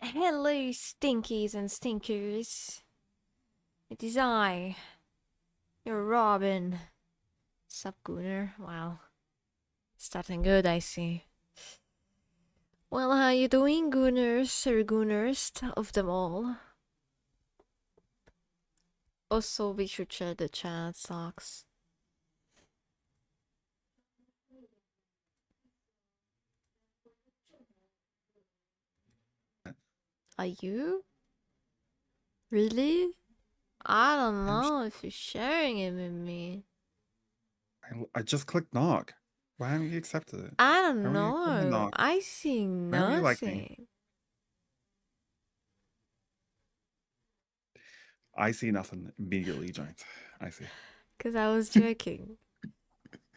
Hello, stinkies and stinkers. It is I, your Robin. Sup, Gooner? Wow. Starting good, I see. Well, how you doing, Gooners, or Goonerst of them all? Also, we should share the chat, Socks. Are you? Really? I don't know if you're sharing it with me. I just clicked knock. Why haven't you accepted it? I don't How are you accepting know. knock? I see Why don't you like me? nothing. I see nothing. Immediately joined. I see. Because I was joking.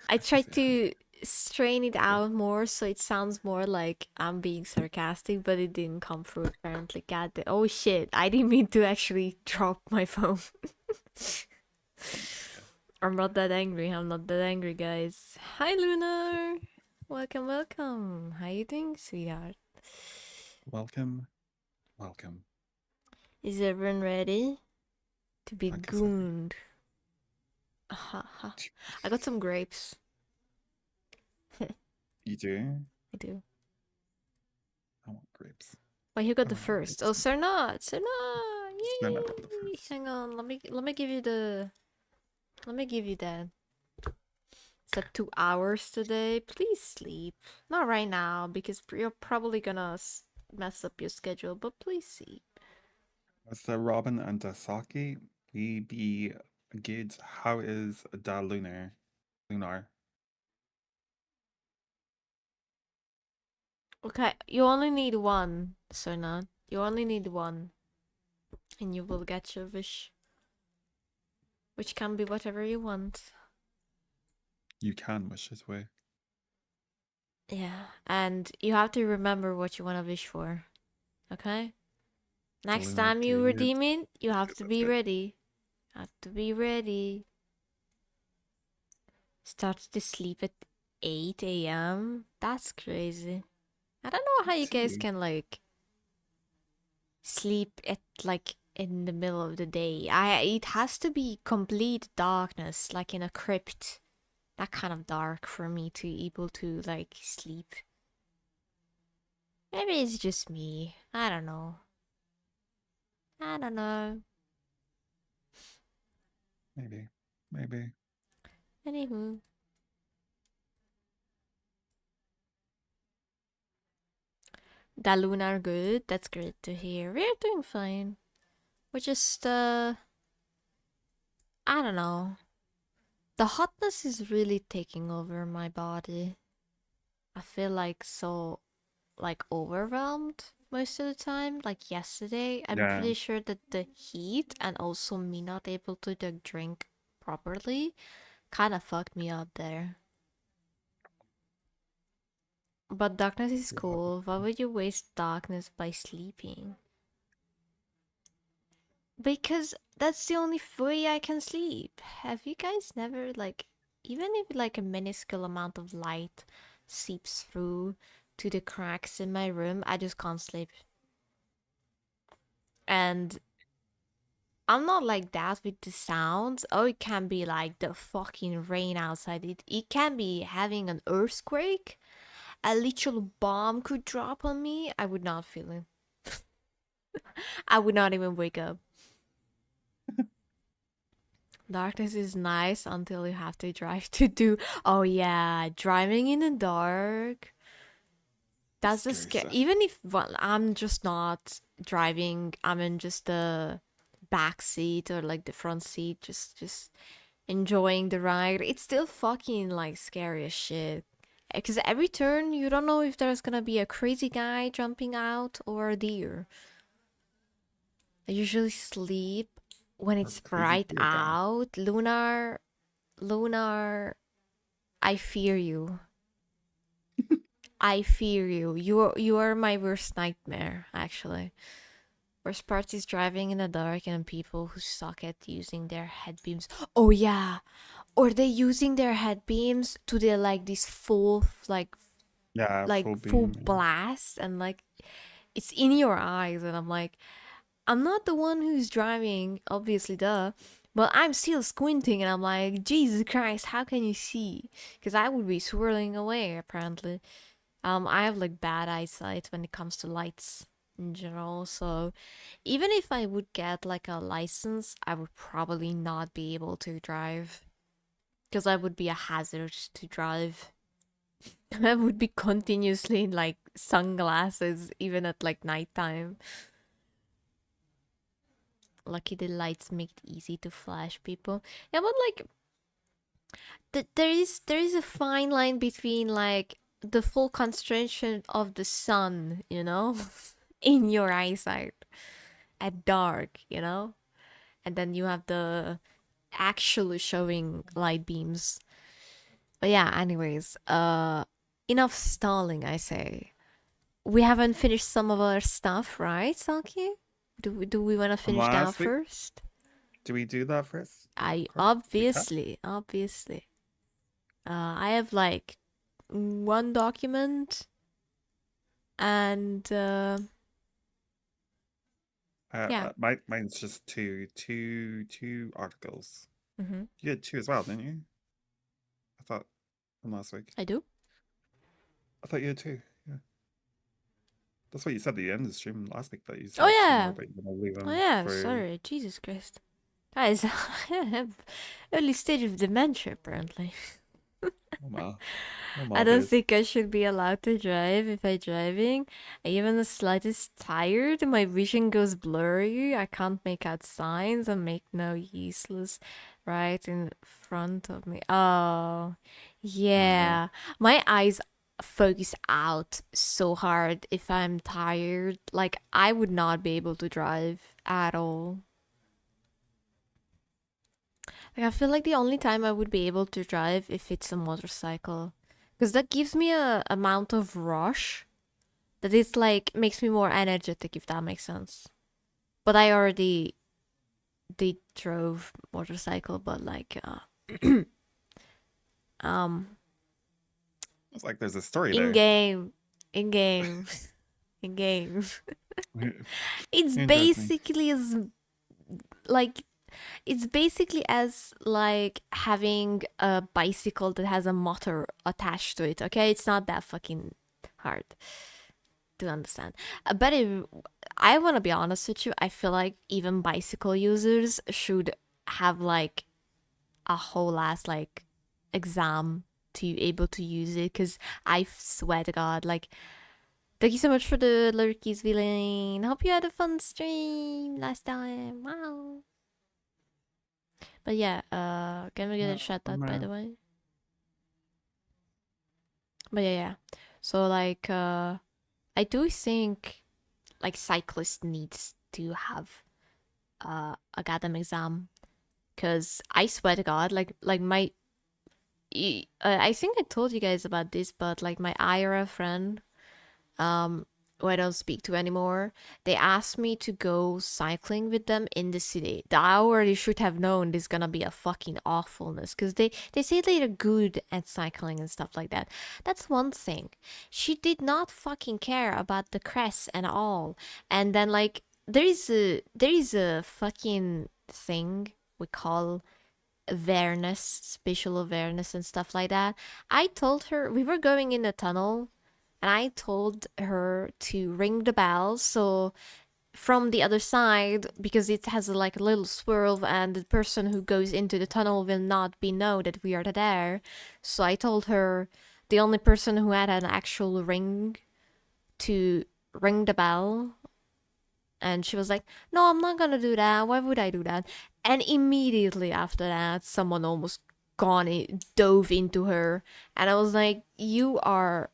I tried see. to strain it out more so it sounds more like I'm being sarcastic, but it didn't come through apparently. Oh shit, I didn't mean to actually drop my phone. I'm not that angry. I'm not that angry, guys. Hi, Lunar. Welcome, welcome. How you doing, sweetheart? Welcome. Welcome. Is everyone ready to be I guess I gooned? I got some grapes. You do? I do. I want grapes. Wait, who got I the want more first? grapes. Oh, Sernat! Sernat! They're not the Yay! first. Hang on, let me give you the... Let me give you that. It's at 2 hours today. Please sleep. Not right now, because you're probably gonna mess up your schedule, but please sleep. As the Robin and the Saki, we be good. How is the Lunar? Lunar. Okay, you only need one, Sernat. You only need one. And you will get your wish. Which can be whatever you want. You can wish his way. Yeah, and you have to remember what you want to wish for. Okay? Next Lunar time you good. redeem it, you have to That's be good. ready. Have to be ready. Starts to sleep at 8 a.m. That's crazy. I don't know how you guys Tea. can like sleep at like in the middle of the day. It has to be complete darkness, like in a crypt. That kind of dark for me to able to like sleep. Maybe it's just me. I don't know. I don't know. Maybe. Maybe. Anywho. Dalun are good. That's great to hear. We're doing fine. We're just I don't know. The hotness is really taking over my body. I feel like so like overwhelmed most of the time. Like yesterday, I'm Yeah. pretty sure that the heat and also me not able to like, drink properly kind of fucked me up there. But darkness is cool. Why would you waste darkness by sleeping? Because that's the only way I can sleep. Have you guys never like even if like a minuscule amount of light seeps through to the cracks in my room, I just can't sleep. And I'm not like that with the sounds. Oh, it can be like the fucking rain outside. It can be having an earthquake. A literal bomb could drop on me. I would not feel it. I would not even wake up. Darkness is nice until you have to drive to do. Oh yeah, driving in the dark. That's the Scary scare. stuff. Even if I'm just not driving, I'm in just the back seat or like the front seat, just enjoying the ride. It's still fucking like scary as shit. Because every turn, you don't know if there's gonna be a crazy guy jumping out or a deer. I usually sleep when Or it's crazy bright deer guy. out. Lunar, I fear you. I fear you. You are my worst nightmare, actually. Worst part is driving in the dark and people who suck at using their headbeams. Oh yeah, or they using their headbeams to their like this full Yeah, like full full beam. blast and like it's in your eyes, and I'm like, I'm not the one who's driving, obviously, duh. But I'm still squinting, and I'm like, Jesus Christ, how can you see? Because I would be swirling away, apparently. I have like bad eyesight when it comes to lights in general, so even if I would get like a license, I would probably not be able to drive because I would be a hazard to drive. I would be continuously in like sunglasses even at like nighttime. Lucky the lights make it easy to flash people. Yeah, but like there is a fine line between like the full concentration of the sun, you know, in your eyesight at dark, you know, and then you have the actually showing light beams. But yeah, anyways, enough stalling, I say. We haven't finished some of our stuff, right, Saki? Do we want to From finish that last week, first? do we do that first? I Recap? obviously. I have like one document and yeah. Mine's just two articles. Mm-hmm. You had two as well, didn't you? I thought from last week. I do. I thought you had two. Yeah, that's what you said at the end of the stream last week. That you Oh still had two more, yeah. but you're gonna leave Oh them yeah. for. Sorry. Jesus Christ. Guys, I have early stage of dementia apparently. Normal. I Normal don't days. think I should be allowed to drive if I'm driving. Even the slightest tired, my vision goes blurry. I can't make out signs and make no useless right in front of me. Oh, No. yeah. My eyes focus out so hard if I'm tired. Like, I would not be able to drive at all. Like, I feel like the only time I would be able to drive if it's a motorcycle. Because that gives me a amount of rush that it's like makes me more energetic, if that makes sense. But I already did drove motorcycle, but like um It's like there's a story in there. game. In game. In game. It's Interesting. basically as like it's basically as like having a bicycle that has a motor attached to it, okay? It's not that fucking hard to understand. But if I want to be honest with you, I feel like even bicycle users should have like a whole ass like exam to be able to use it because I swear to God, like, thank you so much for the lurkies, villain. Hope you had a fun stream last time. Wow. But yeah, can we get a shout out by the way? But yeah. So like I do think like cyclist needs to have a goddamn exam because I swear to God, like my I think I told you guys about this, but like my IRA friend, um, who I don't speak to anymore, they asked me to go cycling with them in the city. I already should have known this is gonna be a fucking awfulness because they say they're good at cycling and stuff like that. That's one thing. She did not fucking care about the crest and all. And then like there is a fucking thing we call awareness, spatial awareness, and stuff like that. I told her we were going in a tunnel, and I told her to ring the bell so from the other side, because it has like a little swirl and the person who goes into the tunnel will not be know that we are there. So I told her the only person who had an actual ring to ring the bell, and she was like, no, I'm not gonna do that. Why would I do that? And immediately after that, someone almost dove into her. And I was like, you are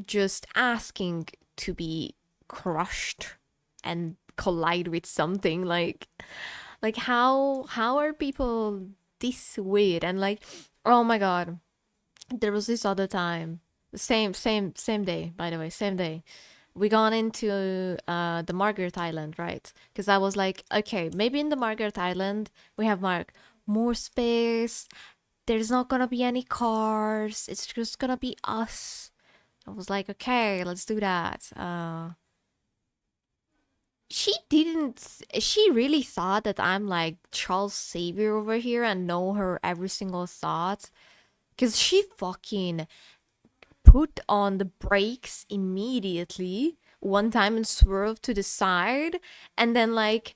just asking to be crushed and collide with something. Like how are people this weird? And like, oh my God, there was this other time. Same day, by the way, same day we gone into the Margaret Island, right? Because I was like, okay, maybe in the Margaret Island we have more space. There's not gonna be any cars. It's just gonna be us. I was like, okay, let's do that. she didn't. She really thought that I'm like Charles Xavier over here and know her every single thought. Cause she fucking put on the brakes immediately one time and swerved to the side, and then like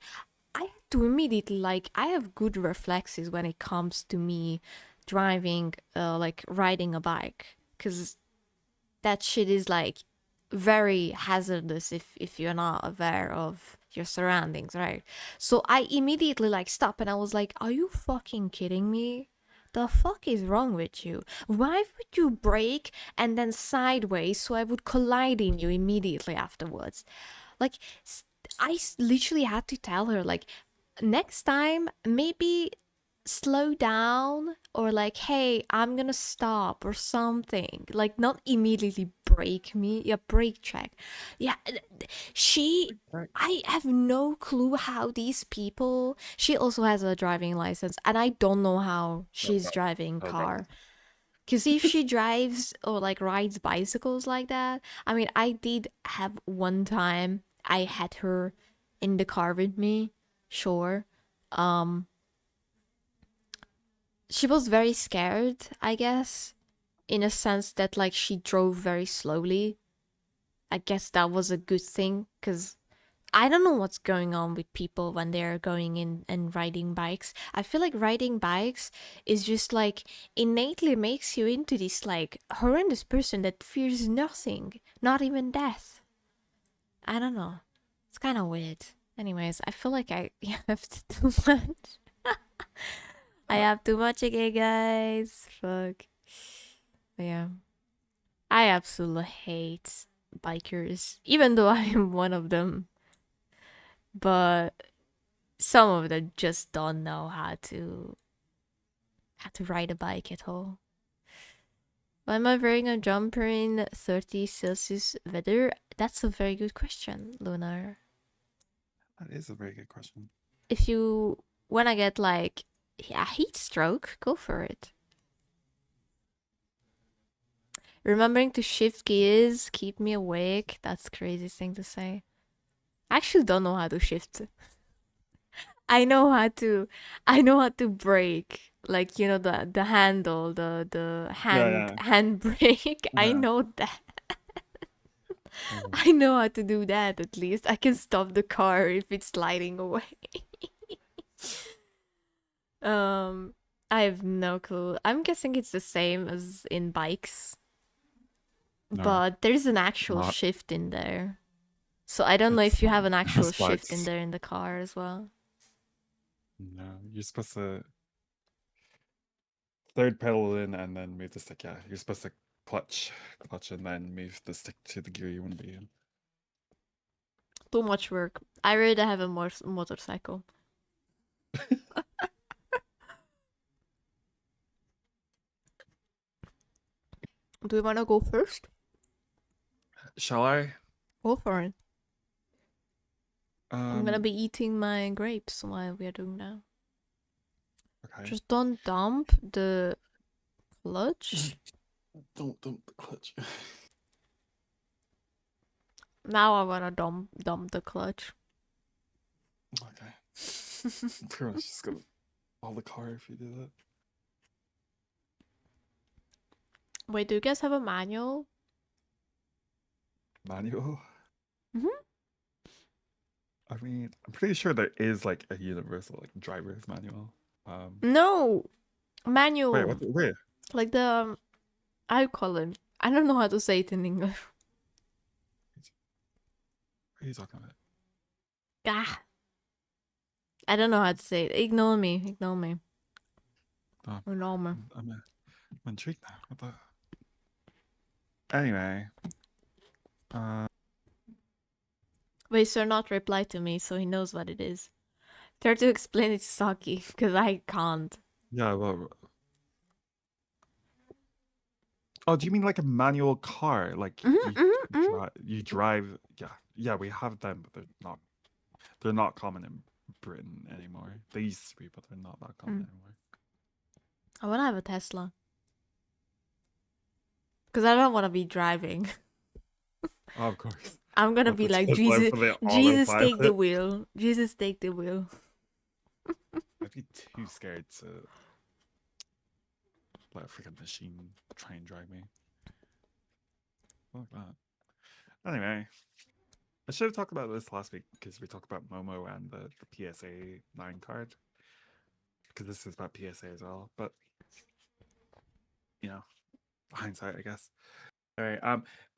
I had to immediately like I have good reflexes when it comes to me driving, like riding a bike, because that shit is like very hazardous if you're not aware of your surroundings, right? So I immediately like stopped and I was like, are you fucking kidding me? The fuck is wrong with you? Why would you brake and then sideways so I would collide in you immediately afterwards? Like, literally had to tell her, like, next time, maybe slow down, or like, hey, I'm gonna stop or something. Like, not immediately break me. Yeah, brake check. Yeah, she. Right. I have no clue how these people. She also has a driving license, and I don't know how Oh, she's God. driving Oh, God. car. Because if she drives or like rides bicycles like that, I mean, I did have one time I had her in the car with me, sure. Um, she was very scared, I guess, in a sense that like she drove very slowly. I guess that was a good thing because I don't know what's going on with people when they're going in and riding bikes. I feel like riding bikes is just like innately makes you into this like horrendous person that fears nothing, not even death. I don't know. It's kind of weird. Anyways, I feel like I have too much. I Uh, have too much again, guys. Fuck. But yeah. I absolutely hate bikers, even though I am one of them. But some of them just don't know how to ride a bike at all. Why am I wearing a jumper in 30 Celsius weather? That's a very good question, Lunar. that is a very good question. If you wanna get like a heat stroke, go for it. Remembering to shift gears, keep me awake. That's the craziest thing to say. I actually don't know how to shift. I know how to I know how to brake. Like, you know, the handle, the Yeah, hand yeah. handbrake. I Yeah. know that. Oh, I know how to do that at least. I can stop the car if it's sliding away. um I have no clue. I'm guessing it's the same as in bikes, no, but there's an it's actual not. shift in there. So I don't know if It's you not have an actual as shift in bikes. there in the car as well. No, you're supposed to third pedal in and then move the stick. Yeah, you're supposed to clutch, and then move the stick to the gear you want to be in. Too much work. I rather have a motorcycle. Do we want to go first? Shall I? Go for it. I'm gonna Um. be eating my grapes while we are doing that. Okay. Just don't dump the clutch. Don't dump the clutch. Now I wanna dump the clutch. Okay. Pretty much just gonna all the car if you do that. Wait, do you guys have a manual? Manual. Mm-hmm. I mean, I'm pretty sure there is like a universal like driver's manual. No, Wait, manual. what? Wait, Like the I call it. I don't know how to say it in English. what are you talking about? Ah, I don't know how to say it. Ignore me. Ignore me. Oh, Ignore me. I'm intrigued now. What the? Anyway, uh, Wait, sir, not reply to me, so he knows what it is. Try to explain it to Saki, because I can't. yeah. Well, oh, do you mean like a manual car? Like Mm-hmm, mm-hmm, mm-hmm. you drive? Yeah, yeah. We have them, but they're not common in Britain anymore. They used to be, but they're not that common anymore. I want to have a Tesla. Because I don't want to be driving. Oh, of course. I'm gonna With be the like, Tesla Jesus, for the Jesus, take the autopilot. wheel. Jesus, take the wheel. I'd be too scared to let a freaking machine try and drive me. Like that. Anyway, I should have talked about this last week because we talked about Momo and the PSA 9 card. Because this is about PSA as well. But, you know, hindsight, I guess. All right.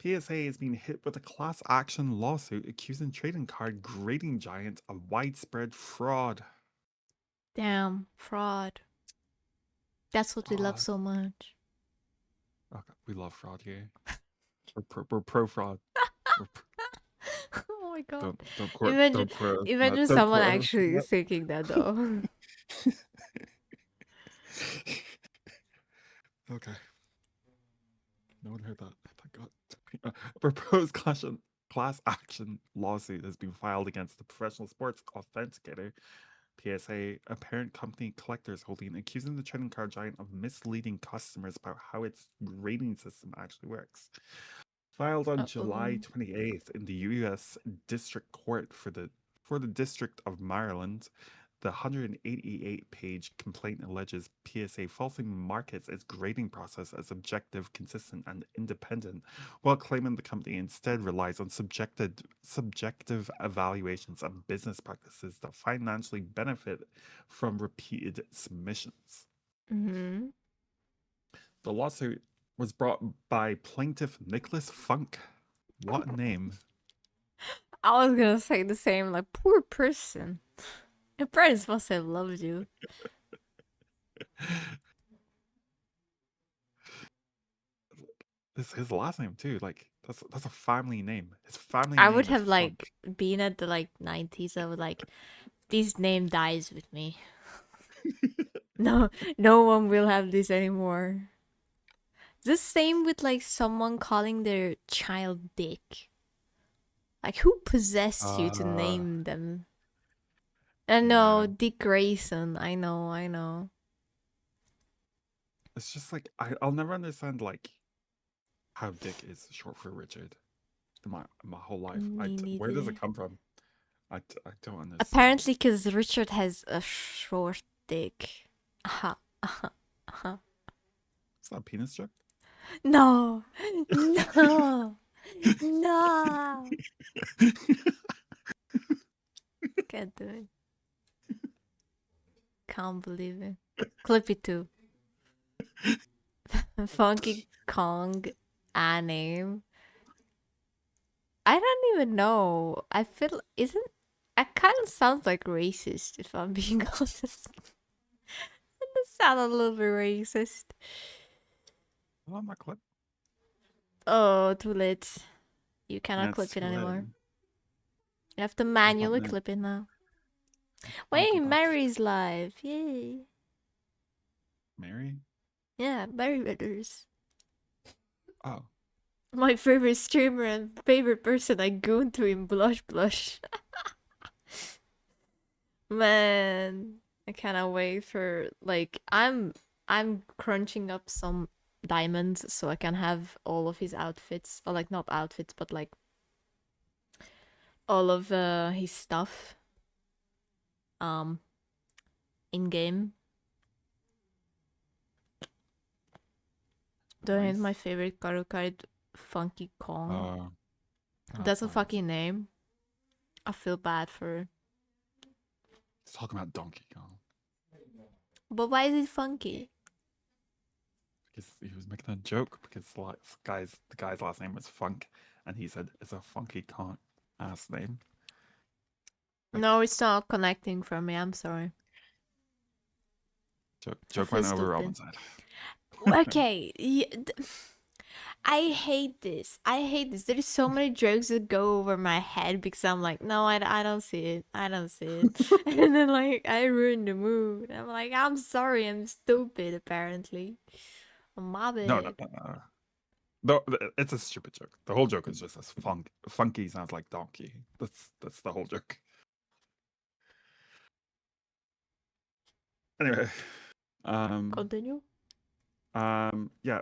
PSA has been hit with a class action lawsuit accusing trading card grading giants of widespread fraud. Damn, fraud. That's what we love Fraud. so much. Okay, we love fraud here. We're pro fraud. Oh my god. Don't Imagine, don't quote us. imagine Don't someone quote us. actually thinking that though. Okay. No one heard that. Thank God. A proposed class action lawsuit has been filed against the Professional Sports Authenticator, PSA, a parent company Collectors Holding, accusing the trading card giant of misleading customers about how its grading system actually works. Filed on July 28th in the U.S. District Court for the District of Maryland, the 188-page complaint alleges PSA falsely markets its grading process as objective, consistent, and independent, while claiming the company instead relies on subjective evaluations and business practices that financially benefit from repeated submissions. Mm-hmm. The lawsuit was brought by plaintiff Nicholas Funk. What a name. I was gonna say the same, like, poor person. Your parents must have loved you. This is his last name too. Like that's a family name. His family I would name is have like Funk. been at the like 90s. I would like, this name dies with me. No, no one will have this anymore. The same with like someone calling their child Dick. Like, who possessed you to name them? I know, Yeah. Dick Grayson. I know, I know. It's just like I'll never understand like how Dick is short for Richard. In my whole life. Me Where does neither. it come from? I don't understand Apparently, because Richard has a short dick. Aha, aha, aha. Is that a penis joke? No, no, no. Can't do it. Can't believe it. Clip it too. Funky Kong anime. I don't even know. I feel, isn't, it kind of sounds like racist if I'm being honest. It sounds a little bit racist. Oh, my clip. Oh, too late. You cannot That's clip it too late. anymore. You have to What about manually now? clip it now. I'll Wait, go back. Mary's live. Yay. Mary? Yeah, Mary Weathers. Oh. My favorite streamer and favorite person I goon to in Blush Blush. Man, I cannot wait for, like, I'm crunching up some diamonds so I can have all of his outfits, or like not outfits but like all of his stuff in game. Don't hate Nice. my favorite Karo card, Funky Kong. Oh, That's a nice. fucking name. I feel bad for her. Let's talk about Donkey Kong. But why is it funky? Because he was making a joke because the guy's last name was Funk, and he said it's a funky Kong ass name. Like, No, it's not connecting for me. I'm sorry. I joke feel went over stupid. Robin's head. Okay. I hate this. I hate this. There's so many jokes that go over my head because I'm like, no, I don't see it. I don't see it. And then, like, I ruin the mood. I'm like, I'm sorry. I'm stupid, apparently. My No, bad. no. It's a stupid joke. The whole joke is just as funky sounds like donkey. That's the whole joke. Anyway, Continue. yeah.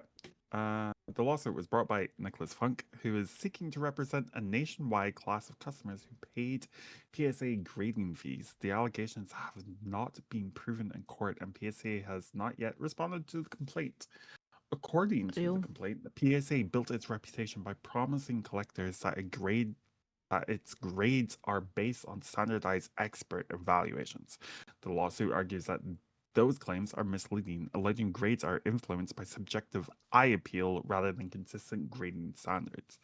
The lawsuit was brought by Nicholas Funk, who is seeking to represent a nationwide class of customers who paid PSA grading fees. The allegations have not been proven in court, and PSA has not yet responded to the complaint. According to the Ew. complaint, the PSA built its reputation by promising collectors that its grades are based on standardized expert evaluations. The lawsuit argues that those claims are misleading, alleging grades are influenced by subjective eye appeal rather than consistent grading standards.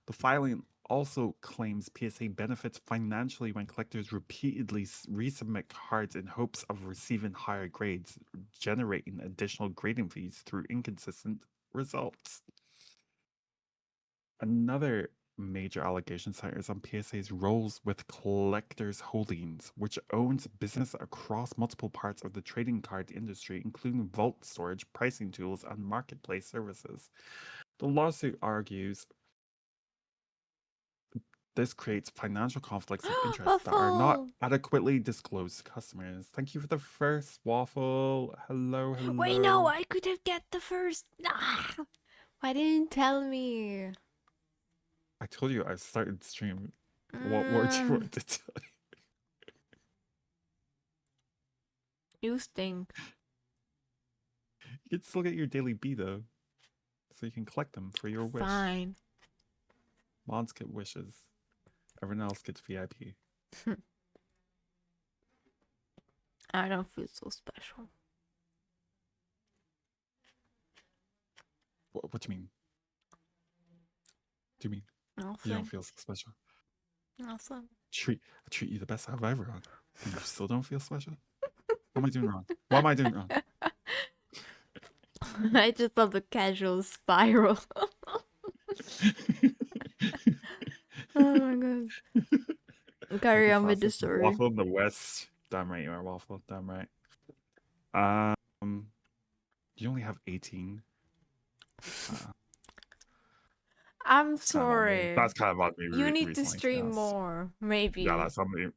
The filing also claims PSA benefits financially when collectors repeatedly resubmit cards in hopes of receiving higher grades, generating additional grading fees through inconsistent results. Another major allegation centers on PSA's roles with Collectors Holdings, which owns business across multiple parts of the trading card industry, including vault storage, pricing tools, and marketplace services. The lawsuit argues this creates financial conflicts of interest that are not Waffle! adequately disclosed to customers. Thank you for the first waffle. Hello, Wait, no, hello. I could have get the first. Ah! Why didn't you tell me? I told you I started stream. What more do you Mm, want to tell you? you stink. You can still get your daily B though, so you can collect them for your wish. Fine. Mods get wishes. Everyone else gets VIP. I don't feel so special. What do you mean? Do you mean you don't Nothing. feel so special? Nothing. I treat you the best out of everyone, and you still don't feel special? What am I doing wrong? What am I doing wrong? I just love the casual spiral. Oh my god. Carry on with the story. Waffle in the West. Damn right you are, Waffle. Damn right. You only have 18. I'm It's kind of on me. sorry. That's kind of on me You need to recently, to be stream honest. more, Yeah, maybe. that's on me.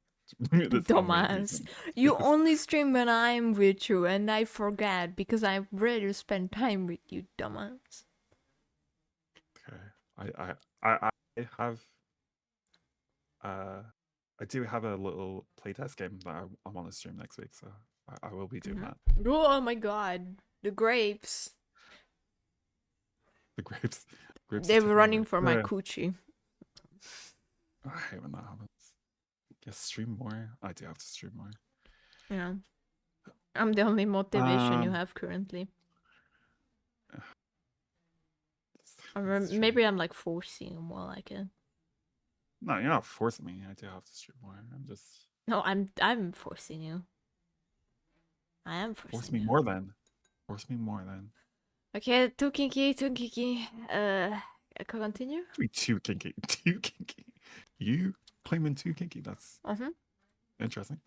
That's on me Dumbass. recently. You only stream when I'm with you, and I forget because I'd rather spend time with you, dumbass. Okay. I have I do have a little playtest game that I want to stream next week, so I will be doing that. Oh my god. The grapes. The grapes. They were running for my Yeah. coochie. I hate when that happens. Yes, stream more. I do have to stream more. Yeah. I'm the only motivation you have currently. Or maybe I'm like forcing you more like it. No, you're not forcing me. I do have to stream more. I'm just. No, I'm forcing you. I am forcing Force me you. more then. Force me more then. Okay, too kinky, too kinky. Continue? Too kinky. Too kinky. You claiming too kinky. That's interesting.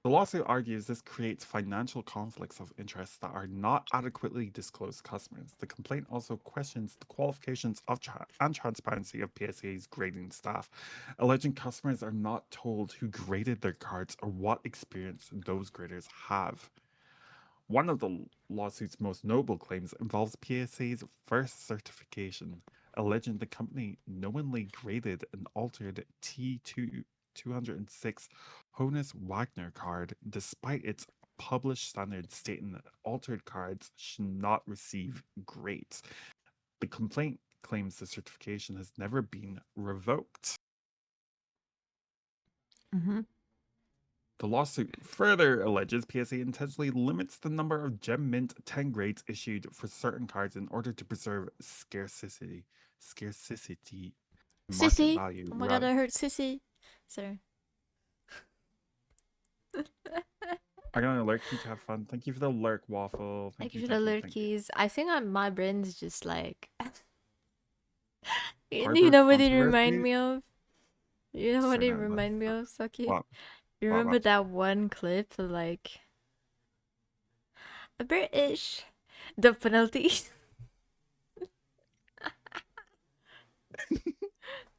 The lawsuit argues this creates financial conflicts of interest that are not adequately disclosed to customers. The complaint also questions the qualifications of and transparency of PSA's grading staff, alleging customers are not told who graded their cards or what experience those graders have. One of the lawsuit's most notable claims involves PSA's first certification, alleging the company knowingly graded an altered T2 206 Honus Wagner card despite its published standards stating that altered cards should not receive grades. The complaint claims the certification has never been revoked. The lawsuit further alleges PSA intentionally limits the number of Gem Mint 10 grades issued for certain cards in order to preserve scarcity, market Sissy! value. Oh my god, I heard sissy. Sorry. I'm gonna lurk you to have fun. Thank you for the lurk, Waffle. Thank you for the lurkies. I think my brain's just like. You Hardware know what it remind controversy? me of? You know what Say it no, remind me of, Saki? What? You remember that one clip of like a British the penalty?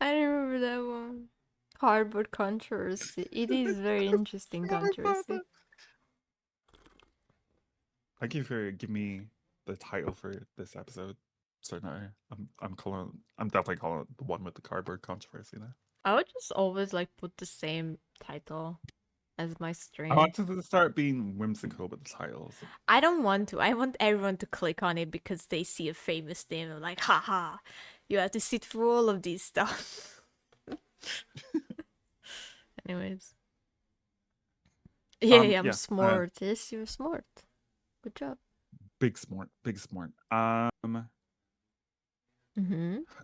I remember that one. Cardboard controversy. It is very interesting controversy. Thank you for giving me the title for this episode. So now I'm definitely calling it the one with the cardboard controversy now. I would just always like put the same title as my I stream. wanted to start being whimsical with the titles. I don't want to. I want everyone to click on it because they see a famous name and like, haha, you have to sit through all of these stuff. Anyways. Yeah, I'm smart. Yes, you're smart. Good job. Big smart.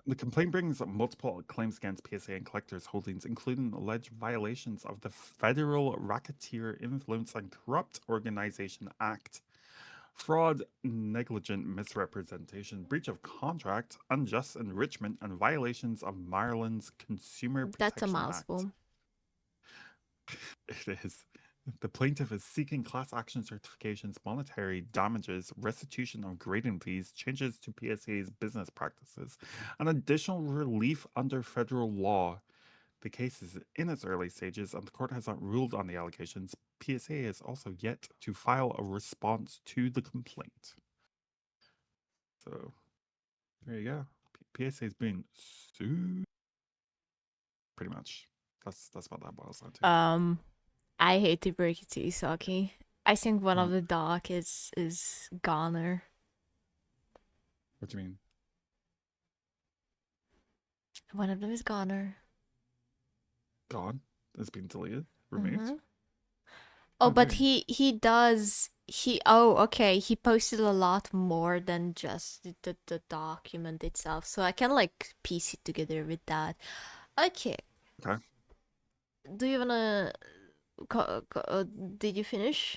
The complaint brings up multiple claims against PSA and collectors' holdings, including alleged violations of the Federal Racketeer Influence and Corrupt Organization Act, fraud, negligent misrepresentation, breach of contract, unjust enrichment, and violations of Maryland's Consumer Protection That's a mouthful. Act. It is. The plaintiff is seeking class action certifications, monetary damages, restitution of grading fees, changes to PSA's business practices, and additional relief under federal law. The case is in its early stages, and the court has not ruled on the allegations. PSA is also yet to file a response to the complaint. So, there you go. PSA is being sued. Pretty much. That's what that boils down to. I hate to break it to you, Saki. I think one of the doc is goner. What do you mean? One of them is goner. Gone? It's been deleted? Removed? Oh, but he does. Okay. He posted a lot more than just the document itself. So I can like piece it together with that. Okay. Okay. Do you wanna... did you finish?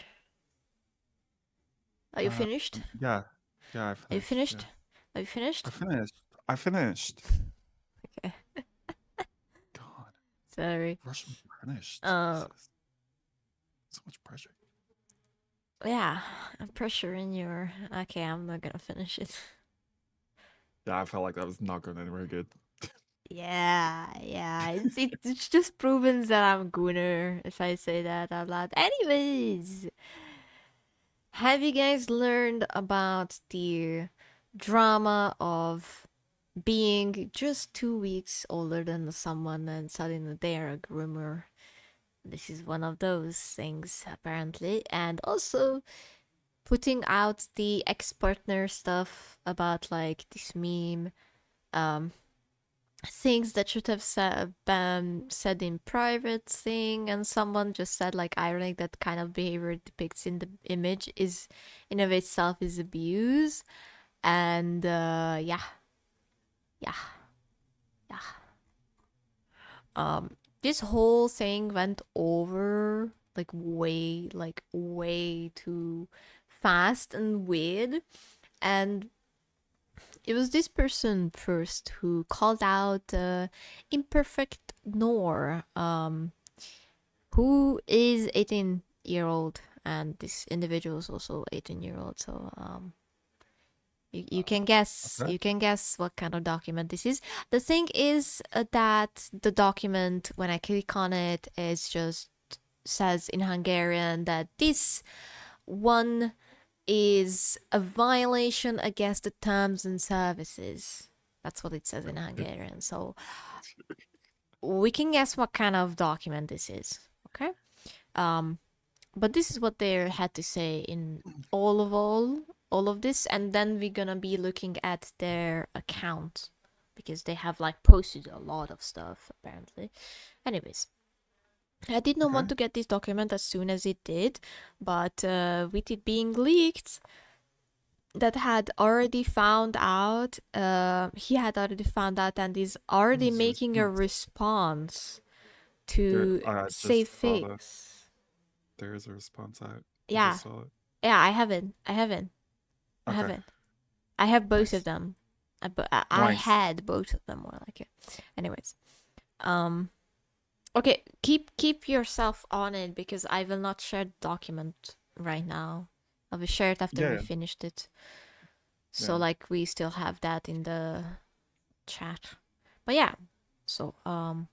Are you finished? Yeah. Yeah, I finished. Are you finished? Yeah. Are you finished? I finished. Okay. God. Sorry. Russian finished. So much pressure. Yeah, pressure in your... Okay, I'm not gonna finish it. Yeah, I felt like that was not going anywhere good. Yeah. It's just proven that I'm gooner if I say that out loud. Anyways, have you guys learned about the drama of being just 2 weeks older than someone and suddenly they are a groomer? This is one of those things, apparently. And also putting out the ex-partner stuff about like this meme, things that should have been said in private thing, and someone just said like ironic that kind of behavior depicts in the image is in of itself is abuse. And yeah. This whole thing went over like way too fast and weird. And it was this person first who called out ImperfectNORE, who is 18-year-old, and this individual is also 18-year-old. So you can guess. Okay. You can guess what kind of document this is. The thing is that the document, when I click on it, it just says in Hungarian that this one is a violation against the terms and services. That's what it says in Hungarian. So we can guess what kind of document this is. Okay. But this is what they had to say in all of this, and then we're gonna be looking at their account because they have like posted a lot of stuff apparently. Anyways, I did not want to get this document as soon as it did, but with it being leaked, that had already found out, he had already found out and is already making a response to Safe Fix. There is a response out. Yeah. I haven't. Okay. I have both of them. I had both of them, more like it. Anyways. Okay, keep yourself on it because I will not share the document right now. I will share it after we finished it. So like we still have that in the chat. But yeah. So a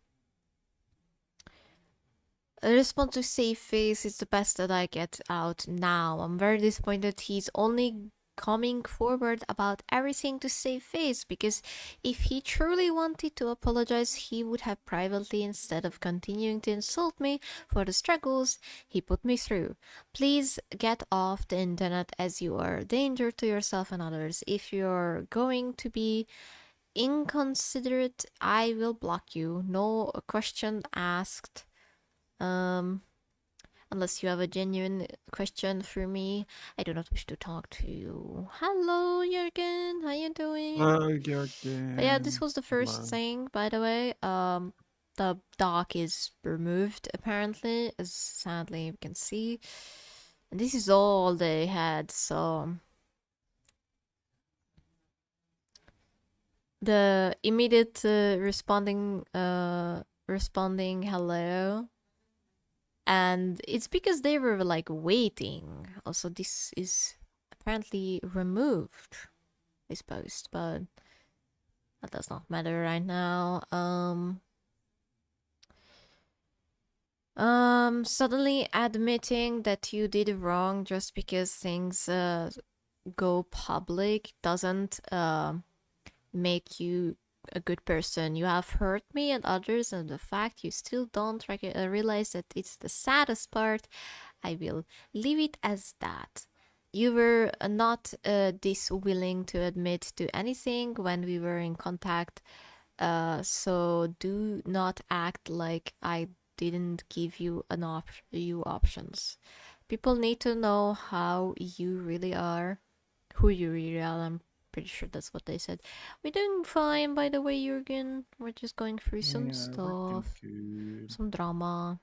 response to Safe Face is the best that I get out now. I'm very disappointed he's only coming forward about everything to save face, because if he truly wanted to apologize, he would have privately instead of continuing to insult me for the struggles he put me through. Please get off the internet as you are a danger to yourself and others. If you're going to be inconsiderate, I will block you. No question asked. Unless you have a genuine question for me, I do not wish to talk to you. Hello, Jürgen. How you doing? Oh, But yeah, this Jürgen. was the first Hello. thing, by the way. The dock is removed apparently, as sadly you can see. And this is all they had, so the immediate responding hello, and it's because they were like waiting. Also, this is apparently removed, this post, but that does not matter right now. Suddenly admitting that you did wrong just because things go public doesn't make you a good person. You have hurt me and others, and the fact you still don't realize that it's the saddest part, I will leave it as that. You were not this willing to admit to anything when we were in contact, so do not act like I didn't give you options. People need to know how you really are, who you really are. I'm pretty sure that's what they said. We're doing fine, by the way, Jürgen. We're just going through some Yeah, we're doing stuff, good. some drama.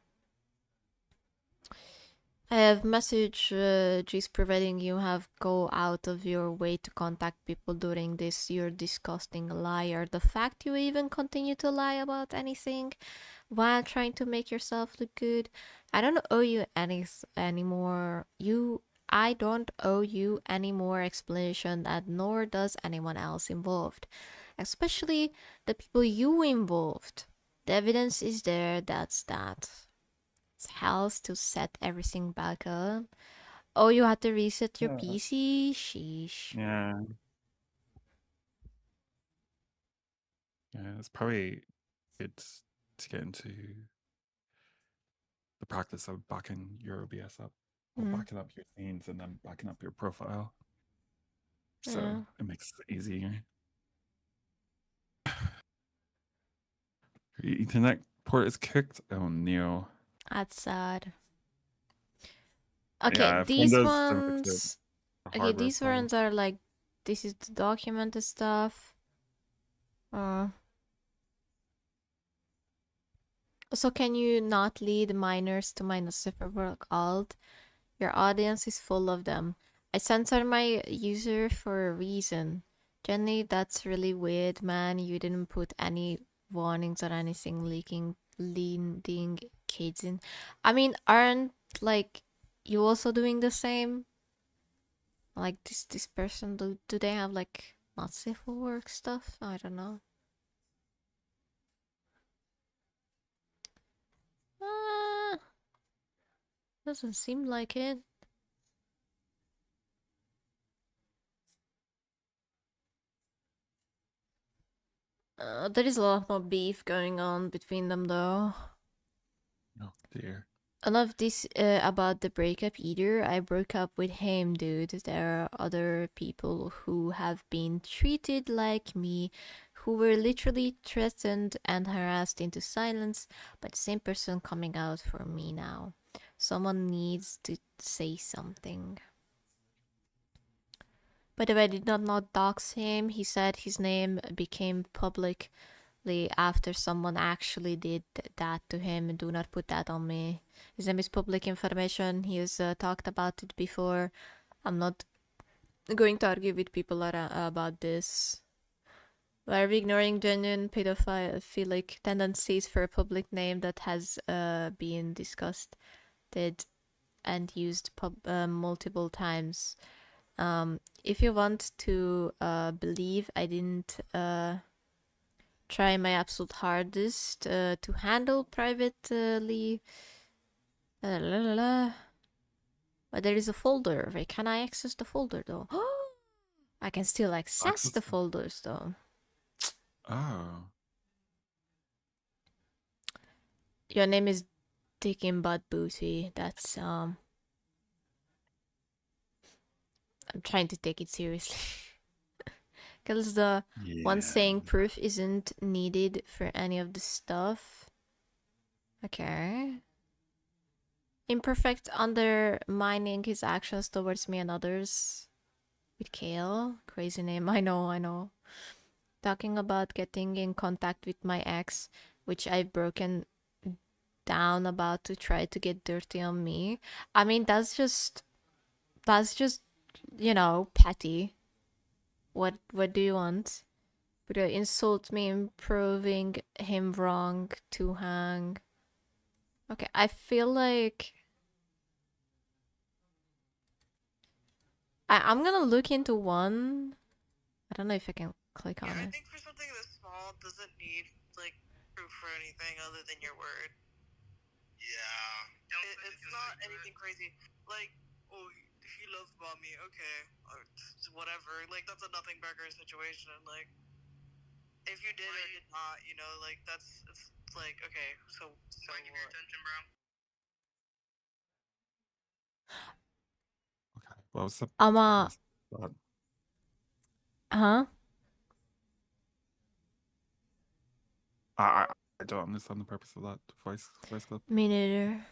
I have messages preventing you have go out of your way to contact people during this. You're disgusting liar. The fact you even continue to lie about anything while trying to make yourself look good. I don't owe you any more. I don't owe you any more explanation, and nor does anyone else involved, especially the people you involved. The evidence is there. That's that. House to set everything back up. Oh, you had to reset your Yeah. PC? Sheesh. Yeah. Yeah, it's probably good to get into the practice of backing your OBS up, or Hmm. backing up your scenes and then backing up your profile. So Yeah, it makes it easier. Your Ethernet port is kicked. Oh no. that's sad. Okay, Yeah, if these Windows doesn't fix it, ones. the Okay, hardware these problem. ones are like. This is the documented stuff. So can you not lead minors to minus paperwork alt? Your audience is full of them. I censored my user for a reason. Jenny, that's really weird, man. You didn't put any warnings or anything leading kids in. I mean, aren't like you also doing the same? Like this person, do they have like not safe for work stuff? I don't know. Uh, doesn't seem like it. There is a lot more beef going on between them, though. Oh dear. Enough this about the breakup either. I broke up with him, dude. There are other people who have been treated like me, who were literally threatened and harassed into silence by the same person coming out for me now. Someone needs to say something. By the way, I did not dox him. He said his name became publicly after someone actually did that to him. Do not put that on me. His name is public information. He has talked about it before. I'm not going to argue with people about this. Why are we ignoring genuine pedophilic tendencies for a public name that has been discussed and used multiple times? If you want to believe I didn't try my absolute hardest to handle privately, but there is a folder. Wait, can I access the folder though? I can still access the folders though. Oh. Your name is Dick in Butt Booty. That's I'm trying to take it seriously. Because the one saying proof isn't needed for any of the stuff. Okay. Imperfect undermining his actions towards me and others. With Kale. Crazy name. I know. Talking about getting in contact with my ex, which I've broken down about to try to get dirty on me. I mean, that's just, you know, petty. What do you want? But insult me in proving him wrong to hang. Okay, I feel like I'm gonna look into one. I don't know if I can click on it. I think for something this small, doesn't need like proof for anything other than your word. Yeah. It's not anything crazy. Like, oh, he loves mommy. Okay, or whatever. Like that's a nothing burger situation. Like, if you did or did not, you know, like it's like okay. So give your attention, bro. Okay. Well, what's the Huh? I don't understand the purpose of that voice clip. Me neither.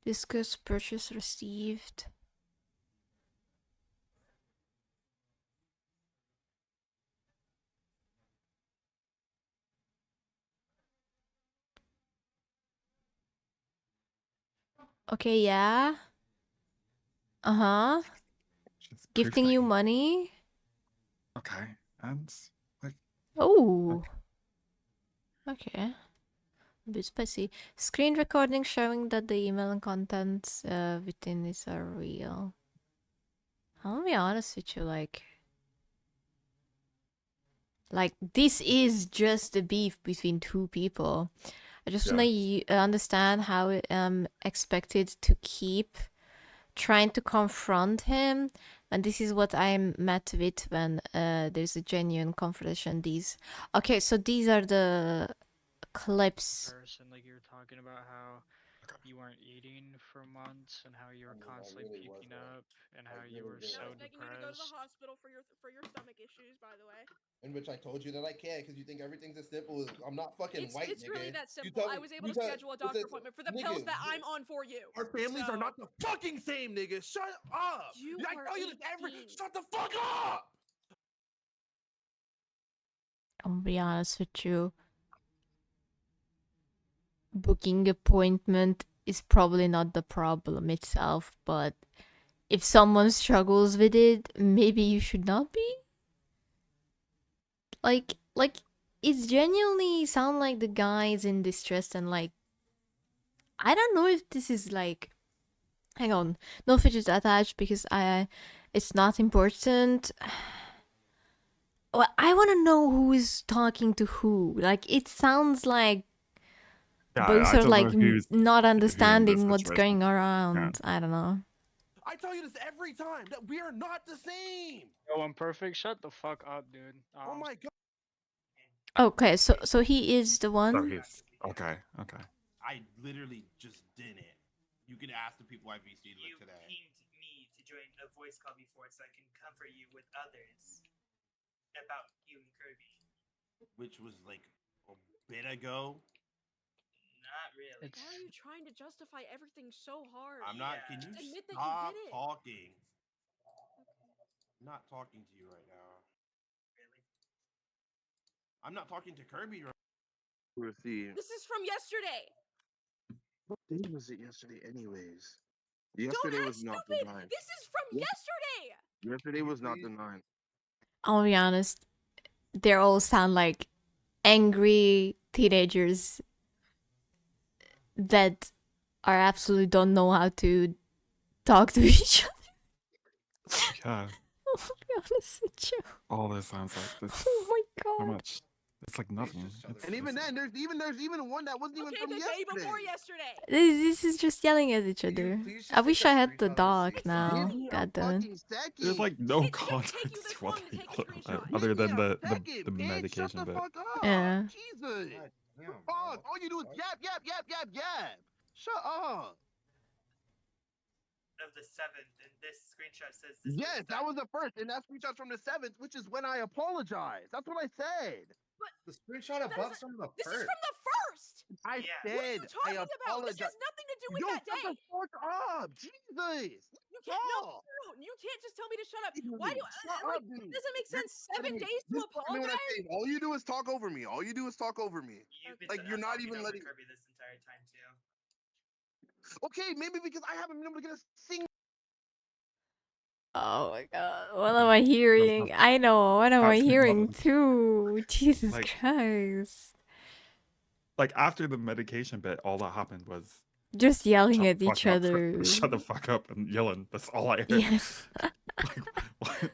Discuss purchase received. Okay, yeah. Uh-huh. Gifting you money. Okay. And like Oh. Okay. A bit spicy. Screen recording showing that the email and contents within this are real. I'll be honest with you, like this is just a beef between two people. I just want to understand how I'm expected to keep trying to confront him, and this is what I'm met with when there's a genuine confrontation. These, okay, so these are the clips. Person, like you were talking about how you weren't eating for months and how you were constantly puking up and how you were so depressed. You to go to the hospital for your stomach issues, by the way. In which I told you that I can't because you think everything's as simple as I'm not fucking white. It's nigga. really that simple. I was able to schedule a doctor appointment for the pills that I'm on for you. Our families are not the fucking same, nigga. Shut up. I tell you this shut the fuck up. I'll be honest with you. Booking appointment is probably not the problem itself, but if someone struggles with it, maybe you should not be. Like it's genuinely sound like the guy is in distress and like I don't know if this is like hang on, no fidget attached because it's not important. Well, I want to know who is talking to who. Like it sounds like both are like not understanding what's going around. I don't know. I tell you this every time that we are not the same. Yo, Imperfect, shut the fuck up, dude. Oh my god. Okay, so he is the one. So he's okay. I literally just didn't. You can ask the people I VC'd with today. You pinged me to join a voice call before so I can cover you with others about you and Kirby. Which was like a bit ago. Not really. Why are you trying to justify everything so hard? I'm not. Can you admit that stop you did it? talking? I'm not talking to you right now. Really? I'm not talking to Kirby right now. This is from yesterday. What day was it yesterday anyways? Yesterday was not the 9th. This is from yesterday. Yesterday was not the 9th. I'll be honest. They all sound like angry teenagers that are absolutely don't know how to talk to each other. Yeah. I'll be honest with you. All this sounds like this. Oh my god. So much. It's like nothing. And even then, there's even one that wasn't even Okay, from the day before yesterday. yesterday. This is just yelling at each other. please I just wish take a I had the screenshot of the dog scene? now. Give me a God damn it. fucking second. There's like no It's gonna take you context this to what long to they take a put, screenshot. other Give than me a the second, bitch. medication Shut the bit. fuck up. Yeah. Jesus. God damn, Fuck. bro. All you do is yap. Shut up. Of the 7th, and this screenshot says this. Yes, that was the first, and that screenshot's from the 7th, which is when I apologized. That's what I said. The screenshot above from the This is first. from the first. I Yeah. What are you said talking I about? This apologize. has nothing to do with Yo, that shut day. the fuck up. Jesus. You can't. No, Oh. no, you can't just tell me to shut up. Dude, Why do? shut Like, up, dude. doesn't make sense. 7 days to This is what I mean when I apologize. say, all you do is talk over me. All you do is talk over me. You've been Like, you're not talking even over letting. Kirby this entire time too. Okay, maybe because I haven't been able to get a single. Oh my god. What am I hearing? I know. What am I Absolutely hearing nothing. too? Jesus Like- Christ. Like after the medication bit, all that happened was Just yelling shut at the each fuck up, other. shut the fuck up and yelling. That's all I heard. Yes. Like,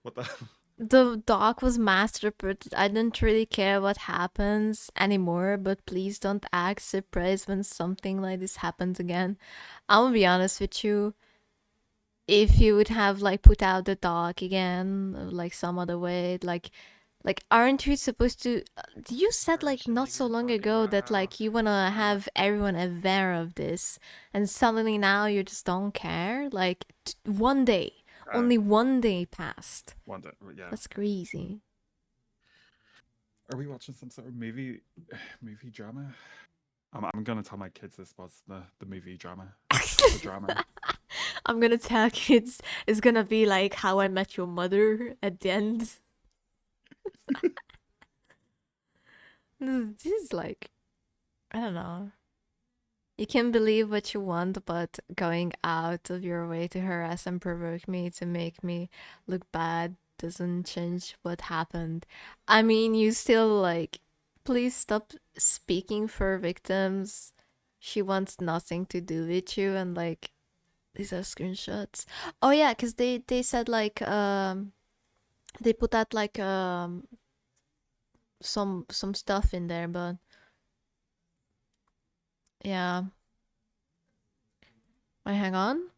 what the? The dog was masturbated. I don't really care what happens anymore, but please don't act surprised when something like this happens again. I'm gonna be honest with you. If you would have like put out the dog again, or, like some other way, like aren't we supposed to? You said like Person, not like, so you're long talking ago about that how like you wanna you have everyone aware of this, and suddenly now you just don't care. Like one day, only one day passed. One day, yeah. That's crazy. Are we watching some sort of movie drama? I'm gonna tell my kids this was the movie drama. The drama. I'm gonna tell kids it's gonna be like How I Met Your Mother at the end. This is like, I don't know. You can believe what you want, but going out of your way to harass and provoke me to make me look bad doesn't change what happened. I mean, you still like, please stop speaking for victims. She wants nothing to do with you, and like, these are screenshots. Oh yeah, because they said like they put out like some stuff in there, but yeah. Wait, hang on.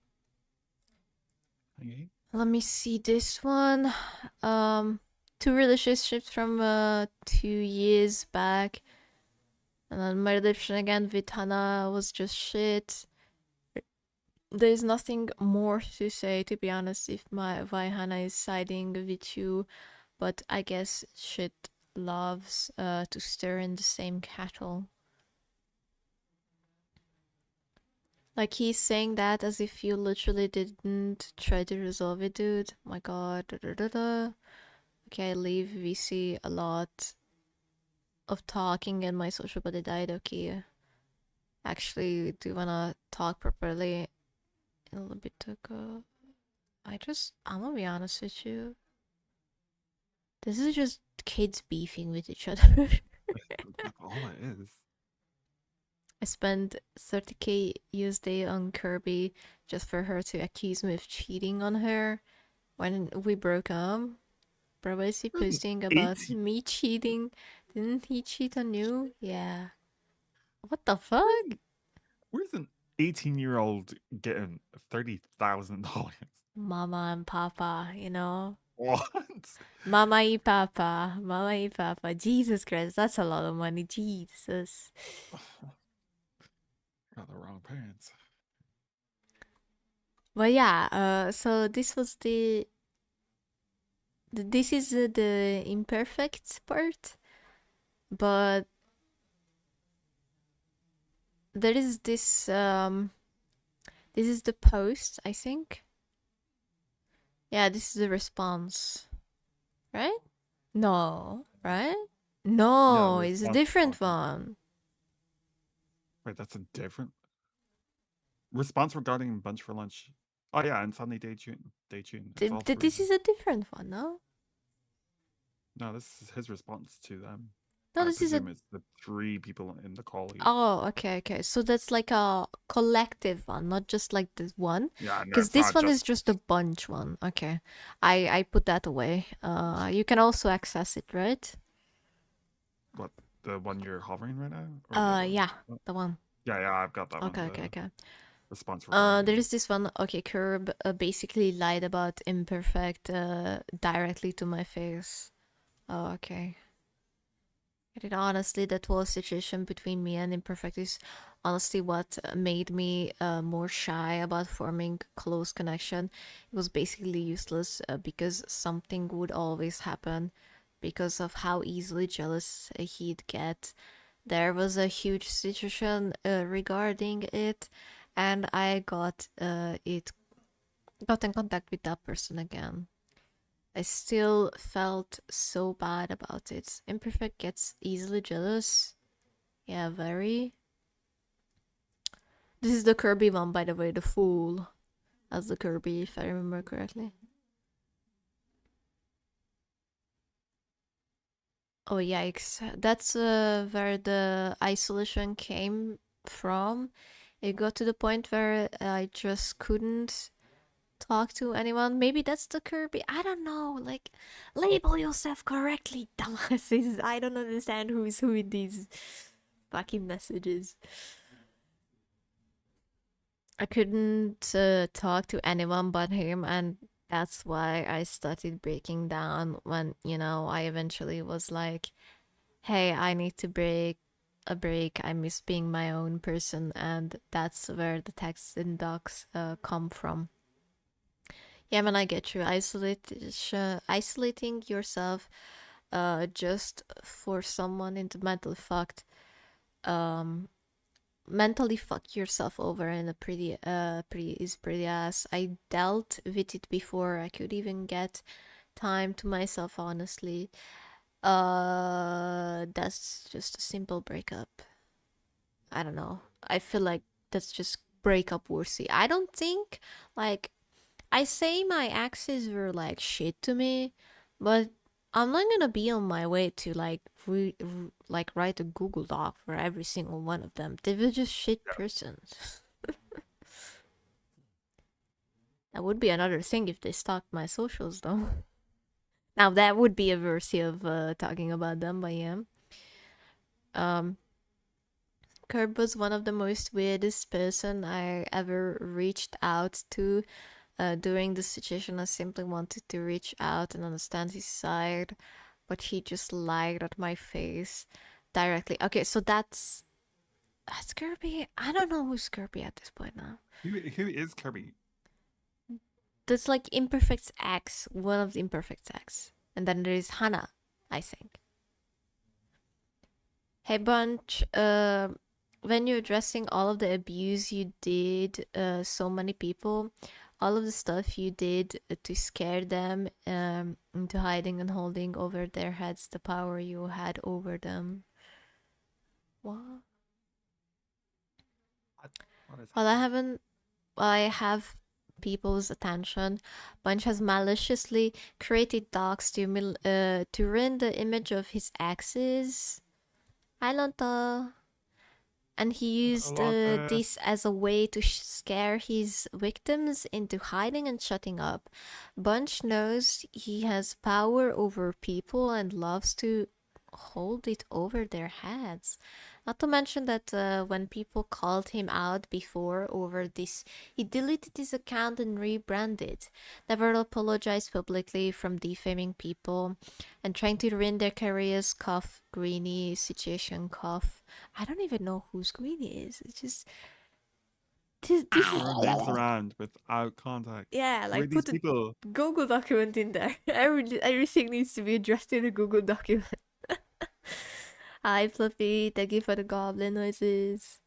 Okay. Let me see this one. Two relationships from 2 years back. And then my relationship again with Hannah was just shit. There's nothing more to say, to be honest, if why Hannah is siding with you, but I guess shit loves to stir in the same kettle. Like, he's saying that as if you literally didn't try to resolve it, dude. My god. Okay, I leave VC a lot of talking and my social body died. Okay. Actually, do you wanna talk properly a little bit ago? I'm gonna be honest with you. This is just kids beefing with each other. That's all it is. I spent 30k USD on Kirby just for her to accuse me of cheating on her when we broke up. Bro, why is he posting about me cheating? Didn't he cheat on you? Yeah. What the fuck? Where's an 18-year-old getting $30,000? Mama and Papa, you know? What? Mama y Papa. Mama y Papa. Jesus Christ, that's a lot of money. Jesus. Got the wrong parents. But yeah, so this was this is the imperfect part, but there is this this is the post, I think. Yeah, this is the response, right? No, right? No, the it's a response different button. one. Wait, that's a different response regarding Bunch for Lunch. Oh yeah, and Sunday Day June. It's all three. This is a different one, no? No, this is his response to them. No, I this is a. presume it's the 3 people in the call. Oh, okay. So that's like a collective one, not just like this one. Yeah, no, Because it's this not one just... is just a bunch one. Okay, I put that away. You can also access it, right? What, the one you're hovering right now? Or the other Yeah, one? the one. Yeah, I've got that Okay, one. okay, okay. Response recording. There's this one. Okay, Curb basically lied about Imperfect directly to my face. Oh, okay. Honestly, that whole situation between me and Imperfect is honestly what made me more shy about forming close connection. It was basically useless because something would always happen because of how easily jealous he'd get. There was a huge situation regarding it, and I got in contact with that person again. I still felt so bad about it. Imperfect gets easily jealous. Yeah, very. This is the Kirby one, by the way, the Fool. As the Kirby, if I remember correctly. Oh, yikes. That's where the isolation came from. It got to the point where I just couldn't talk to anyone. Maybe that's the Kirby. I don't know. Like, label yourself correctly, dumbasses. I don't understand who's who in these fucking messages. I couldn't talk to anyone but him, and that's why I started breaking down when, I eventually was like, hey, I need to break a break. I miss being my own person, and that's where the texts and docs come from. Yeah, man, I get you. Isolating yourself just for someone into mentally fuck yourself over in a pretty ass. I dealt with it before I could even get time to myself, honestly. That's just a simple breakup. I don't know. I feel like that's just breakup worthy. I don't think, like, I say my exes were like shit to me, but I'm not gonna be on my way to like write a Google Doc for every single one of them. They were just shit persons. That would be another thing if they stalked my socials, though. Now that would be a verse of talking about them, but yeah. Curb was one of the most weirdest person I ever reached out to. During the situation, I simply wanted to reach out and understand his side, but he just lied at my face directly. Okay, so that's Kirby. I don't know who's Kirby at this point now. Who is Kirby? That's like Imperfect's ex, one of the Imperfect's ex. And then there is Hannah, I think. Hey, Bunch, when you're addressing all of the abuse you did, so many people, all of the stuff you did to scare them into hiding and holding over their heads the power you had over them. What? Well, I have people's attention. Bunch has maliciously created docs to ruin the image of his exes. Alonta. And he used this as a way to scare his victims into hiding and shutting up. Bunch knows he has power over people and loves to hold it over their heads. Not to mention that when people called him out before over this, he deleted his account and rebranded. Never apologized publicly from defaming people and trying to ruin their careers. Cough, Greenie, situation, cough. I don't even know who's Greenie is. It's just... This names around without context. Yeah, like put a Google document in there. Everything needs to be addressed in a Google document. Hi, Fluffy. Thank you for the goblin noises.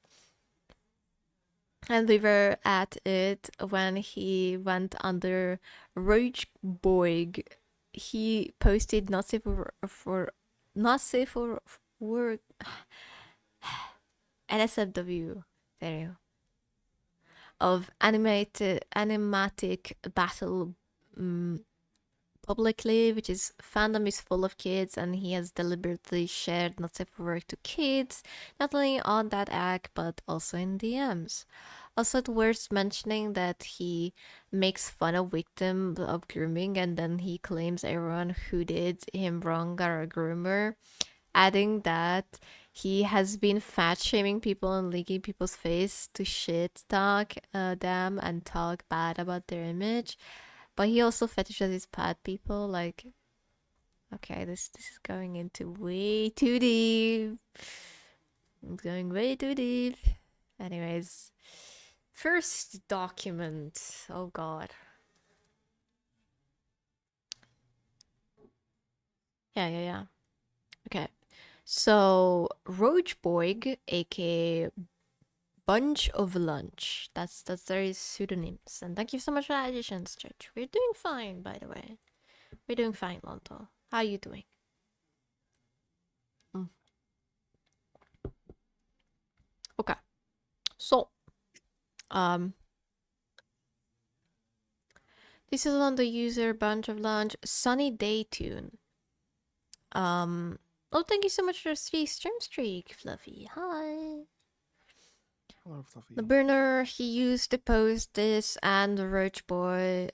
And we were at it when he went under Roach Boig. He posted not safe for work. NSFW. There you go. Of animatic battle publicly, which is fandom is full of kids, and he has deliberately shared not safe for work to kids, not only on that act but also in DMs. Also, it's worth mentioning that he makes fun of victims of grooming, and then he claims everyone who did him wrong are a groomer. adding that he has been fat shaming people and licking people's face to shit talk them and talk bad about their image. But he also fetishizes fat people. Like, okay, this is going into way too deep. It's going way too deep. Anyways, first document. Oh god. Yeah. Okay. So Roachboig, aka Bunch of Lunch. That's their pseudonyms. And thank you so much for the additions, Church. We're doing fine, by the way. We're doing fine, Lonto. How are you doing? Okay. So, this is on the user Bunch of Lunch Sunny Day Tune. Oh, thank you so much for the 3 stream streak, Fluffy. Hi. Hello, Fluffy. The burner he used to post this, and the Roach Boy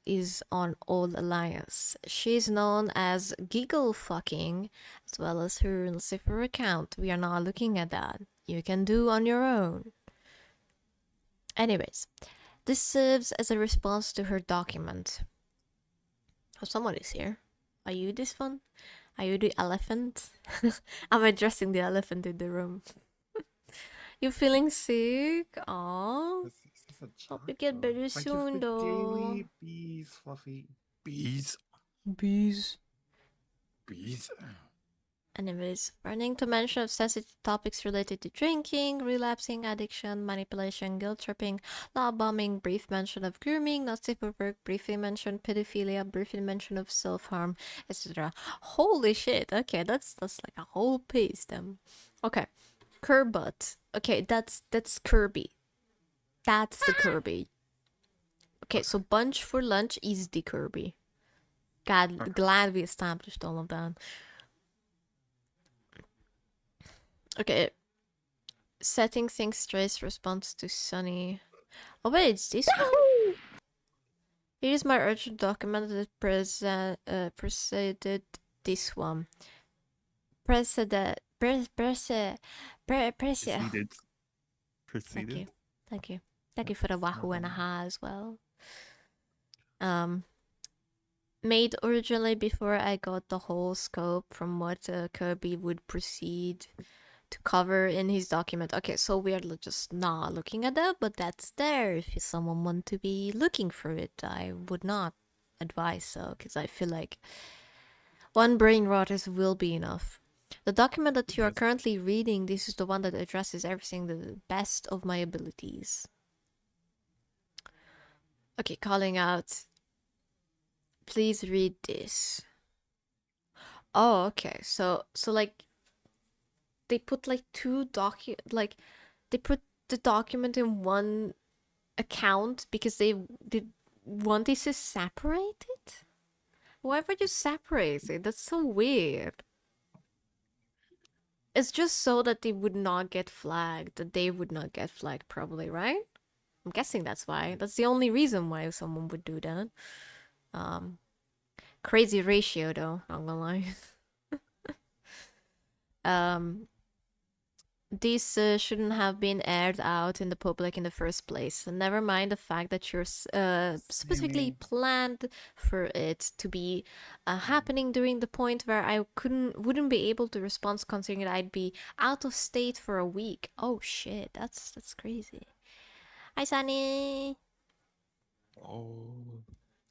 is on Old Alliance. She's known as Giggle Fucking, as well as her Lucifer account. We are not looking at that. You can do on your own. Anyways, this serves as a response to her document. Oh, someone is here. Are you this one? Are you the elephant? I'm addressing the elephant in the room. You feeling sick? Aww. Hope you get better soon, though. Daily bees, Fluffy. Bees. Anyways, warning to mention of sensitive topics related to drinking, relapsing, addiction, manipulation, guilt tripping, law bombing, brief mention of grooming, not safe for work, briefly mention pedophilia, briefly mention of self-harm, etc. Holy shit, okay, that's like a whole piece then. Okay. Kerbut. Okay, that's Kirby. That's the Kirby. Okay, so BunchForLunch is the Kirby. Glad we established all of that. Okay. Setting things straight, response to Sunny. Oh wait, it's this one? Here is my urgent document that preceded this one. Preceded. Thank you for the wahoo and a ha as well. Made originally before I got the whole scope from what Kirby would proceed to cover in his document. Okay, so we are just not looking at that, but that's there. If someone want to be looking for it, I would not advise so, because I feel like one brain rot will be enough. The document that you are currently reading, this is the one that addresses everything to the best of my abilities. Okay, calling out. Please read this. Oh, okay. So like they put like they put the document in one account because they wanted to separate it? Why would you separate it? That's so weird. It's just so that they would not get flagged. That they would not get flagged, probably, right? I'm guessing that's why. That's the only reason why someone would do that. Crazy ratio, though. Not gonna lie. This shouldn't have been aired out in the public in the first place. And never mind the fact that you're specifically planned for it to be happening during the point where I wouldn't be able to respond, considering that I'd be out of state for a week. Oh shit, that's crazy. Hi Sunny. Oh.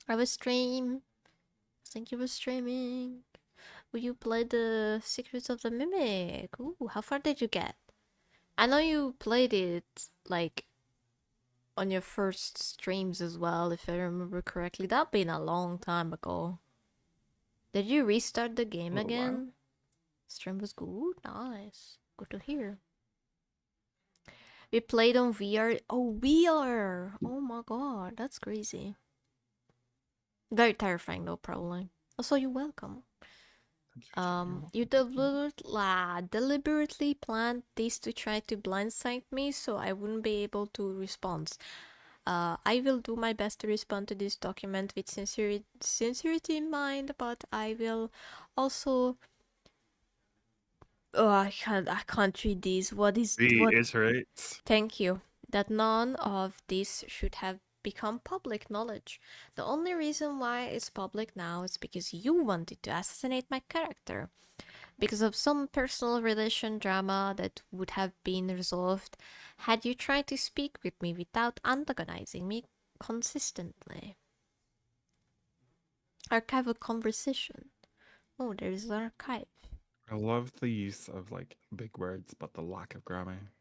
I was stream. Thank you for streaming. Will you play the Secrets of the Mimic? Ooh, how far did you get? I know you played it, like, on your first streams as well, if I remember correctly. That'd been a long time ago. Did you restart the game again? Stream was good? Nice. Good to hear. We played on VR. Oh, VR! Oh my god, that's crazy. Very terrifying though, probably. Also, you're welcome. You deliberately planned this to try to blindside me, so I wouldn't be able to respond. I will do my best to respond to this document with sincerity in mind, but I will also Oh, I can't read these. What? Reiterate. Thank you. That none of this should have become public knowledge. The only reason why it's public now is because you wanted to assassinate my character. Because of some personal relation drama that would have been resolved had you tried to speak with me without antagonizing me consistently. Archive a conversation. Oh, there's an archive. I love the use of like big words, but the lack of grammar.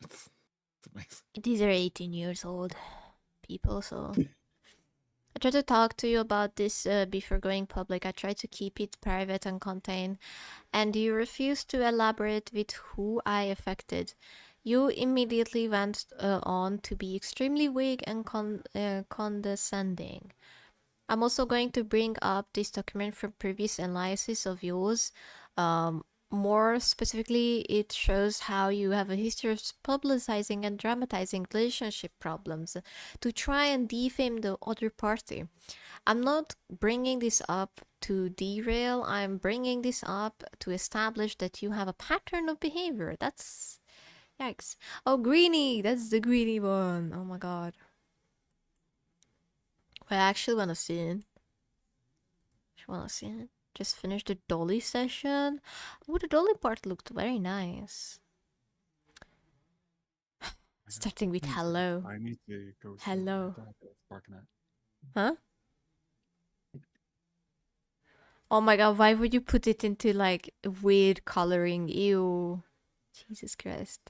It's amazing. These are 18 years old people, so I tried to talk to you about this before going public. I tried to keep it private and contained, and you refused to elaborate with who I affected. You immediately went on to be extremely vague and condescending. I'm also going to bring up this document from previous analysis of yours. More specifically, it shows how you have a history of publicizing and dramatizing relationship problems to try and defame the other party. I'm not bringing this up to derail, I'm bringing this up to establish that you have a pattern of behavior. That's... Yikes. Oh, Greenie! That's the Greenie one. Oh my god. I actually want to see it. Just finished the dolly session. Oh, the dolly part looked very nice. Starting with hello. I need to go. Hello. Barking at. Huh? Oh my god, why would you put it into like weird coloring? Ew. Jesus Christ.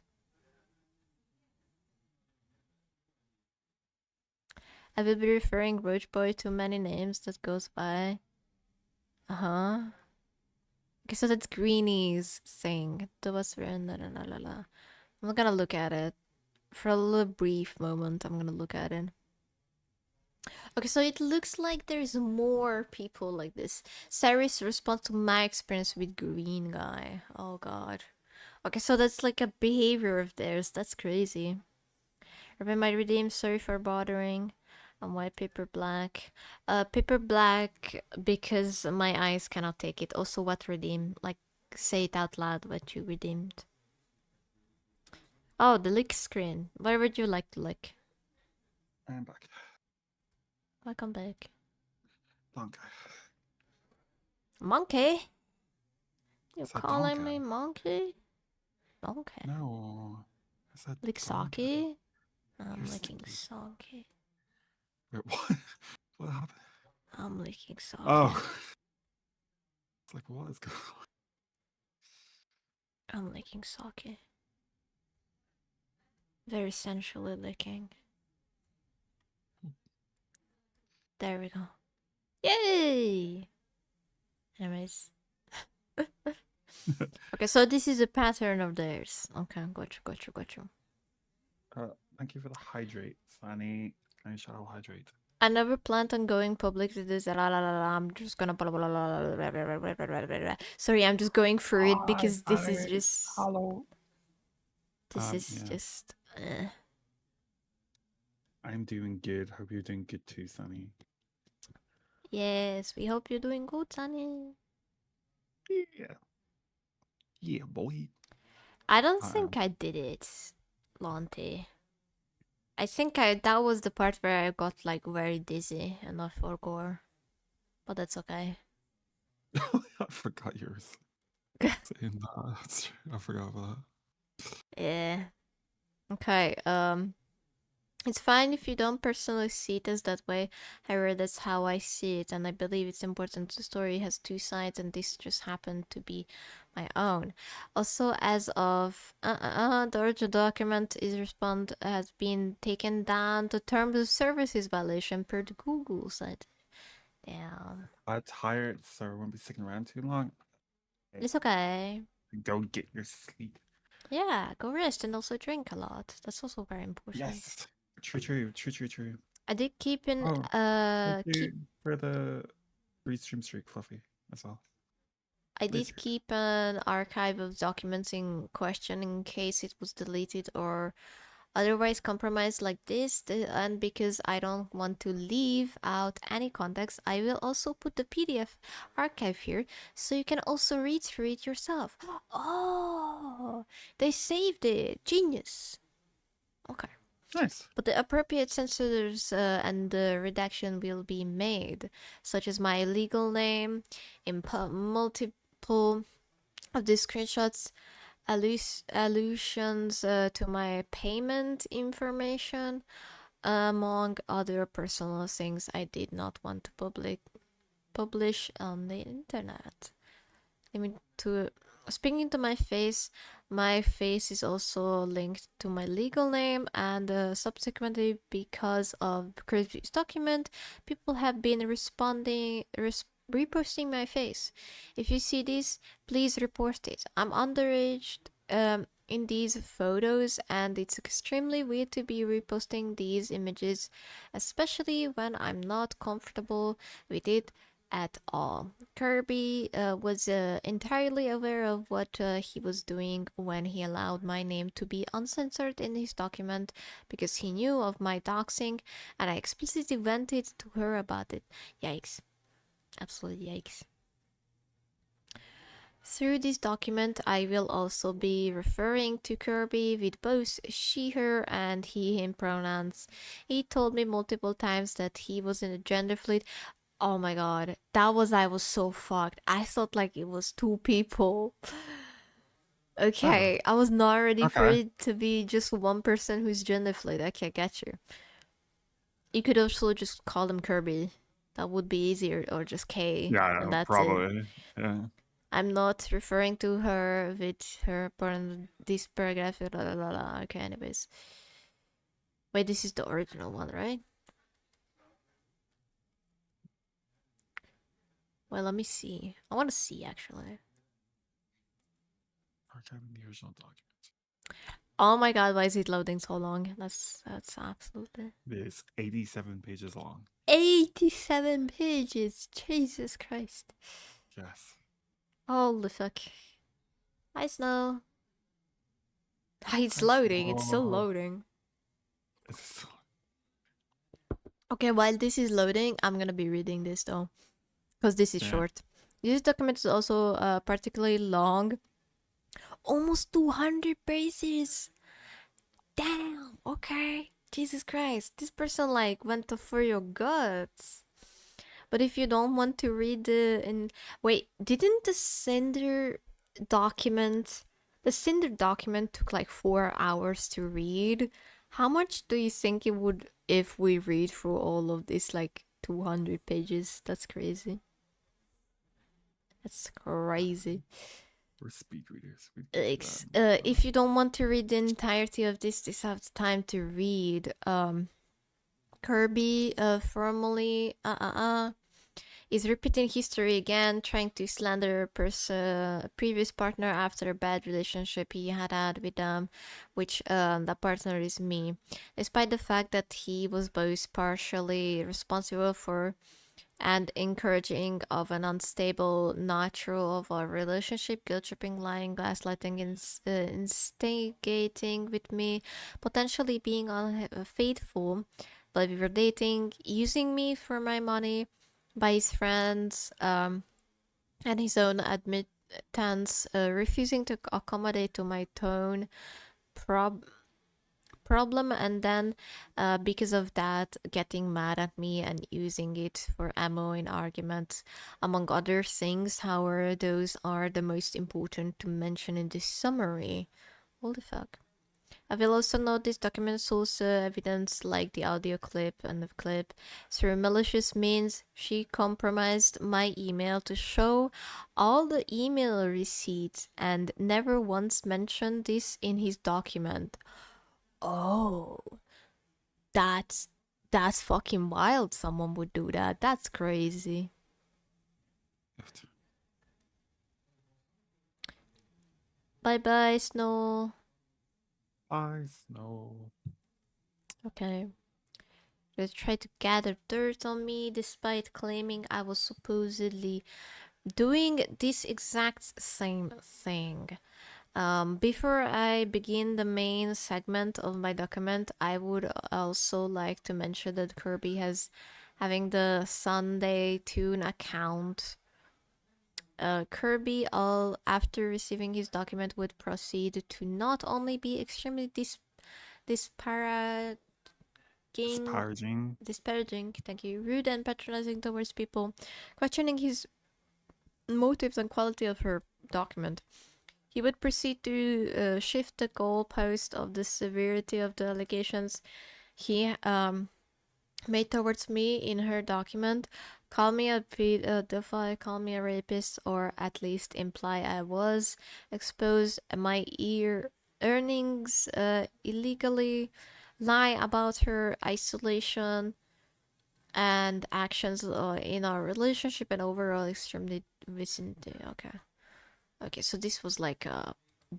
I will be referring Roach Boy to many names that goes by. Uh-huh. Okay, so that's Greenie's thing. I'm not gonna look at it. For a little brief moment, I'm gonna look at it. Okay, so it looks like there's more people like this. Saris response to my experience with Green Guy. Oh god. Okay, so that's like a behavior of theirs. That's crazy. Remember my redeem, sorry for bothering. And white paper black. Paper black because my eyes cannot take it. Also what redeem? Like say it out loud what you redeemed. Oh, the lick screen. Where would you like to lick? I'm back. Welcome back. Donkey. Monkey? You said calling donkey. me monkey? Donkey. No. I said Lick donkey. sake? I'm You're licking sticky. sake. Wait, what? What happened? I'm licking sake. Oh. It's like, what is going on? I'm licking sake. Very sensually licking. There we go. Yay! Anyways. Okay, so this is a pattern of theirs. Okay, gotcha. Thank you for the hydrate, Sunny. Can I shadow hydrate? I never planned on going public to this. I'm just gonna blah, blah, blah, blah, blah, blah. Sorry, I'm just going through it because this is just. Hello. This is yeah. just. I'm doing good. Hope you're doing good too, Sunny. Yes, we hope you're doing good, Sunny. Yeah. Yeah, boy. I don't think I did it, Lonte. I think that was the part where I got like very dizzy and I forgot. But that's okay. I forgot yours. Saying that. That's true. I forgot about that. Yeah. Okay, it's fine if you don't personally see it as that way. However, that's how I see it, and I believe it's important. The story has two sides, and this just happened to be my own. Also, as of the original document is has been taken down to terms of services violation per the Google site. Damn. I'm tired, so I won't be sticking around too long. It's okay. Go get your sleep. Yeah, go rest and also drink a lot. That's also very important. Yes. True. I did keep in Thank you for the restream streak, Fluffy. That's all. I did keep an archive of documents in question in case it was deleted or otherwise compromised like this, and because I don't want to leave out any context, I will also put the PDF archive here so you can also read through it yourself. Oh, they saved it. Genius. Okay. Nice. But the appropriate censors and the redaction will be made, such as my legal name, multiple of the screenshots, allusions to my payment information, among other personal things I did not want to publish on the internet. Speaking to my face is also linked to my legal name, and subsequently, because of previous document, people have been reposting my face. If you see this, please report it. I'm underage in these photos, and it's extremely weird to be reposting these images, especially when I'm not comfortable with it at all. Kirby was entirely aware of what he was doing when he allowed my name to be uncensored in his document, because he knew of my doxing, and I explicitly vented to her about it. Yikes. Absolutely yikes. Through this document, I will also be referring to Kirby with both she, her, and he, him pronouns. He told me multiple times that he was in a gender fluid. Oh my god, I was so fucked. I thought like it was two people. Okay, I was not ready for it to be just one person who's gender fluid. Okay, get you. You could also just call him Kirby. That would be easier, or just K. Yeah, and that's probably. it. Yeah. I'm not referring to her with her this paragraph. Blah, blah, blah, blah. Okay, anyways. Wait, this is the original one, right? Well, let me see. I want to see, actually. Archiving the original document. Oh my god, why is it loading so long? That's absolutely... It's 87 pages long. 87 pages! Jesus Christ. Yes. Holy fuck. Hi, Snow. It's loading. It's still loading. Okay, while this is loading, I'm gonna be reading this though, because this is short. This document is also particularly long. Almost 200 pages. Damn. Okay. Jesus Christ. This person like went for your guts. But if you don't want to read wait, didn't the Cinder document took like 4 hours to read? How much do you think it would if we read through all of this like 200 pages? That's crazy. That's crazy. We're speed readers. If you don't want to read the entirety of this have time to read Kirby formally is repeating history again, trying to slander previous partner after a bad relationship he had with them, which that partner is me. Despite the fact that he was both partially responsible for and encouraging of an unstable nature of our relationship, guilt-tripping, lying, gaslighting, instigating with me, potentially being unfaithful, but we were dating, using me for my money by his friends, and his own admittance, refusing to accommodate to my tone, problem, and then because of that getting mad at me and using it for ammo in arguments, among other things. However, those are the most important to mention in this summary. Holy fuck. I will also note this document source evidence like the audio clip and the clip. Through malicious means, she compromised my email to show all the email receipts and never once mentioned this in his document. Oh, that's fucking wild. Someone would do that. That's crazy. Bye bye, Snow. Bye, Snow. Okay. They tried to gather dirt on me despite claiming I was supposedly doing this exact same thing. Before I begin the main segment of my document, I would also like to mention that Kirby has having the Sunday Tune account. Kirby, after receiving his document, would proceed to not only be extremely disparaging, thank you, rude and patronizing towards people, questioning his motives and quality of her document. He would proceed to shift the goalpost of the severity of the allegations he made towards me in her document, call me a pedophile, call me a rapist, or at least imply I was, expose my earnings illegally, lie about her isolation and actions in our relationship and overall extremely vicinity. Okay, so this was like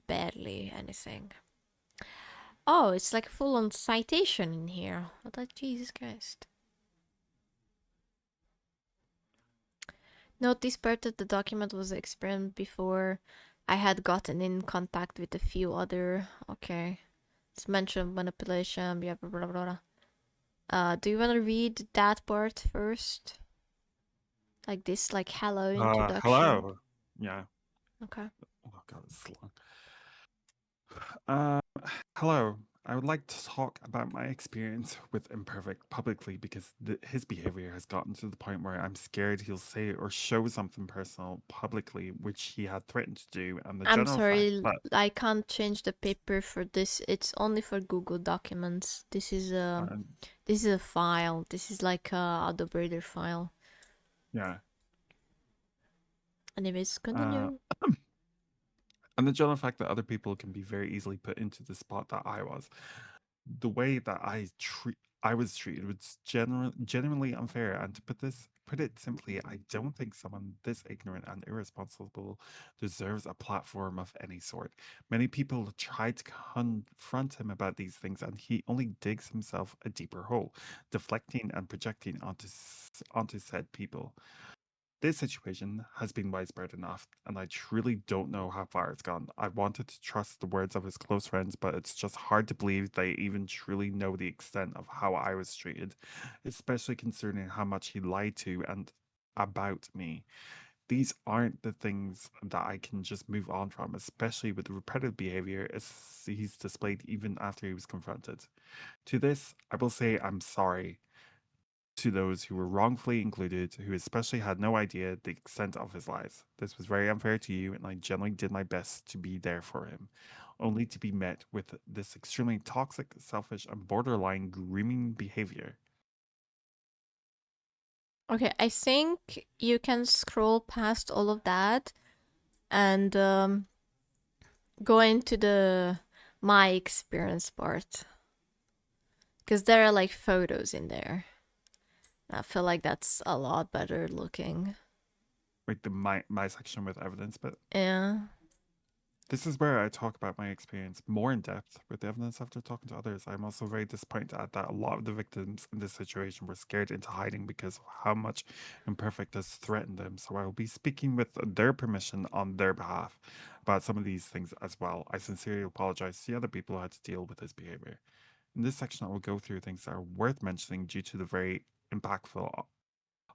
barely anything. Oh, it's like full-on citation in here. I thought, Jesus Christ. Note this part that the document was experiment before I had gotten in contact with a few other... Okay. It's mentioned manipulation, blah, blah, blah, blah. Do you want to read that part first? Like this, like hello introduction? Hello. Yeah. Okay. Oh god, it's long. Hello. I would like to talk about my experience with Imperfect publicly because his behavior has gotten to the point where I'm scared he'll say or show something personal publicly, which he had threatened to do. And the I'm general sorry, fact that I can't change the paper for this. It's only for Google Documents. This is a file. This is like a Adobe Reader file. Yeah. Anyways, continue. And the general fact that other people can be very easily put into the spot that I was. The way that I was treated was genuinely unfair. And to put it simply, I don't think someone this ignorant and irresponsible deserves a platform of any sort. Many people tried to confront him about these things, and he only digs himself a deeper hole, deflecting and projecting onto said people. This situation has been widespread enough, and I truly don't know how far it's gone. I wanted to trust the words of his close friends, but it's just hard to believe they even truly know the extent of how I was treated, especially concerning how much he lied to and about me. These aren't the things that I can just move on from, especially with the repetitive behavior as he's displayed even after he was confronted. To this, I will say I'm sorry to those who were wrongfully included, who especially had no idea the extent of his lies. This was very unfair to you, and I generally did my best to be there for him, only to be met with this extremely toxic, selfish, and borderline grooming behavior. Okay, I think you can scroll past all of that and go into the my experience part. Because there are like photos in there. I feel like that's a lot better looking. Like the my section with evidence, but yeah. This is where I talk about my experience more in depth with evidence after talking to others. I'm also very disappointed at that a lot of the victims in this situation were scared into hiding because of how much Imperfect has threatened them. So I will be speaking with their permission on their behalf about some of these things as well. I sincerely apologize to the other people who had to deal with his behavior. In this section, I will go through things that are worth mentioning due to the very impactful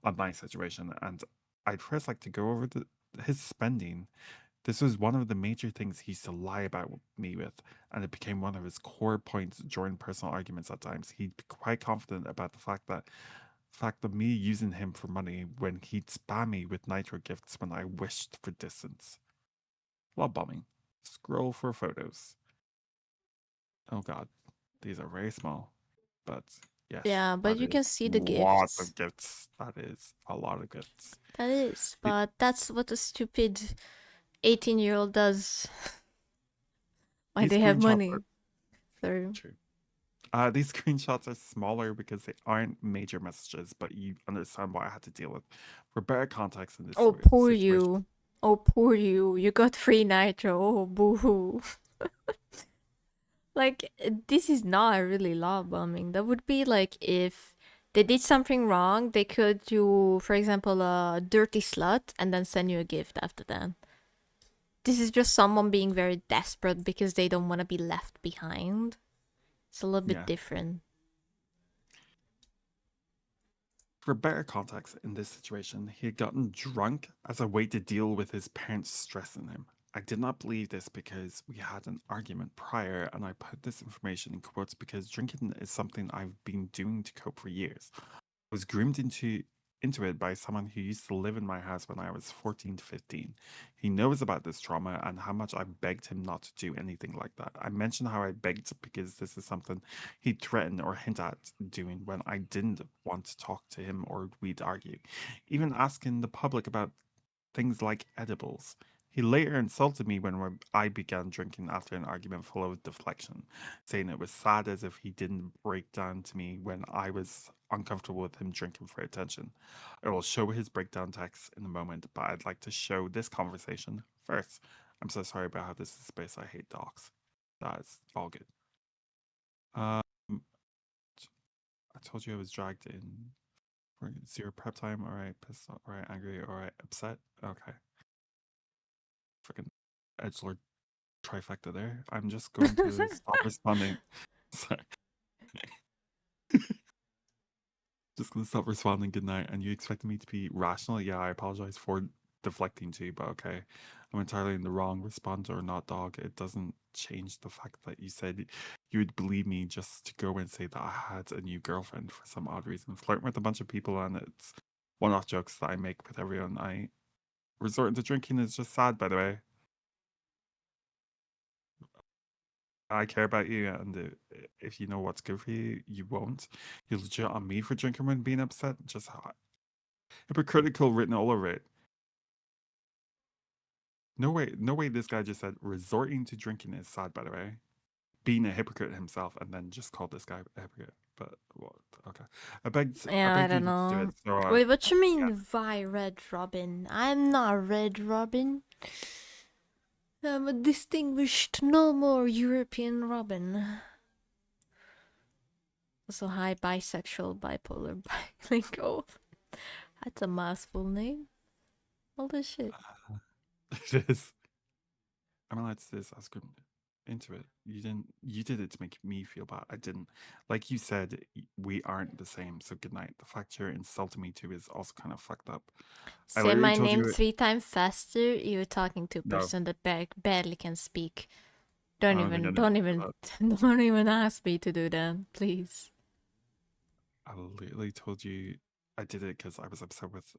on my situation. And I'd first like to go over his spending. This was one of the major things he used to lie about me with, and it became one of his core points during personal arguments at times. He'd be quite confident about the fact that me using him for money when he'd spam me with nitro gifts when I wished for distance. Love bombing. Scroll for photos. Oh god, these are very small, but yes. Yeah, but you can see the lots gifts. of gifts. That is a lot of gifts. That is, but that's what a stupid 18-year-old does. Why they have money. True. These screenshots are smaller because they aren't major messages, but you understand what I had to deal with. For better context in this situation. Poor you. Oh, poor you. You got free nitro. Oh, boo-hoo. Like, this is not really love bombing. That would be like if they did something wrong, they could do, for example, a dirty slut and then send you a gift after that. This is just someone being very desperate because they don't want to be left behind. It's a little bit Yeah. different. For better context in this situation, he had gotten drunk as a way to deal with his parents stressing him. I did not believe this because we had an argument prior, and I put this information in quotes because drinking is something I've been doing to cope for years. I was groomed into it by someone who used to live in my house when I was 14 to 15. He knows about this trauma and how much I begged him not to do anything like that. I mentioned how I begged because this is something he'd threaten or hint at doing when I didn't want to talk to him or we'd argue. Even asking the public about things like edibles. He later insulted me when I began drinking after an argument full of deflection, saying it was sad as if he didn't break down to me when I was uncomfortable with him drinking for attention. I will show his breakdown text in a moment, but I'd like to show this conversation first. I'm so sorry about how this is space. I hate dogs. That's all good. I told you I was dragged in. Zero prep time. All right, pissed off. All right, angry. All right, upset. Okay. Freaking edgelord trifecta there. I'm just going to stop responding. Sorry. Just gonna stop responding. Good night. And you expected me to be rational? Yeah, I apologize for deflecting to you, but okay. I'm entirely in the wrong. Respond or not, dog. It doesn't change the fact that you said you would believe me just to go and say that I had a new girlfriend for some odd reason. Flirting with a bunch of people, and it's one-off jokes that I make with everyone. I resorting to drinking is just sad, by the way. I care about you, and if you know what's good for you, you won't. You're legit on me for drinking when being upset. Just hypocritical written all over it. No way. This guy just said resorting to drinking is sad. By the way, being a hypocrite himself, and then just called this guy a hypocrite. But what? Okay, I begged. Yeah, I don't you to do know. it. So Wait, what you mean, yeah. why Red Robin? I'm not Red Robin. I'm a distinguished, no more European Robin. Also, hi, bisexual, bipolar, bilingual. That's a mouthful name. All this shit. It is. I'm allowed to say this. I was going into it. You didn't. You did it to make me feel bad. I didn't. Like you said, we aren't the same. So good night. The fact you're insulting me too is also kind of fucked up. I Say literally my told name you. 3 times faster. You're talking to a No, person that barely can speak. I Don't don't think I even, need to don't do even, that. don't even ask me to do that, please. I literally told you I did it because I was upset with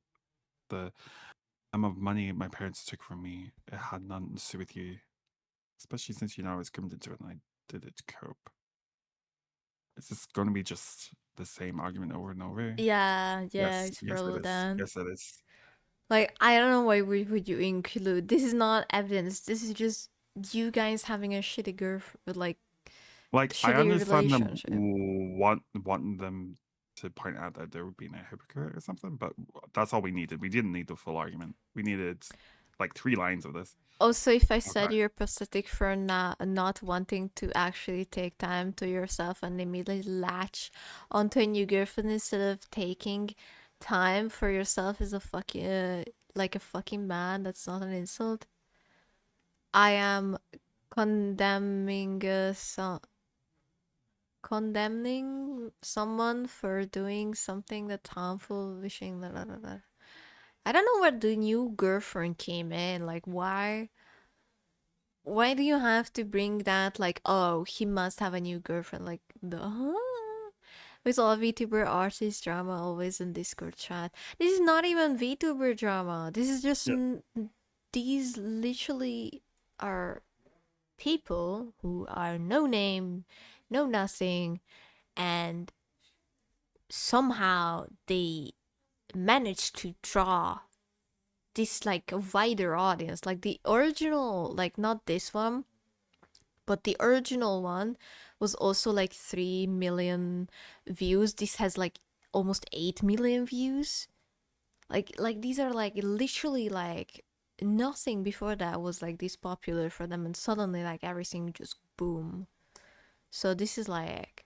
the amount of money my parents took from me. It had nothing to do with you, especially since you know I was groomed into it and I did it to cope. Is this going to be just the same argument over and over? Yeah, Yes, it's yes, it probably is. that. Yes, it is. Like, I don't know why would you include. This is not evidence. This is just you guys having a shitty like Like, I shitty understand them relationship. wanting them to point out that they were being a hypocrite or something, but that's all we needed. We didn't need the full argument. We needed like 3 lines of this. Also, if I said Okay. you're pathetic for not wanting to actually take time to yourself and immediately latch onto a new girlfriend instead of taking time for yourself as a fucking like a fucking man, that's not an insult. I am condemning condemning someone for doing something that's harmful, wishing that. I don't know where the new girlfriend came in. Like, why do you have to bring that? Like, oh, he must have a new girlfriend. Like, the with all VTuber artist drama always in Discord chat. This is not even VTuber drama. This is just these literally are people who are no name, no nothing, and somehow they managed to draw this like a wider audience. Like the original, like not this one, but the original one was also like 3 million views. This has like almost 8 million views. Like these are like literally like nothing before that was like this popular for them, and suddenly like everything just boom. So this is like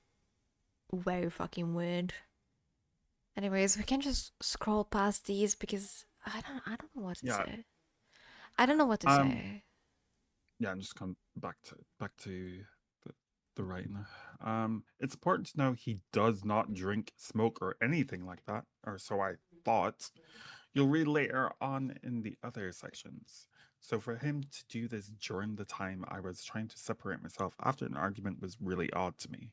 very fucking weird. Anyways, we can just scroll past these because I don't know what to say. I don't know what to say. Yeah, I'm just coming back to the writing. It's important to know he does not drink, smoke, or anything like that, or so I thought. You'll read later on in the other sections. So for him to do this during the time I was trying to separate myself after an argument was really odd to me.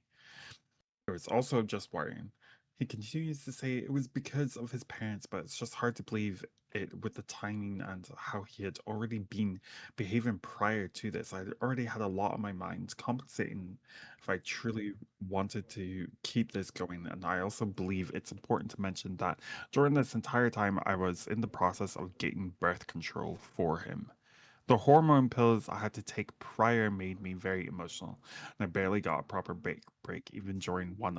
It was also just worrying. He continues to say it was because of his parents, but it's just hard to believe it with the timing and how he had already been behaving prior to this. I'd already had a lot on my mind compensating if I truly wanted to keep this going. And I also believe it's important to mention that during this entire time, I was in the process of getting birth control for him. The hormone pills I had to take prior made me very emotional, and I barely got a proper break even during one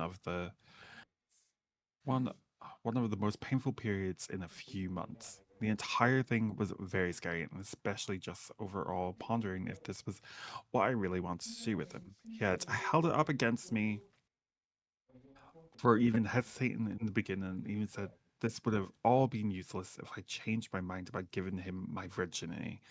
one of the most painful periods in a few months. The entire thing was very scary, and especially just overall pondering if this was what I really wanted to do with him. Yet I held it up against me for even hesitating in the beginning, and even said this would have all been useless if I changed my mind about giving him my virginity.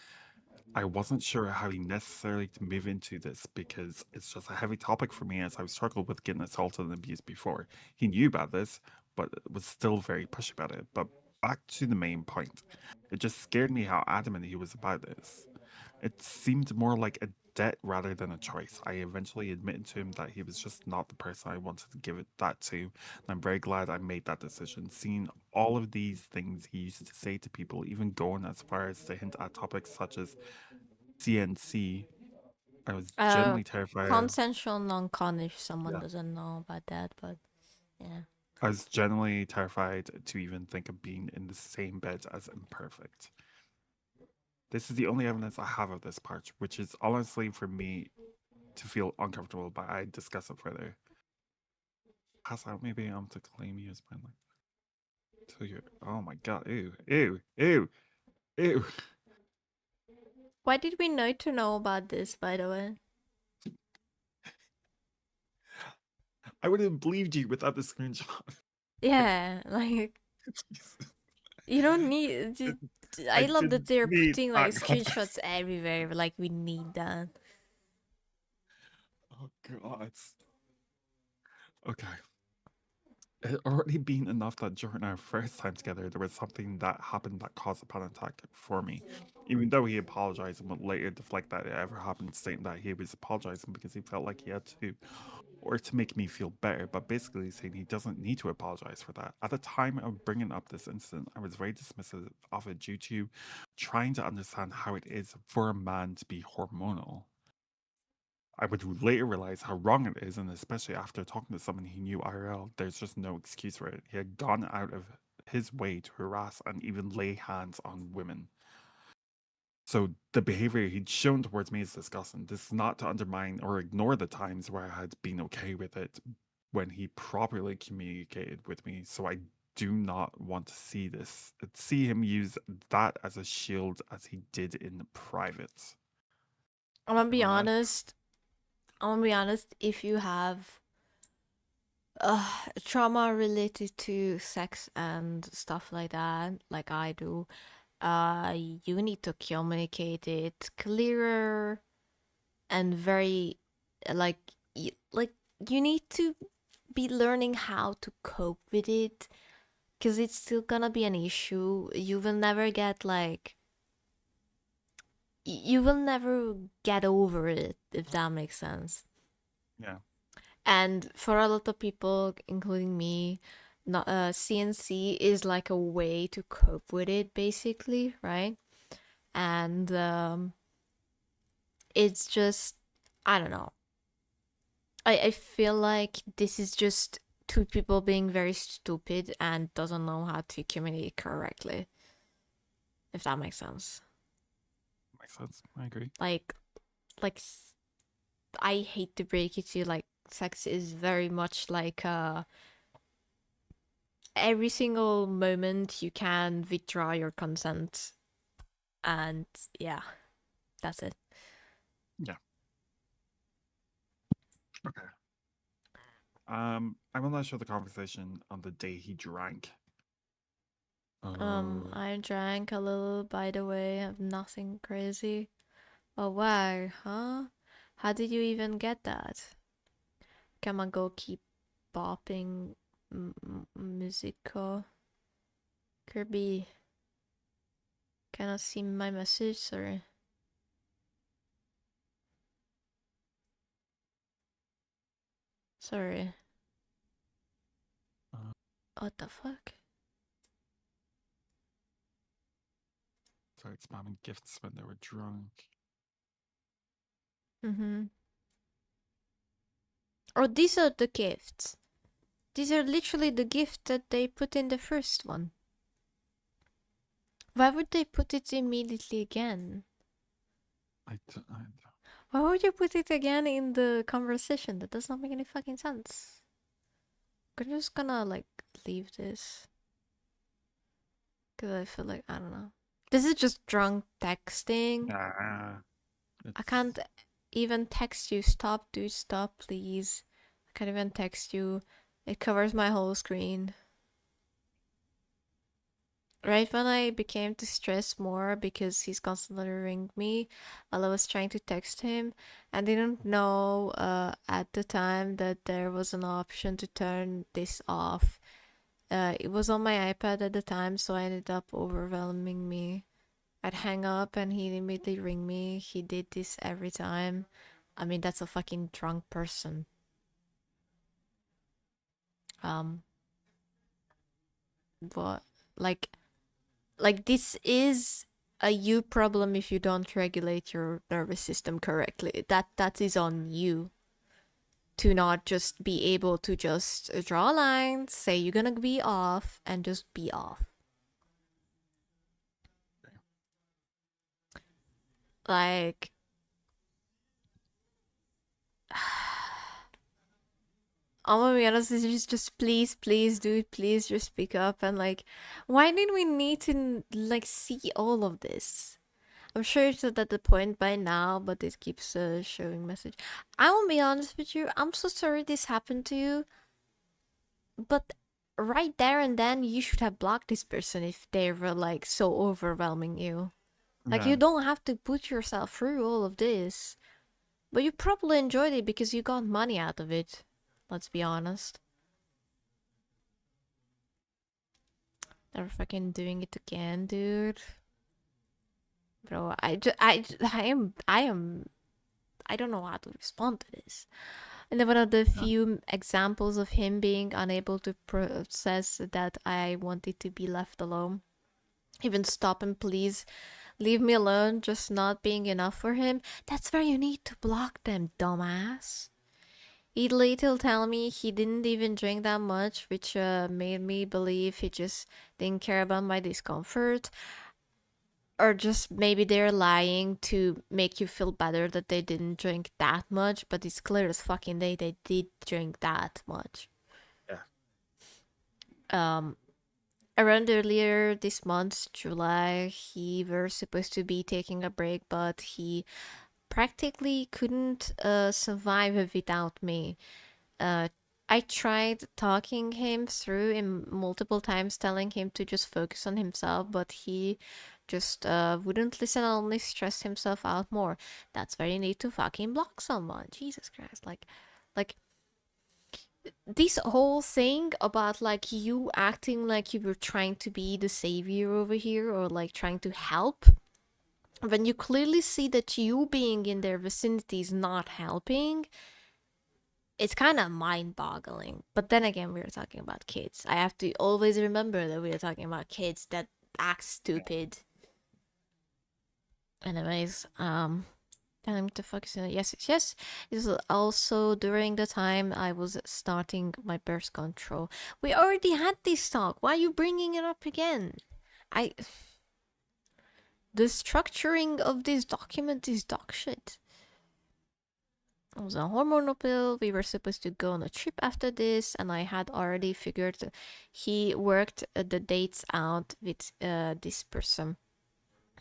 I wasn't sure how he necessarily to move into this because it's just a heavy topic for me as I've struggled with getting assaulted and abused before. He knew about this, but was still very pushy about it. But back to the main point. It just scared me how adamant he was about this. It seemed more like a debt rather than a choice. I eventually admitted to him that he was just not the person I wanted to give it that to. And I'm very glad I made that decision. Seeing all of these things he used to say to people, even going as far as to hint at topics such as CNC, I was genuinely terrified. Consensual non-con if someone Yeah. doesn't know about that, but yeah. I was genuinely terrified to even think of being in the same bed as Imperfect. This is the only evidence I have of this part, which is honestly for me to feel uncomfortable, but I discuss it further. Pass out, maybe I'm to claim you as my like. So you, oh my god, ew, ew, ew, ew. Why did we need to know about this, by the way? I would have believed you without the screenshot. Yeah, like you don't need. I love that didn't they're need putting like that context. screenshots everywhere. Like we need that. Oh god. Okay. It had already been enough that during our first time together, there was something that happened that caused a panic attack for me. Even though he apologized and would later deflect that it ever happened, stating that he was apologizing because he felt like he had to, or to make me feel better, but basically saying he doesn't need to apologize for that. At the time of bringing up this incident, I was very dismissive of it due to trying to understand how it is for a man to be hormonal. I would later realize how wrong it is, and especially after talking to someone he knew IRL, there's just no excuse for it. He had gone out of his way to harass and even lay hands on women. So the behavior he'd shown towards me is disgusting. This is not to undermine or ignore the times where I had been okay with it when he properly communicated with me. So I do not want to see him use that as a shield as he did in private. I'm gonna be Am I right? honest. If you have trauma related to sex and stuff like that, like I do, you need to communicate it clearer and very like like you need to be learning how to cope with it because it's still gonna be an issue. You will never get like you will never get over it, if that makes sense. Yeah. And for a lot of people, including me, not, CNC is like a way to cope with it, basically, right? And it's just, I don't know. I feel like this is just two people being very stupid and doesn't know how to communicate correctly, if that makes sense. Makes sense. I agree. Like I hate to break it to you, like sex is very much like every single moment you can withdraw your consent, and yeah, that's it. Yeah. Okay. I will not show the conversation on the day he drank. I drank a little, by the way, of nothing crazy. Oh wow, huh? How did you even get that? Can I go keep bopping musical? Kirby, can I see my message? Sorry. Sorry. What the fuck? Started spamming gifts when they were drunk. Oh, these are the gifts. These are literally the gift that they put in the first one. Why would they put it immediately again? I don't. Why would you put it again in the conversation? That does not make any fucking sense. I'm just gonna like leave this. Because I feel like, I don't know. This is just drunk texting. I can't even text you. Stop, dude, stop, please. I can't even text you. It covers my whole screen. Right when I became to stress more because he's constantly ringing me while I was trying to text him, I didn't know at the time that there was an option to turn this off. It was on my iPad at the time, so I ended up overwhelming me. I'd hang up and he'd immediately ring me. He did this every time. I mean, that's a fucking drunk person. But like this is a you problem if you don't regulate your nervous system correctly. That is on you. To not just be able to just draw lines, say you're gonna be off, and just be off. Like, I'm gonna be honest, just please, dude, please just speak up. And like, why did we need to like see all of this? I'm sure it's at the point by now, but it keeps showing message. I will be honest with you, I'm so sorry this happened to you. But right there and then, you should have blocked this person if they were like so overwhelming you. Like, you don't have to put yourself through all of this. But you probably enjoyed it because you got money out of it. Let's be honest. Never fucking doing it again, dude. Bro, I don't know how to respond to this. And then one of the few examples of him being unable to process that I wanted to be left alone. Even stop and please leave me alone, just not being enough for him. That's where you need to block them, dumbass. He'd later tell me he didn't even drink that much, which made me believe he just didn't care about my discomfort. Or just maybe they're lying to make you feel better that they didn't drink that much, but it's clear as fucking day they did drink that much. Yeah. Around earlier this month, July, he were supposed to be taking a break, but he practically couldn't survive without me. I tried talking him through in multiple times, telling him to just focus on himself, but he just wouldn't listen and only stressed himself out more. That's where you need to fucking block someone. Jesus Christ. Like this whole thing about like you acting like you were trying to be the savior over here or like trying to help when you clearly see that you being in their vicinity is not helping, it's kind of mind-boggling. But then again, we are talking about kids. I have to always remember that we are talking about kids that act stupid. Anyways, time to focus on yes. This was also during the time I was starting my birth control. We already had this talk. Why are you bringing it up again? The structuring of this document is dog shit. It was a hormonal pill. We were supposed to go on a trip after this, and I had already figured he worked the dates out with this person.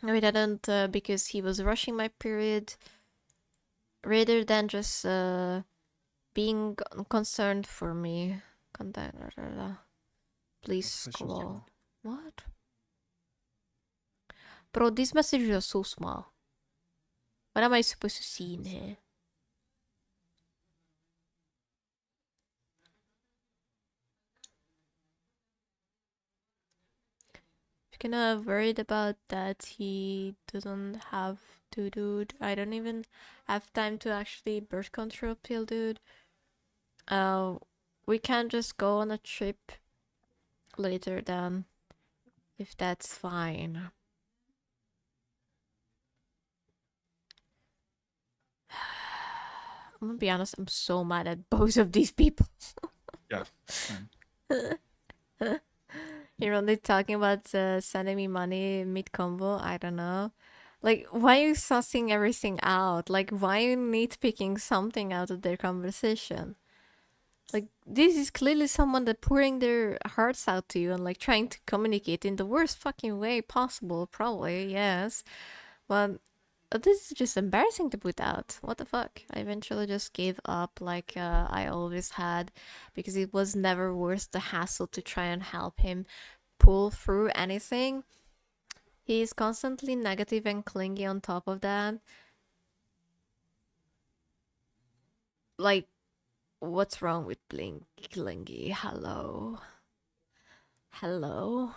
We didn't because he was rushing my period rather than just being concerned for me. Please scroll. What? Bro, these messages are so small. What am I supposed to see in here? Kind of worried about that he doesn't have to, dude. I don't even have time to actually birth control pill, dude. We can just go on a trip later then, if that's fine. I'm gonna be honest, I'm so mad at both of these people. Yeah. You're only talking about sending me money mid-combo? I don't know. Like, why are you sussing everything out? Like, why are you nitpicking something out of their conversation? Like, this is clearly someone that pouring their hearts out to you and, like, trying to communicate in the worst fucking way possible, probably, yes. But this is just embarrassing to put out. What the fuck? I eventually just gave up like I always had, because it was never worth the hassle to try and help him pull through anything. He is constantly negative and clingy on top of that. Like, what's wrong with clingy? Hello? Hello?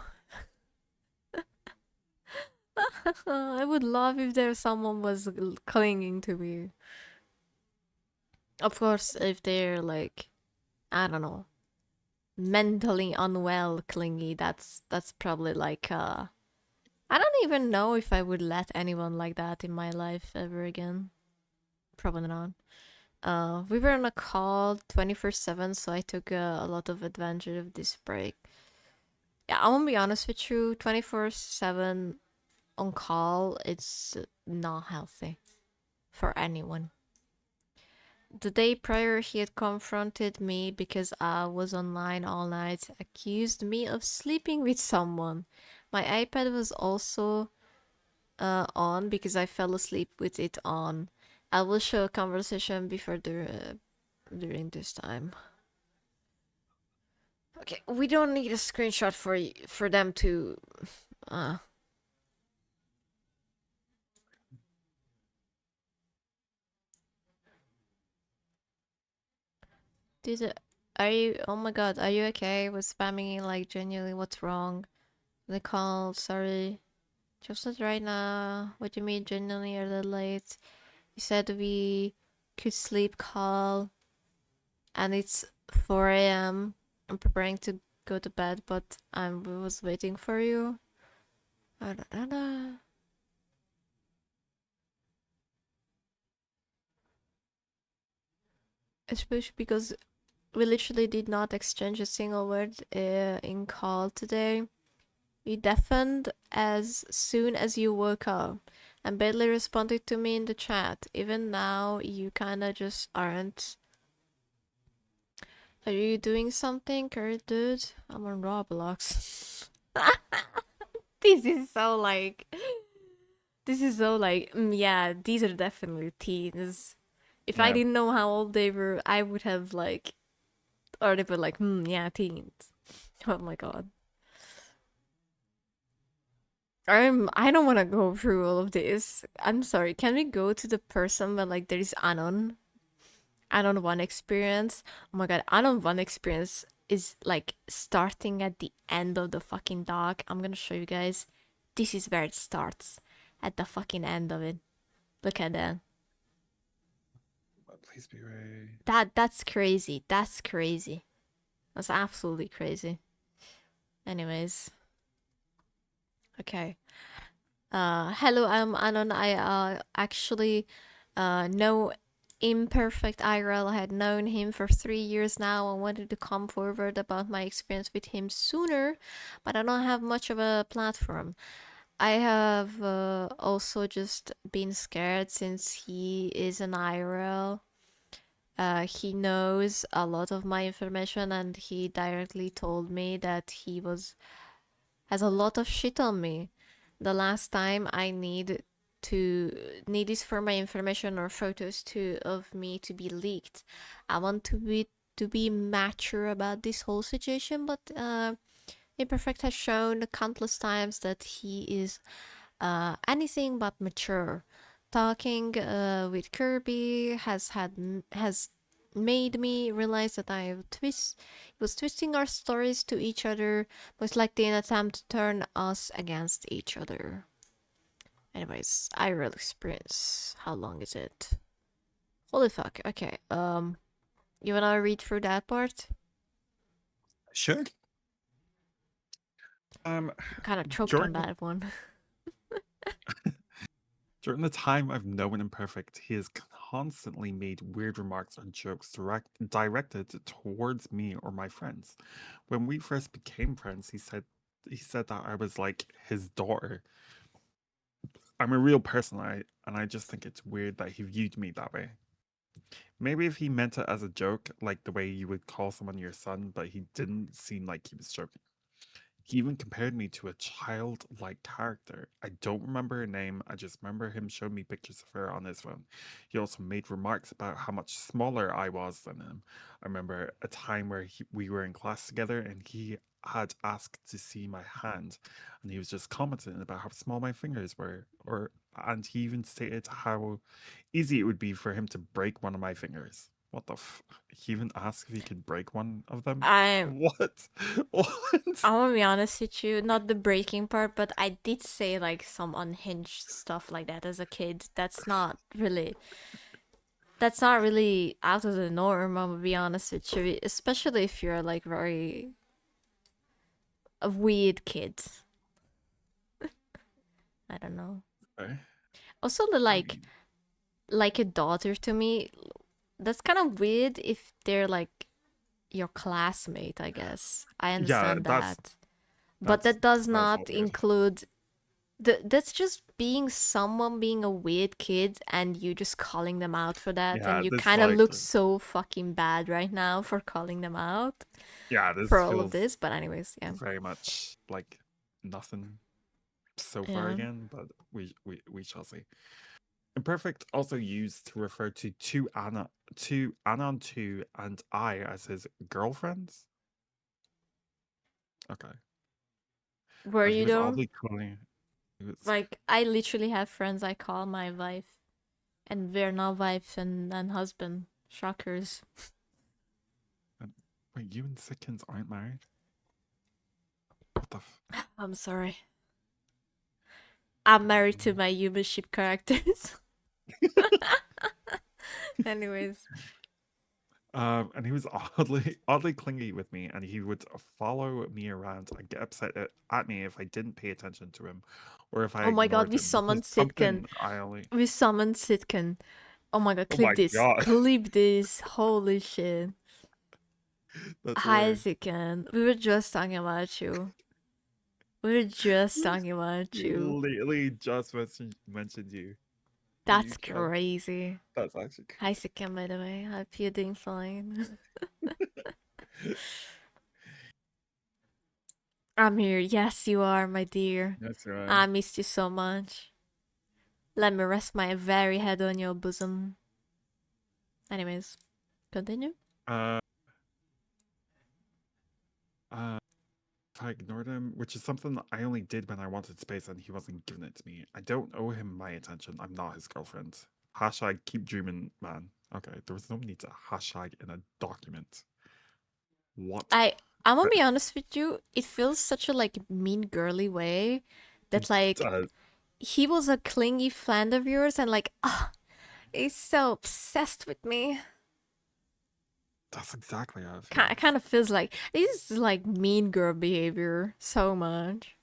I would love if there someone was clinging to me. Of course, if they're like, I don't know, mentally unwell clingy, that's probably like I don't even know if I would let anyone like that in my life ever again. Probably not. We were on a call 24/7, so I took a lot of advantage of this break. Yeah, I won't be honest with you, 24/7 on call, it's not healthy for anyone. The day prior, he had confronted me because I was online all night, accused me of sleeping with someone. My iPad was also on because I fell asleep with it on. I will show a conversation before during this time. Okay, we don't need a screenshot for them to are you, oh my god, are you okay with spamming? Like, genuinely, what's wrong? Nicole, sorry. Just not right now. What do you mean, genuinely a little late? You said we could sleep call, and it's 4 a.m. I'm preparing to go to bed, but I was waiting for you. Especially because we literally did not exchange a single word in call today. You deafened as soon as you woke up and barely responded to me in the chat. Even now, you kinda just aren't. Are you doing something, Kurt, dude? I'm on Roblox. This is so like... yeah, these are definitely teens. If I didn't know how old they were, I would have like... Or they were like, yeah, teens. Oh my god. I don't want to go through all of this. I'm sorry. Can we go to the person where like there is Anon 1 experience? Oh my god, Anon 1 experience is like starting at the end of the fucking dock. I'm gonna show you guys. This is where it starts. At the fucking end of it. Look at that. Please be Ray. That's crazy. That's crazy. That's absolutely crazy. Anyways. Okay. Hello, I'm Anon. I actually know Imperfect IRL. I had known him for 3 years now. I wanted to come forward about my experience with him sooner, but I don't have much of a platform. I have also just been scared since he is an IRL. He knows a lot of my information, and he directly told me that he has a lot of shit on me. The last time I need this for my information or photos of me to be leaked. I want to be mature about this whole situation, but Imperfect has shown countless times that he is anything but mature. talking with Kirby has made me realize that was twisting our stories to each other, most likely in an attempt to turn us against each other. Anyways, I real experience. How long is it? Holy fuck. Okay. You wanna read through that part? Sure. Kind of choked on during that one. During the time I've known Imperfect, he has constantly made weird remarks or jokes directed towards me or my friends. When we first became friends, he said that I was like his daughter. I'm a real person, and I just think it's weird that he viewed me that way. Maybe if he meant it as a joke, like the way you would call someone your son, but he didn't seem like he was joking. He even compared me to a childlike character. I don't remember her name, I just remember him showing me pictures of her on his phone. He also made remarks about how much smaller I was than him. I remember a time where we were in class together and he had asked to see my hand, and he was just commenting about how small my fingers were, and he even stated how easy it would be for him to break one of my fingers. What the He even asked if he could break one of them? What? What? I want to be honest with you, not the breaking part, but I did say like some unhinged stuff like that as a kid. That's not really out of the norm, I'm gonna be honest with you, especially if you're like very a weird kid. I don't know. Okay. Also, like a daughter to me, that's kind of weird if they're like your classmate, I guess. I understand that. But that does not include that's just being someone being a weird kid and you just calling them out for that, Yeah, and you this kind of like look so fucking bad right now for calling them out. Yeah, this for all of feels this, but anyways, yeah. very much like nothing so far Yeah. again, but we shall see. Imperfect also used to refer to Anon 2 and I as his girlfriends. Okay. Were He you was though? oddly calling. Like, I literally have friends I call my wife, and we're not wife and husband. Shockers. Wait, you and Sitkins aren't married? What the I'm sorry. I'm married to my human ship characters. Anyways. And he was oddly clingy with me, and he would follow me around and get upset at me if I didn't pay attention to him, or if I Oh my god, ignored we him. summoned Something Sitkin. We summoned Sitkin. Oh my god, Oh clip my this. god. Clip this. Holy shit. That's Hi, weird. Sitkin. We were just talking about you. We were just talking about you. Literally just mentioned you. That's crazy. That's actually crazy. Hi, Sitkin, by the way. Hope you're doing fine. I'm here. Yes, you are, my dear. That's right. I missed you so much. Let me rest my very head on your bosom. Anyways, continue. If I ignored him, which is something that I only did when I wanted space and he wasn't giving it to me. I don't owe him my attention. I'm not his girlfriend. Hashtag keep dreaming, man. Okay, there was no need to hashtag in a document. What? I'm gonna be honest with you. It feels such a like mean girly way that like he was a clingy friend of yours and like he's so obsessed with me. That's exactly how it feels. It kind of feels like this is like mean girl behavior so much.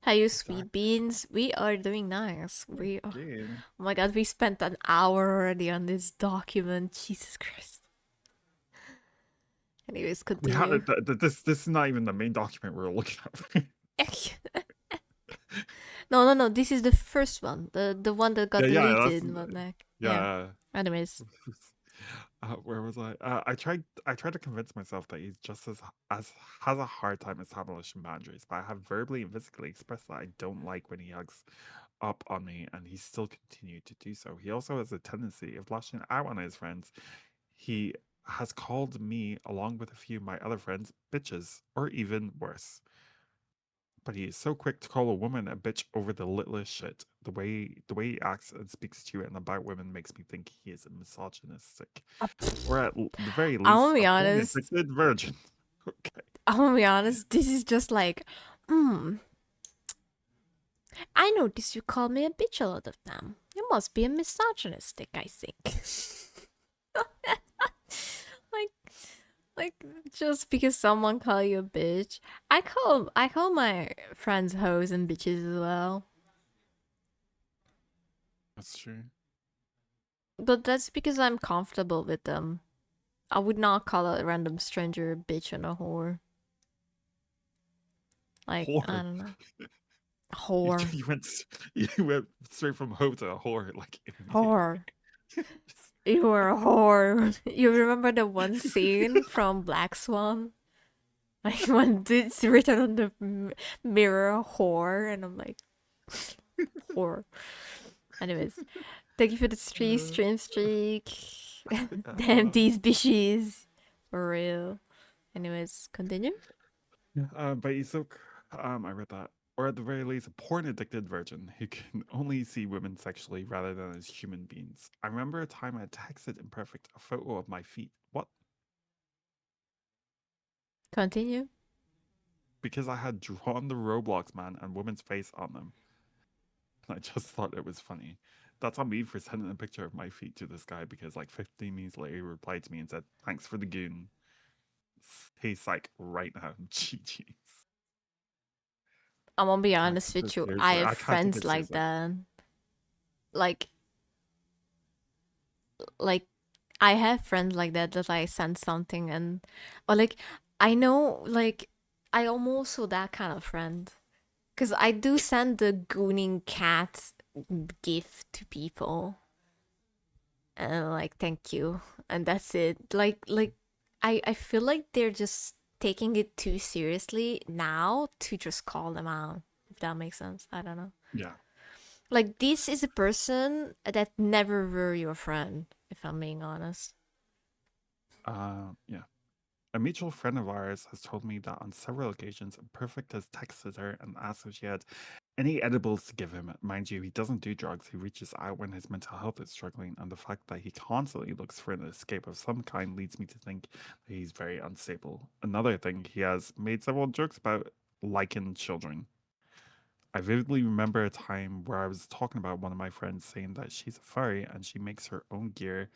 Hey, you sweet beans. We are doing nice. We are. Oh my god, we spent an hour already on this document. Jesus Christ. Anyways, continue. This is not even the main document we're looking at. No. This is the first one. The one that got deleted and whatnot. Yeah. Anyways. Where was I? I tried to convince myself that he's just as has a hard time establishing boundaries, but I have verbally and physically expressed that I don't like when he hugs up on me, and he still continued to do so. He also has a tendency of lashing out on his friends. He has called me, along with a few of my other friends, bitches, or even worse. But he is so quick to call a woman a bitch over the littlest shit. the way he acts and speaks to you and about women makes me think he is a misogynistic, or at the very I'm least gonna be a honest. porn-addicted virgin. Okay. I'm gonna be honest. This is just like, I notice you call me a bitch a lot of them. You must be a misogynistic, I think. like just because someone call you a bitch, I call my friends hoes and bitches as well. That's true. But that's because I'm comfortable with them. I would not call a random stranger a bitch and a whore. Like, Whore. I don't know. Whore. You went straight from hoe to a whore, like immediately. Whore. You were a whore. You remember the one scene from Black Swan? Like when it's written on the mirror, whore, and I'm like, whore. Anyways, thank you for the stream streak. Damn these bitches. For real. Anyways, continue. But he's so, I read that. Or at the very least, a porn-addicted virgin who can only see women sexually rather than as human beings. I remember a time I texted Imperfect a photo of my feet. What? Continue. Because I had drawn the Roblox man and woman's face on them. And I just thought it was funny. That's on me for sending a picture of my feet to this guy because like 15 minutes later he replied to me and said, "Thanks for the goon. Stay psych right now." GG's. I'm gonna be Can't honest take with this you. seriously. I I have can't take friends it like seriously. that. Like I have friends like that I send something and or like I know like I am also that kind of friend. Cause I do send the gooning cat gift to people. And like thank you. And that's it. Like I feel like they're just taking it too seriously now to just call them out. If that makes sense. I don't know. Yeah. Like this is a person that never were your friend, if I'm being honest. Yeah. A mutual friend of ours has told me that on several occasions, Perfect has texted her and asked if she had any edibles to give him. Mind you, he doesn't do drugs. He reaches out when his mental health is struggling, and the fact that he constantly looks for an escape of some kind leads me to think that he's very unstable. Another thing, he has made several jokes about liking children. I vividly remember a time where I was talking about one of my friends saying that she's a furry and she makes her own gear,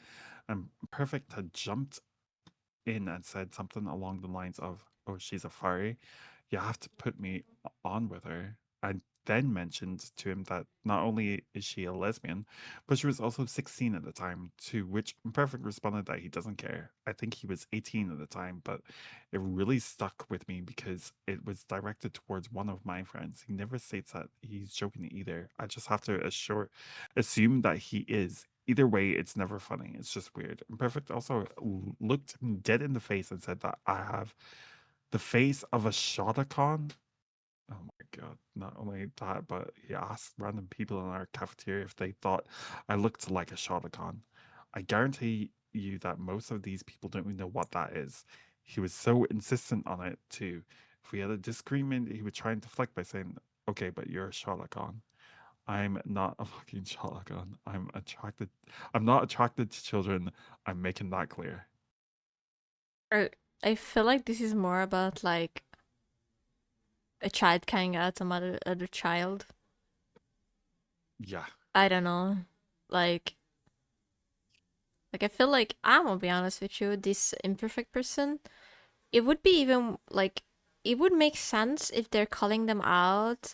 and Perfect had jumped in and said something along the lines of, "Oh, she's a furry. You have to put me on with her." I then mentioned to him that not only is she a lesbian, but she was also 16 at the time, to which Perfect responded that he doesn't care. I think he was 18 at the time, but it really stuck with me because it was directed towards one of my friends. He never states that he's joking either. I just have to assume that he is. Either way, it's never funny. It's just weird. Perfect also looked me dead in the face and said that I have the face of a Shotokan. Oh my god. Not only that, but he asked random people in our cafeteria if they thought I looked like a Shotokan. I guarantee you that most of these people don't even know what that is. He was so insistent on it too. If we had a disagreement, he would try and deflect by saying, "Okay, but you're a Shotokan." I'm not a fucking shotgun. I'm not attracted to children. I'm making that clear. I feel like this is more about like a child carrying out some other child. Yeah. I don't know. Like I feel like I'm gonna be honest with you, this imperfect person, it would be even like it would make sense if they're calling them out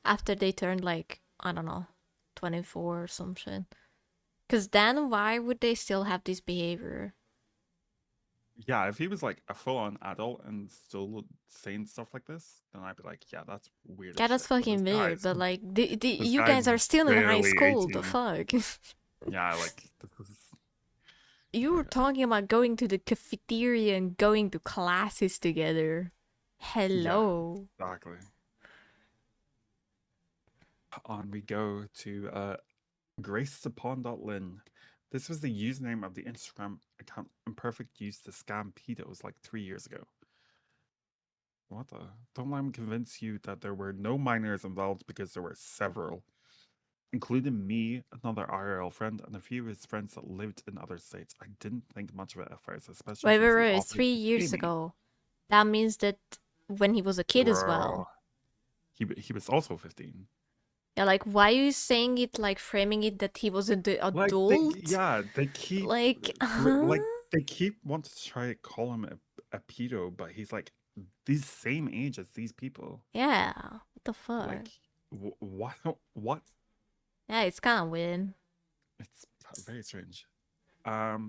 after they turn like, I don't know, 24 or something. Cause then why would they still have this behavior? Yeah, if he was like a full-on adult and still saying stuff like this, then I'd be like, yeah, that's weird Yeah, as that's shit. But fucking weird. But like, this you guy's guys are still in high barely school. The 18. fuck? Yeah, like this is You were talking about going to the cafeteria and going to classes together. Hello. Yeah, exactly. On we go to gracetopawn.lin. This was the username of the Instagram account Imperfect used to scam pedos like 3 years ago. What the? Don't let me convince you that there were no minors involved because there were several, including me, another IRL friend, and a few of his friends that lived in other states. I didn't think much of it at first, especially Wait, since he wait, wait. offered 3 to pay years me. ago. That means that when he was a kid as well. He was also 15. Yeah, like, why are you saying it, like, framing it that he was an Like adult? they keep Like, like they keep wanting to try to call him a pedo, but he's like the same age as these people. Yeah, what the fuck? Like what? What? Yeah, it's kind of weird. It's very strange. But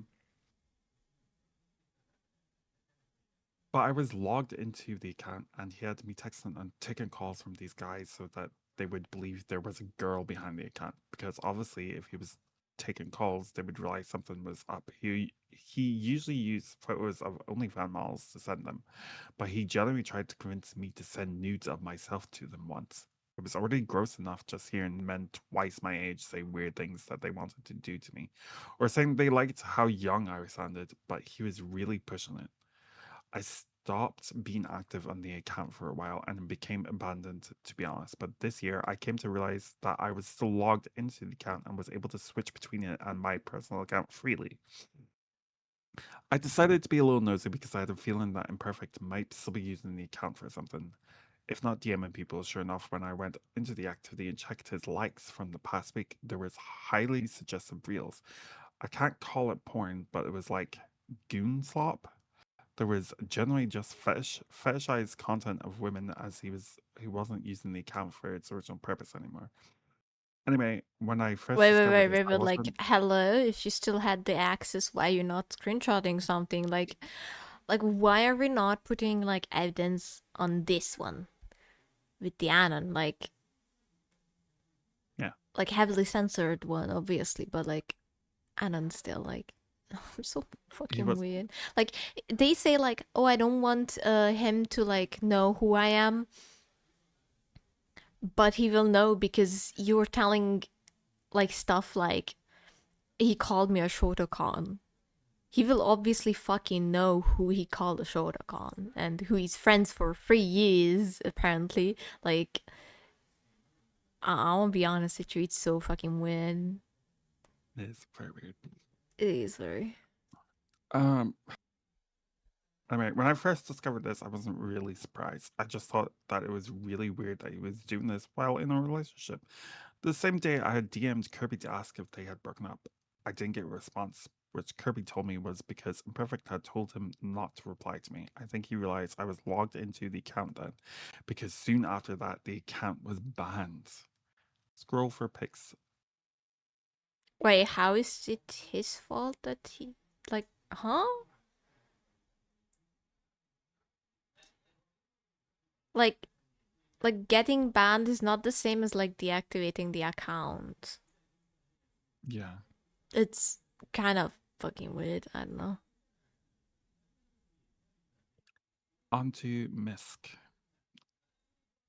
I was logged into the account and he had me texting and taking calls from these guys so that they would believe there was a girl behind the account. Because obviously, if he was taking calls, they would realize something was up. He usually used photos of OnlyFans models to send them, but he generally tried to convince me to send nudes of myself to them once. It was already gross enough just hearing men twice my age say weird things that they wanted to do to me, or saying they liked how young I sounded, but he was really pushing it. I stopped being active on the account for a while and became abandoned, to be honest. But this year, I came to realize that I was still logged into the account and was able to switch between it and my personal account freely. I decided to be a little nosy because I had a feeling that Imperfect might still be using the account for something. If not DMing people, sure enough, when I went into the activity and checked his likes from the past week, there was highly suggestive reels. I can't call it porn, but it was like goon slop. There was generally just fetishized content of women as he wasn't using the account for its original purpose anymore. Anyway, when I first discovered this, I But like, wasn't. hello, if you still had the access, why you not screenshotting something? Like, why are we not putting like evidence on this one with the Anon? Like, Yeah, like heavily censored one, obviously, but like Anon still like. So he fucking was. weird. Like they say like, oh, I don't want him to like know who I am, but he will know because you're telling like stuff like he called me a Shotokan. He will obviously fucking know who he called a Shotokan and who he's friends for 3 years apparently. Like I won't be honest with you, it's so fucking weird. It is very weird. It is very. Anyway, when I first discovered this, I wasn't really surprised. I just thought that it was really weird that he was doing this while in a relationship. The same day, I had DM'd Kirby to ask if they had broken up. I didn't get a response, which Kirby told me was because Imperfect had told him not to reply to me. I think he realized I was logged into the account then, because soon after that, the account was banned. Scroll for pics. Wait, how is it his fault that he like huh? Like getting banned is not the same as like deactivating the account. Yeah. It's kind of fucking weird. I don't know. On to Misk.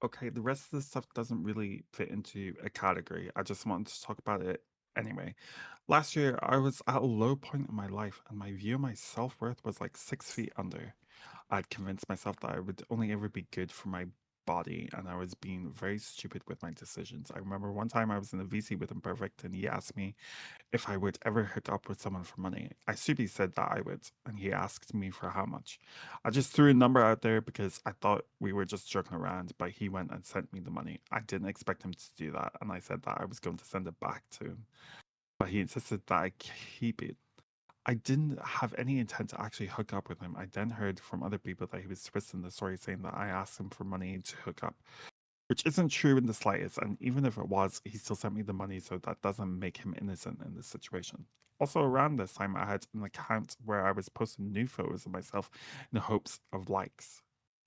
Okay, the rest of the stuff doesn't really fit into a category. I just wanted to talk about it anyway. Last year, I was at a low point in my life, and my view of my self worth was like 6 feet under. I'd convinced myself that I would only ever be good for my body, and I was being very stupid with my decisions. I remember one time I was in a VC with Imperfect, and he asked me if I would ever hook up with someone for money. I stupidly said that I would, and he asked me for how much. I just threw a number out there because I thought we were just joking around, but he went and sent me the money. I didn't expect him to do that, and I said that I was going to send it back to him, but he insisted that I keep it. I didn't have any intent to actually hook up with him. I then heard from other people that he was twisting the story, saying that I asked him for money to hook up, which isn't true in the slightest. And even if it was, he still sent me the money, so that doesn't make him innocent in this situation. Also, around this time, I had an account where I was posting new photos of myself in hopes of likes.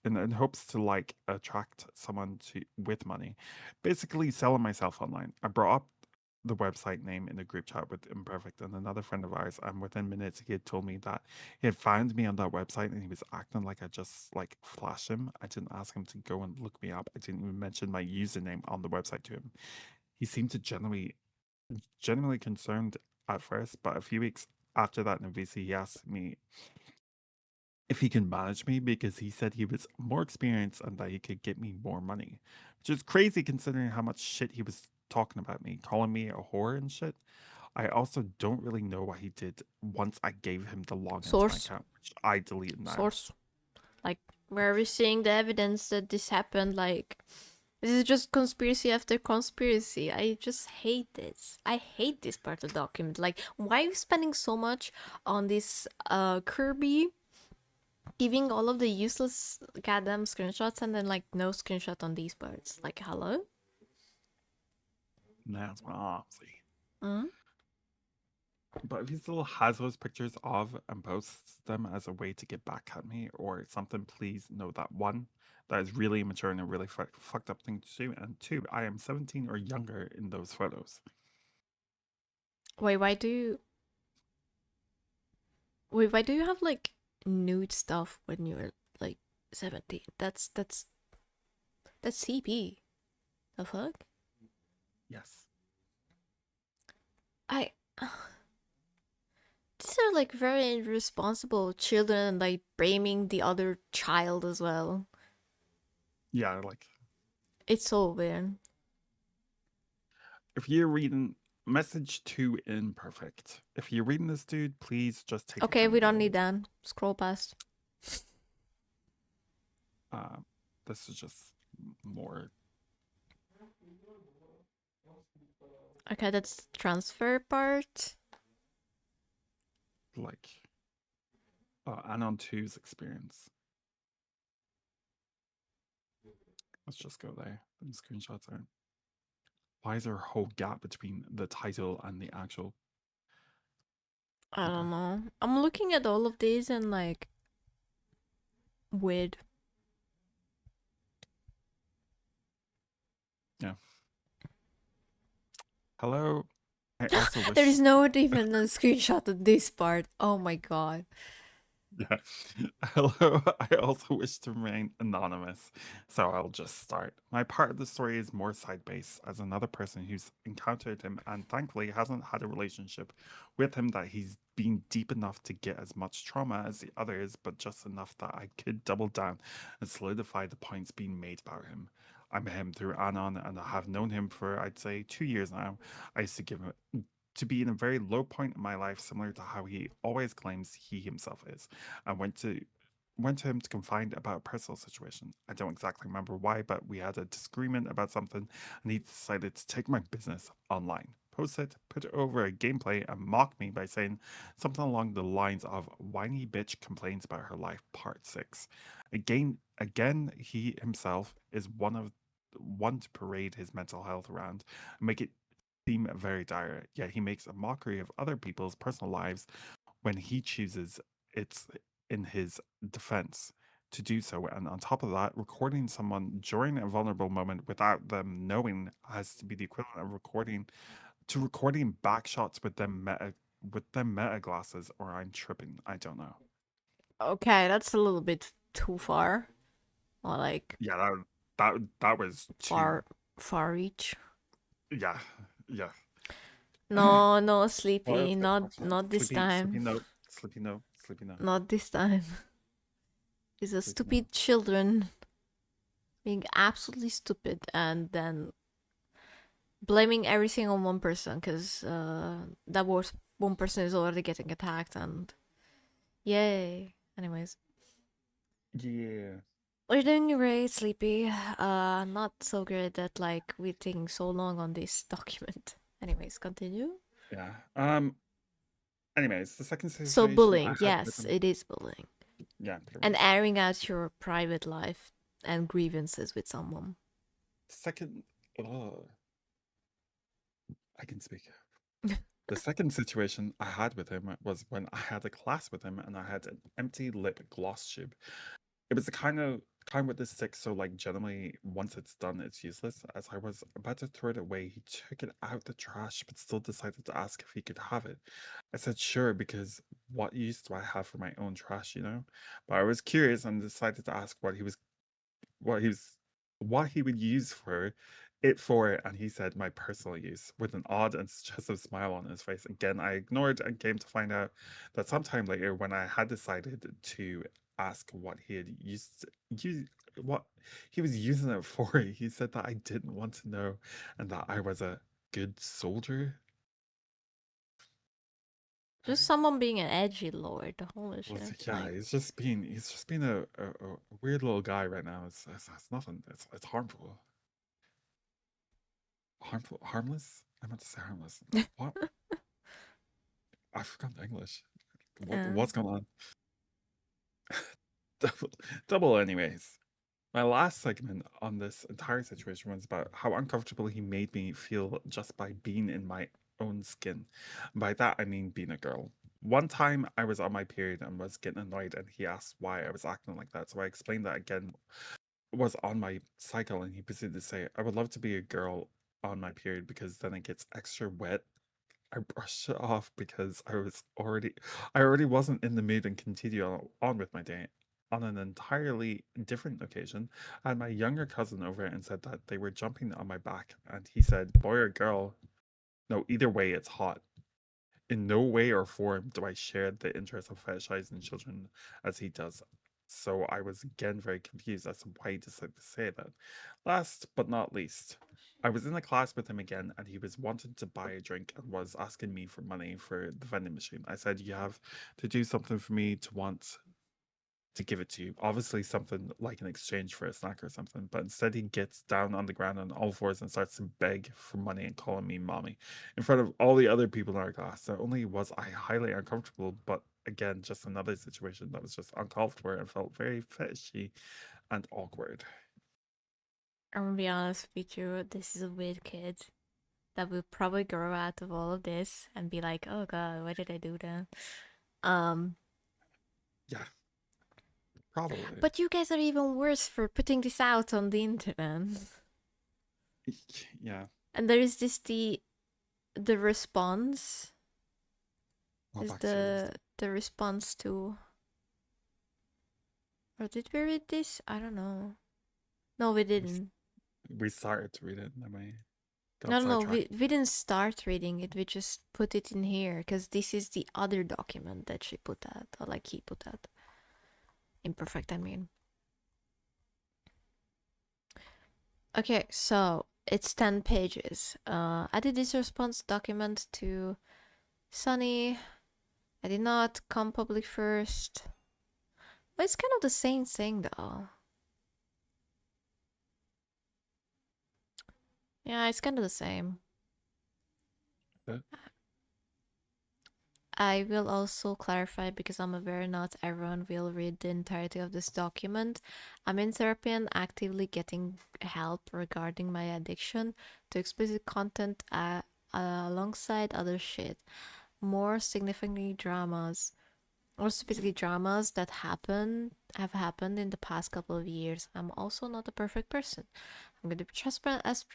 In hopes to like attract someone to with money, basically selling myself online. I brought up the website name in a group chat with Imperfect and another friend of ours, and within minutes he had told me that he had found me on that website and he was acting like I just like flashed him. I didn't ask him to go and look me up. I didn't even mention my username on the website to him. He seemed to genuinely concerned at first, but a few weeks after that in VC, he asked me if he can manage me because he said he was more experienced and that he could get me more money, which is crazy considering how much shit he was talking about me, calling me a whore and shit. I also don't really know what he did once I gave him the login to my Source. account, which I deleted now. Source. Like, where are we seeing the evidence that this happened? Like, this is just conspiracy after conspiracy. I just hate this. I hate this part of the document. Like, why are you spending so much on this Kirby giving all of the useless goddamn screenshots and then like no screenshot on these parts? Like, hello? That's what I see. Mm? But if he still has those pictures of and posts them as a way to get back at me or something, please know that one, that is really immature and a really fucked up thing to do. And two, I am 17 or younger in those photos. Wait, why do you have like nude stuff when you're like 17? That's CP. The fuck? Yes. These are like very irresponsible children and like blaming the other child as well. Yeah, like It's so weird. if you're reading message to Imperfect, if you're reading this, dude, please just take. Okay, we don't need that. Scroll past. This is just more. Okay, that's the transfer part. Like Anon 2's experience. Let's just go there. The screenshots aren't. Why is there a whole gap between the title and the actual? I don't know. I'm looking at all of these and like weird. Yeah. Hello. I also wish... There is no even a screenshot of this part. Oh my god. Yeah. Hello. I also wish to remain anonymous, so I'll just start. My part of the story is more side-based as another person who's encountered him and thankfully hasn't had a relationship with him that he's been deep enough to get as much trauma as the others, but just enough that I could double down and solidify the points being made about him. I met him through Anon and I have known him for, I'd say, 2 years now. I used to give him to be in a very low point in my life, similar to how he always claims he himself is. I went to him to confide about a personal situation. I don't exactly remember why, but we had a disagreement about something, and he decided to take my business online, post it, put it over a gameplay, and mock me by saying something along the lines of "whiny bitch complains about her life, part 6." Again, he himself is one to parade his mental health around and make it seem very dire, yet he makes a mockery of other people's personal lives when he chooses it's in his defense to do so. And on top of that, recording someone during a vulnerable moment without them knowing has to be the equivalent of recording back shots with them meta glasses, or I'm tripping. I don't know. Okay, that's a little bit too far. Or like Yeah, that was far reach. Yeah. No, Sleepy, Well, not this time. Sleepy no. Not this time. It's a stupid children being absolutely stupid and then blaming everything on one person because that was one person is already getting attacked and yay. Anyways. Yeah. We're doing great, Sleepy. Not so great that like we're taking so long on this document. Anyways, continue. Yeah. Anyways, the second situation. So bullying, yes, it is bullying. Yeah. And airing out your private life and grievances with someone. Second, I can speak. The second situation I had with him was when I had a class with him and I had an empty lip gloss tube. It was the kind with the stick, so like generally once it's done, it's useless. As I was about to throw it away, he took it out the trash, but still decided to ask if he could have it. I said sure, because what use do I have for my own trash, you know? But I was curious and decided to ask what he would use it for, and he said my personal use, with an odd and suggestive smile on his face. Again, I ignored and came to find out that sometime later, when I had decided to ask what he had what he was using it for. He said that I didn't want to know and that I was a good soldier. Just someone being an edgy lord. Holy Well, shit. yeah, Like, he's just being a weird little guy right now. It's nothing. It's harmful. Harmless? I meant to say harmless. What? I forgot the English. What's going on? double anyways. My last segment on this entire situation was about how uncomfortable he made me feel just by being in my own skin. By that I mean being a girl. One time I was on my period and was getting annoyed and he asked why I was acting like that. So I explained that again was on my cycle and he proceeded to say, I would love to be a girl on my period because then it gets extra wet. I brushed it off because I already wasn't in the mood and continued on with my day. On an entirely different occasion, I had my younger cousin over and said that they were jumping on my back, and he said, boy or girl, no, either way, it's hot. In no way or form do I share the interest of fetishizing children as he does. So I was again very confused as to why he decided to say that. Last but not least, I was in a class with him again and he was wanting to buy a drink and was asking me for money for the vending machine. I said, you have to do something for me to want to give it to you. Obviously something like an exchange for a snack or something, but instead he gets down on the ground on all fours and starts to beg for money and calling me mommy in front of all the other people in our class. Not only was I highly uncomfortable, but again, just another situation that was just uncalled for and felt very fetishy and awkward. I'm gonna be honest with you, this is a weird kid that will probably grow out of all of this and be like, oh god, why did I do that? Yeah. Probably. But you guys are even worse for putting this out on the internet. Yeah. And there is the response. Well, Is back to the response to, or did we read this? I don't know. No, we didn't. we started to read it and then we got No, sidetracked. we didn't start reading it. We just put it in here because this is the other document that she put out, or like he put out. Imperfect, I mean. Okay, so it's 10 pages. I did this response document to Sunny. I did not come public first. Well, it's kind of the same thing though. Yeah, it's kind of the same. I will also clarify because I'm aware not everyone will read the entirety of this document. I'm in therapy and actively getting help regarding my addiction to explicit content alongside other shit. More significantly dramas, or specifically dramas that have happened in the past couple of years. I'm also not a perfect person. I'm going to be transparent as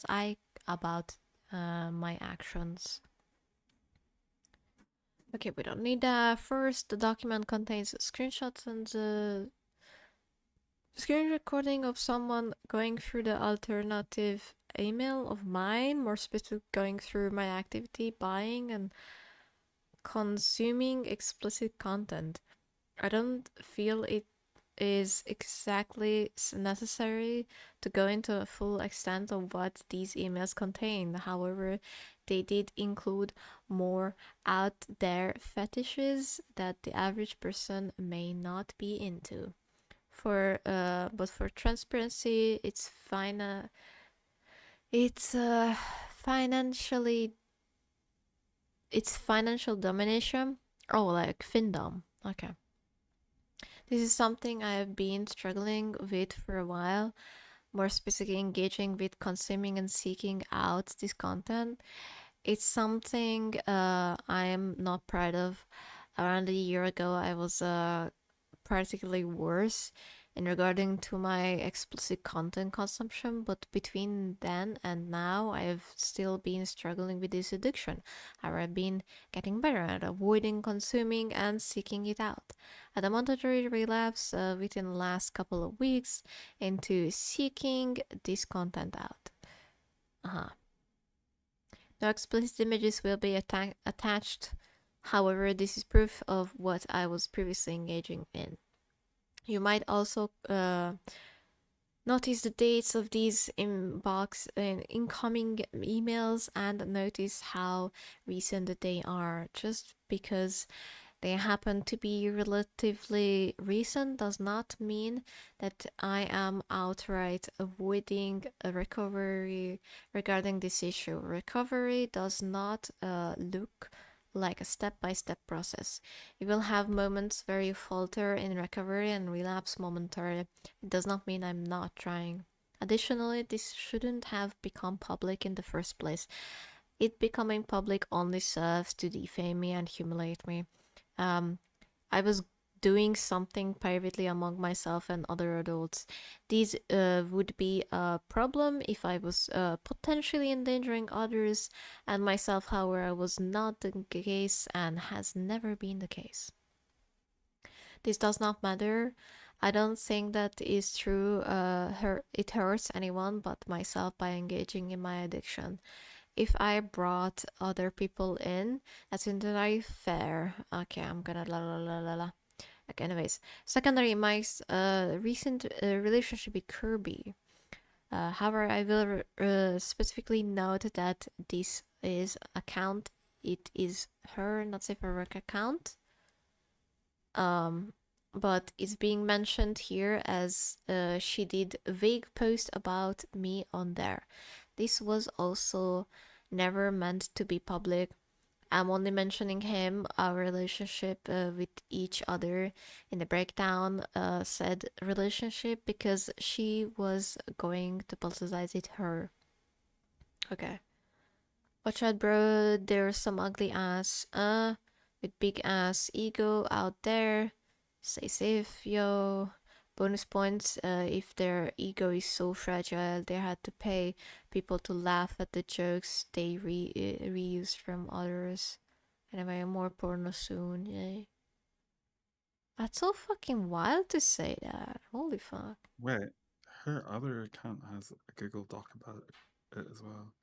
I about my actions. Okay, we don't need that. First, the document contains screenshots and the screen recording of someone going through the alternative email of mine, more specific, going through my activity, buying and consuming explicit content. I don't feel it is exactly necessary to go into a full extent of what these emails contain. However, they did include more out there fetishes that the average person may not be into. But for transparency, it's financial domination. Oh, like findom. Okay. This is something I have been struggling with for a while, more specifically engaging with consuming and seeking out this content. It's something I am not proud of. Around a year ago, I was particularly worse in regarding to my explicit content consumption, but between then and now, I have still been struggling with this addiction. I've been getting better at avoiding consuming and seeking it out. I had a mandatory relapse within the last couple of weeks into seeking this content out. No explicit images will be attached. However, this is proof of what I was previously engaging in. You might also notice the dates of these inbox and incoming emails and notice how recent they are. Just because they happen to be relatively recent does not mean that I am outright avoiding a recovery regarding this issue. Recovery does not look like a step-by-step process. You will have moments where you falter in recovery and relapse momentarily. It does not mean I'm not trying. Additionally, this shouldn't have become public in the first place. It becoming public only serves to defame me and humiliate me. I was doing something privately among myself and other adults. These would be a problem if I was potentially endangering others and myself, however, was not the case and has never been the case. This does not matter. I don't think that is true. It hurts anyone but myself by engaging in my addiction. If I brought other people in, that's entirely fair. Okay, I'm gonna la la la la la. Okay, anyways, secondary, my recent relationship with Kirby. However, I will specifically note that this is account. It is her, not safe for work account. But it's being mentioned here as she did a vague post about me on there. This was also never meant to be public. I'm only mentioning him, our relationship with each other in the breakdown, said relationship, because she was going to publicize it her. Okay. Watch out, bro. There's some ugly ass, with big ass ego out there. Stay safe, yo. Bonus points if their ego is so fragile they had to pay people to laugh at the jokes they reused from others. Anyway, more porno soon, yay. That's so fucking wild to say that. Holy fuck. Wait, her other account has a Google Doc about it as well.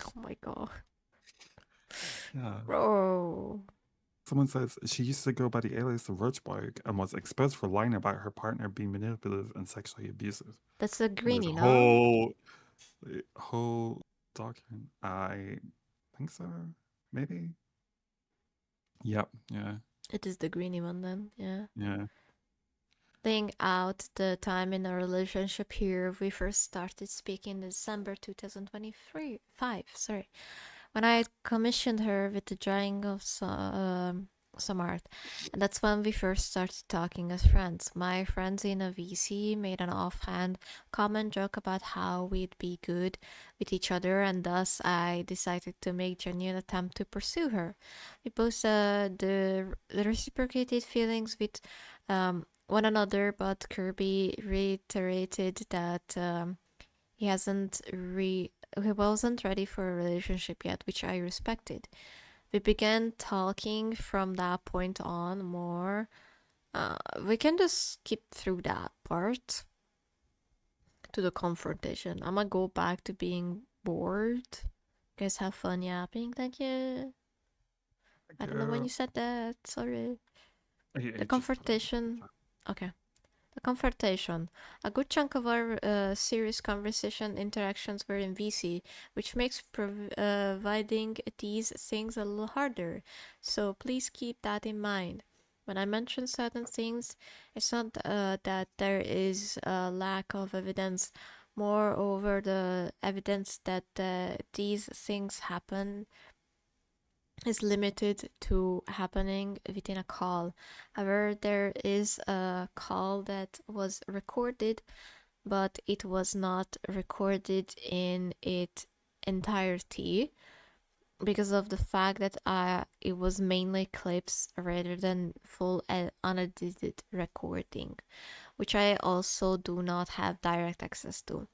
Oh my god. Yeah. Bro. Someone says she used to go by the alias of Roachbog and was exposed for lying about her partner being manipulative and sexually abusive. That's a greenie, no? Whole document. I think so. Maybe. Yep. Yeah. It is the greenie one then, yeah. Yeah. Laying out the time in our relationship here, we first started speaking in December 2025, sorry. When I commissioned her with the drawing of some art. And that's when we first started talking as friends. My friends in a VC made an offhand comment joke about how we'd be good with each other, and thus I decided to make genuine attempt to pursue her. We both the reciprocated feelings with one another, but Kirby reiterated that he wasn't ready for a relationship yet, which I respected. We began talking from that point on more. We can just skip through that part to the confrontation. I'm gonna go back to being bored. You guys have fun yapping, thank you. I don't know when you said that, sorry. The confrontation. Okay. The confrontation. A good chunk of our serious conversation interactions were in VC, which makes providing these things a little harder. So please keep that in mind. When I mention certain things, it's not that there is a lack of evidence. Moreover, the evidence that these things happen is limited to happening within a call. However, there is a call that was recorded, but it was not recorded in its entirety because of the fact that it was mainly clips rather than full unedited recording, which I also do not have direct access to.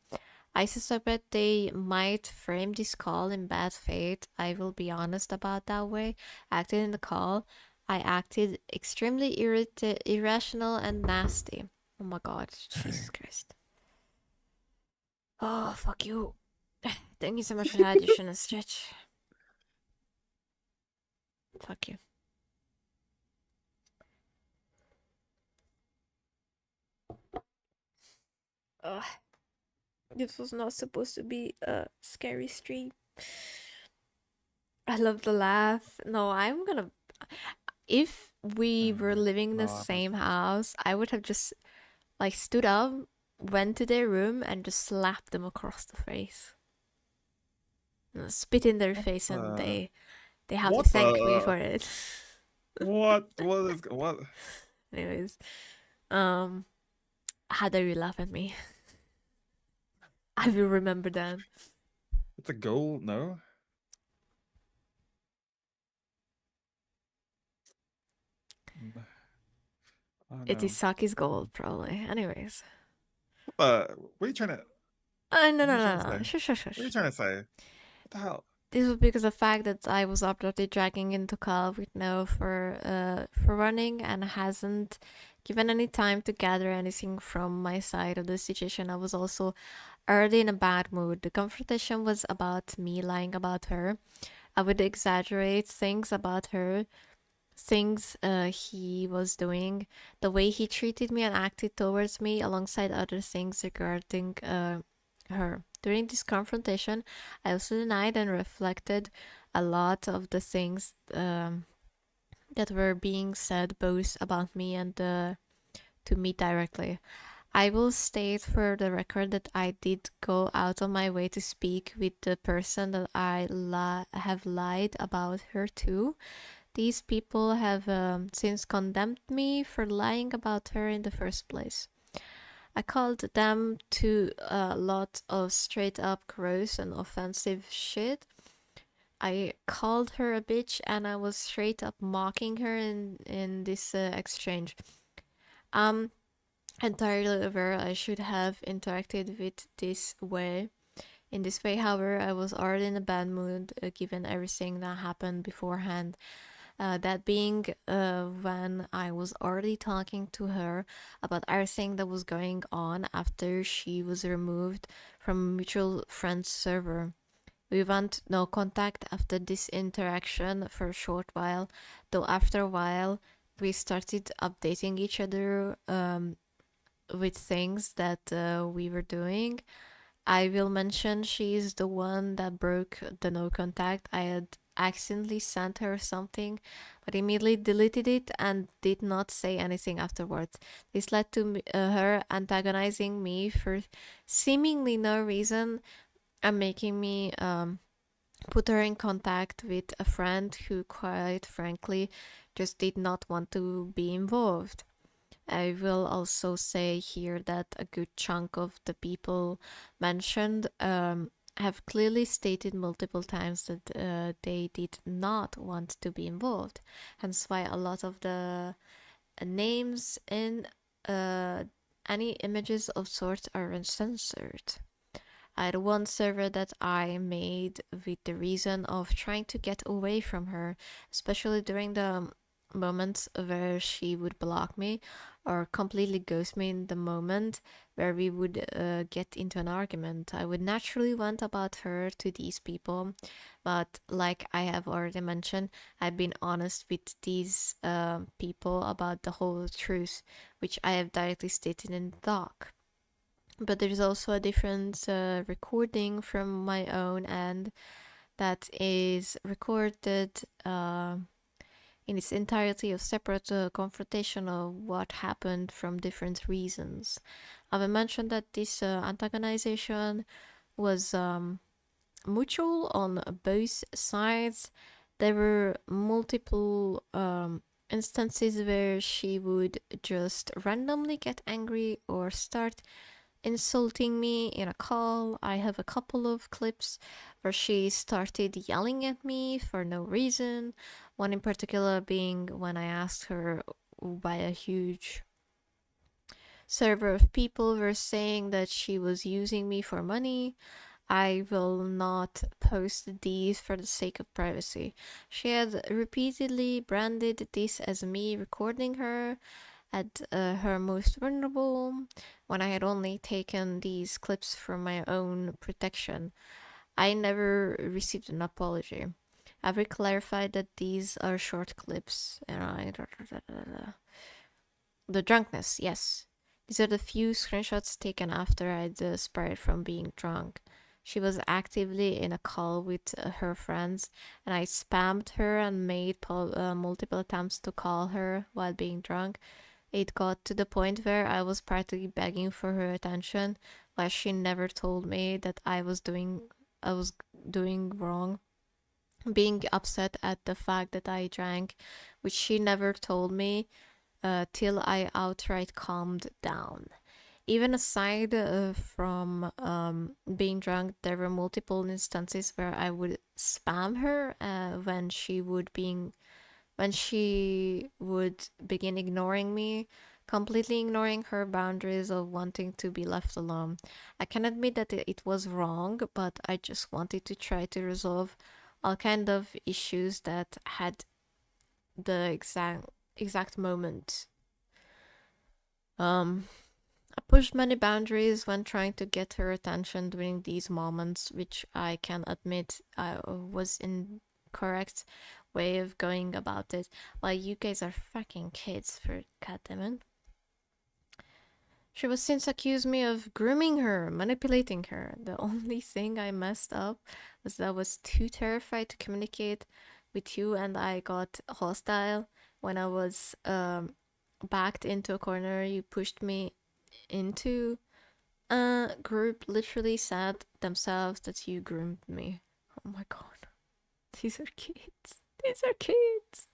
I suspect they might frame this call in bad faith. I will be honest about that way. Acted in the call, I acted extremely irrational and nasty. Oh my god, Jesus Christ. Oh, fuck you. Thank you so much for that addition and stretch. Fuck you. Ugh. This was not supposed to be a scary stream. I love the laugh. No, I'm gonna. If we were living in the same house, I would have just like stood up, went to their room, and just slapped them across the face. Spit in their face, and they have to What thank me the- for it. What is what? Anyways, how dare you laugh at me? I will remember that. It's a goal, no? It is Saki's gold, probably. Anyways. What are you trying to? No. Shush. What are you trying to say? What the hell? This was because of the fact that I was abruptly dragging into Cal with no for running and hasn't given any time to gather anything from my side of the situation. I was also already in a bad mood. The confrontation was about me lying about her. I would exaggerate things about her, things he was doing, the way he treated me and acted towards me, alongside other things regarding her. During this confrontation, I also denied and reflected a lot of the things that were being said both about me and to me directly. I will state for the record that I did go out of my way to speak with the person that I have lied about her to. These people have since condemned me for lying about her in the first place. I called them to a lot of straight up gross and offensive shit. I called her a bitch and I was straight up mocking her in this exchange. Entirely aware I should have interacted with this way. In this way, however, I was already in a bad mood given everything that happened beforehand. That being when I was already talking to her about everything that was going on after she was removed from mutual friends server. We went no contact after this interaction for a short while, though after a while we started updating each other with things that we were doing. I will mention she's the one that broke the no contact. I had accidentally sent her something, but immediately deleted it and did not say anything afterwards. This led to her antagonizing me for seemingly no reason and making me put her in contact with a friend who, quite frankly, just did not want to be involved. I will also say here that a good chunk of the people mentioned have clearly stated multiple times that they did not want to be involved. Hence why a lot of the names in any images of sorts are uncensored. I had one server that I made with the reason of trying to get away from her, especially during the moments where she would block me or completely ghost me in the moment where we would get into an argument. I would naturally vent about her to these people, but like I have already mentioned, I've been honest with these people about the whole truth, which I have directly stated in the doc. But there's also a different recording from my own end that is recorded in its entirety of separate confrontation of what happened from different reasons. I will mention that this antagonization was mutual on both sides. There were multiple instances where she would just randomly get angry or start insulting me in a call. I have a couple of clips where she started yelling at me for no reason. One in particular being when I asked her why a huge server of people were saying that she was using me for money. I will not post these for the sake of privacy. She had repeatedly branded this as me recording her at her most vulnerable when I had only taken these clips for my own protection. I never received an apology. I've clarified that these are short clips. And the drunkenness, yes. These are the few screenshots taken after I'd spurred from being drunk. She was actively in a call with her friends, and I spammed her and made multiple attempts to call her while being drunk. It got to the point where I was practically begging for her attention, while she never told me that I was doing wrong. Being upset at the fact that I drank, which she never told me, till I outright calmed down. Even aside from being drunk, there were multiple instances where I would spam her when she would begin ignoring me, completely ignoring her boundaries of wanting to be left alone. I can admit that it was wrong, but I just wanted to try to resolve all kind of issues that had the exact moment. I pushed many boundaries when trying to get her attention during these moments, which I can admit was incorrect way of going about it. While you guys are fucking kids, for goddammit. She was since accused me of grooming her, manipulating her. The only thing I messed up was that I was too terrified to communicate with you, and I got hostile when I was backed into a corner you pushed me into. A group literally said themselves that you groomed me. Oh my god. These are kids. These are kids.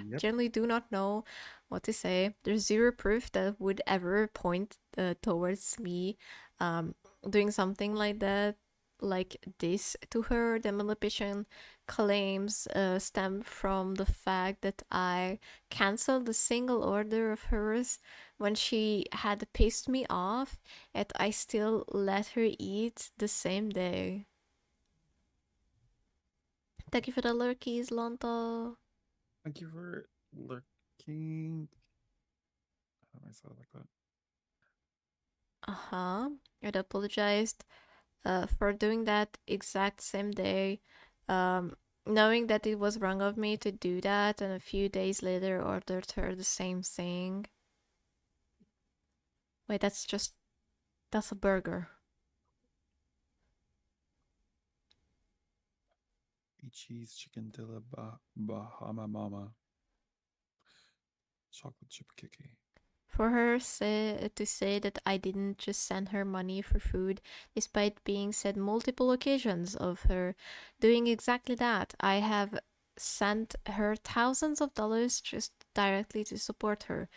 Yep. Generally do not know what to say. There's zero proof that would ever point towards me doing something like that, like this to her. The manipulation claims stem from the fact that I canceled a single order of hers when she had pissed me off, and I still let her eat the same day. Thank you for the lurkies, Lonto. Thank you for lurking. How do I say it like that? I'd apologized for doing that exact same day, knowing that it was wrong of me to do that, and a few days later ordered her the same thing. Wait, that's a burger. Cheese chicken dilla Bahama Mama. Chocolate chip cookie. For her to say that I didn't just send her money for food, despite being said multiple occasions of her doing exactly that. I have sent her thousands of dollars just directly to support her.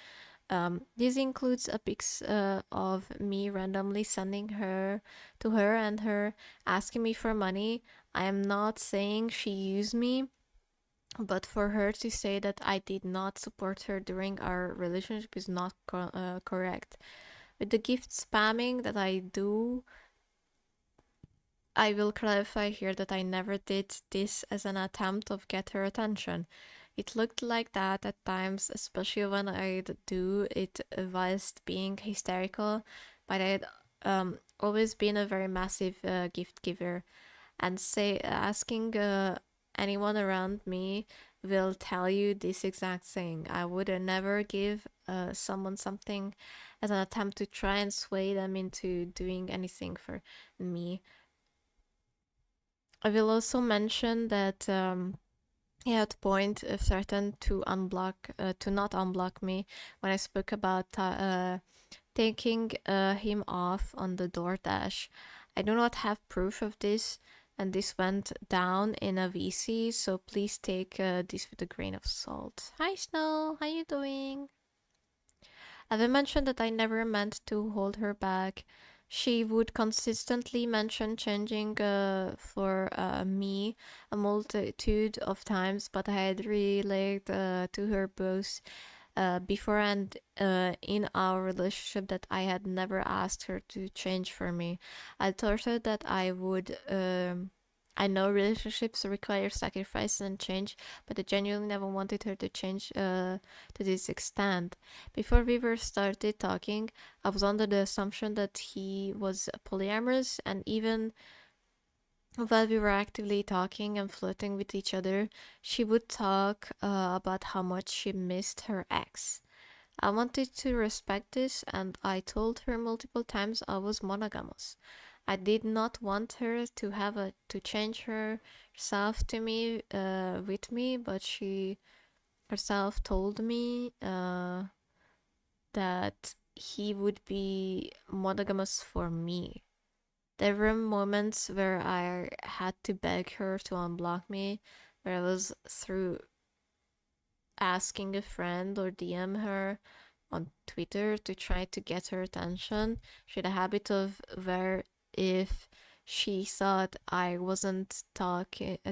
This includes a pics of me randomly sending her to her and her asking me for money. I am not saying she used me, but for her to say that I did not support her during our relationship is not correct. With the gift spamming that I do, I will clarify here that I never did this as an attempt of get her attention. It looked like that at times, especially when I'd do it whilst being hysterical, but I'd always been a very massive gift giver, and asking anyone around me will tell you this exact thing. I would never give someone something as an attempt to try and sway them into doing anything for me. I will also mention that he had point threatened to not unblock me when I spoke about taking him off on the DoorDash. I do not have proof of this, and this went down in a VC, so please take this with a grain of salt. Hi Snow, how you doing? I will mention that I never meant to hold her back. She would consistently mention changing for me a multitude of times, but I had relayed to her both before and in our relationship that I had never asked her to change for me. I told her that I would. I know relationships require sacrifice and change, but I genuinely never wanted her to change to this extent. Before we were started talking, I was under the assumption that he was polyamorous, and even while we were actively talking and flirting with each other, she would talk about how much she missed her ex. I wanted to respect this, and I told her multiple times I was monogamous. I did not want her to change herself to me with me, but she herself told me that he would be monogamous for me. There were moments where I had to beg her to unblock me, where I was through asking a friend or DM her on Twitter to try to get her attention. She had a habit of where if she thought I wasn't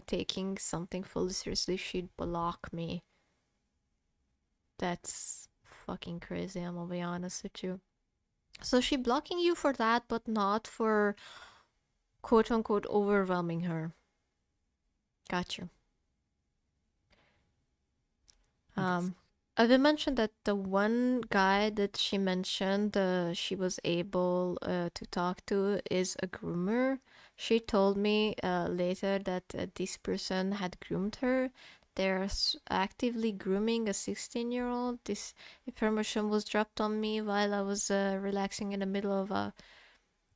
taking something fully seriously, she'd block me. That's fucking crazy, I'm gonna be honest with you. So she blocking you for that, but not for quote unquote overwhelming her. Got you. I will mention that the one guy that she mentioned she was able to talk to is a groomer. She told me later that this person had groomed her. They're actively grooming a 16-year-old. This information was dropped on me while I was relaxing in the middle of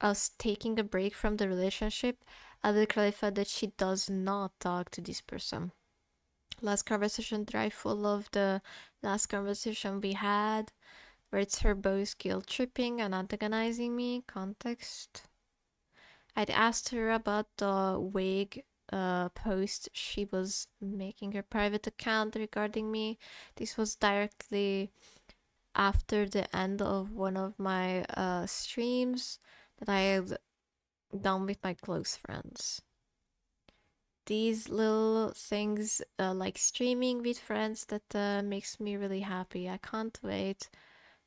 us taking a break from the relationship. I will clarify that she does not talk to this person. Last conversation drive full of the last conversation we had, where it's her both guilt tripping and antagonizing me. Context. I'd asked her about the wig post she was making her private account regarding me. This was directly after the end of one of my streams that I had done with my close friends. These little things like streaming with friends that makes me really happy. I can't wait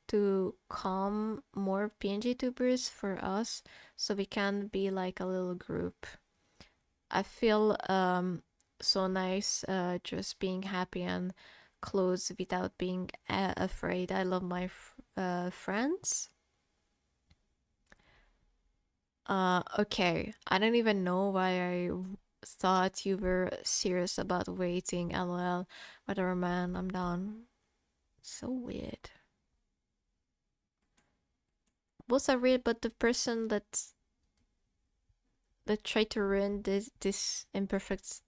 to come more PNG tubers for us so we can be like a little group. I feel so nice just being happy and close without being afraid. I love my friends. Okay, I don't even know why I thought you were serious about waiting, lol. Whatever, man, I'm done. So weird. Was I weird, but the person that tried to ruin this imperfect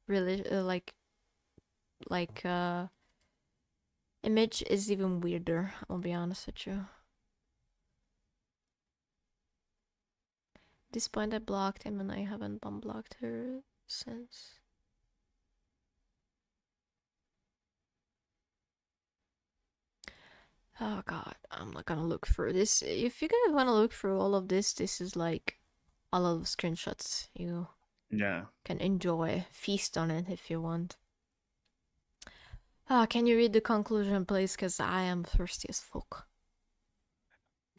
image is even weirder, I'll be honest with you. At this point I blocked him and I haven't unblocked her since. Oh god, I'm not gonna look through this. If you guys want to look through all of this, this is like a lot of screenshots. You can enjoy, feast on it if you want. Can you read the conclusion, please? Because I am thirsty as fuck.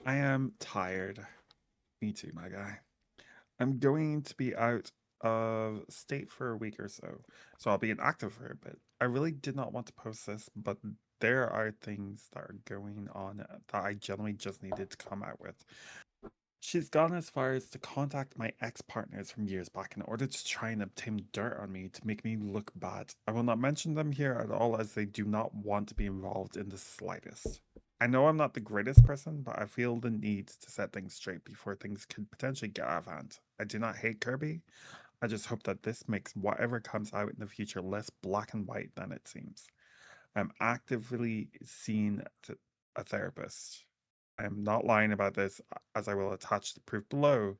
I am tired. Me too, my guy. I'm going to be out of state for a week or so, so I'll be inactive for a bit. I really did not want to post this, but there are things that are going on that I generally just needed to come out with. She's gone as far as to contact my ex-partners from years back in order to try and obtain dirt on me to make me look bad. I will not mention them here at all as they do not want to be involved in the slightest. I know I'm not the greatest person, but I feel the need to set things straight before things could potentially get out of hand. I do not hate Kirby. I just hope that this makes whatever comes out in the future less black and white than it seems. I'm actively seeing a therapist. I am not lying about this, as I will attach the proof below.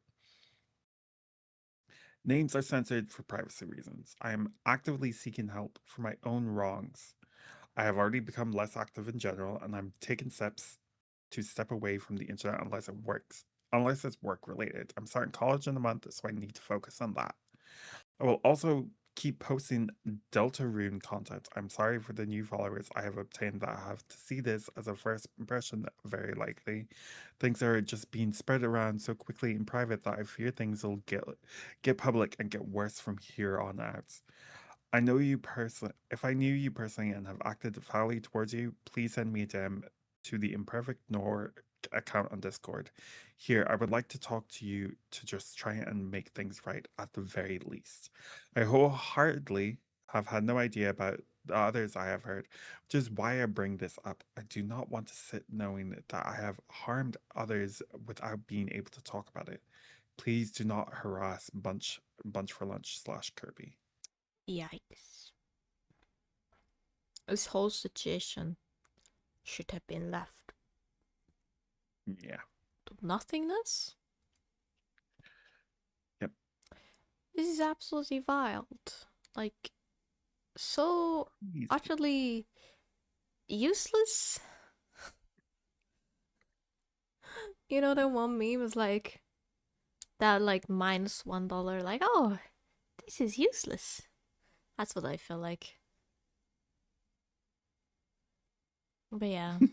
Names are censored for privacy reasons. I am actively seeking help for my own wrongs. I have already become less active in general, and I'm taking steps to step away from the internet unless it's work related. I'm starting college in a month, so I need to focus on that. I will also keep posting Deltarune content. I'm sorry for the new followers I have obtained that have to see this as a first impression, very likely. Things are just being spread around so quickly in private that I fear things will get public and get worse from here on out. I know you personally. If I knew you personally and have acted foully towards you, please send me a DM to the ImperfectNORE account on Discord. Here, I would like to talk to you to just try and make things right at the very least. I wholeheartedly have had no idea about the others I have heard, which is why I bring this up. I do not want to sit knowing that I have harmed others without being able to talk about it. Please do not harass BunchForLunch / Kirby. Yikes. This whole situation should have been left Yeah. to nothingness. Yep. This is absolutely wild. Like, so Easy. utterly useless. You know, that one meme was like that, like -$1, like, oh, this is useless. That's what I feel like. But yeah, do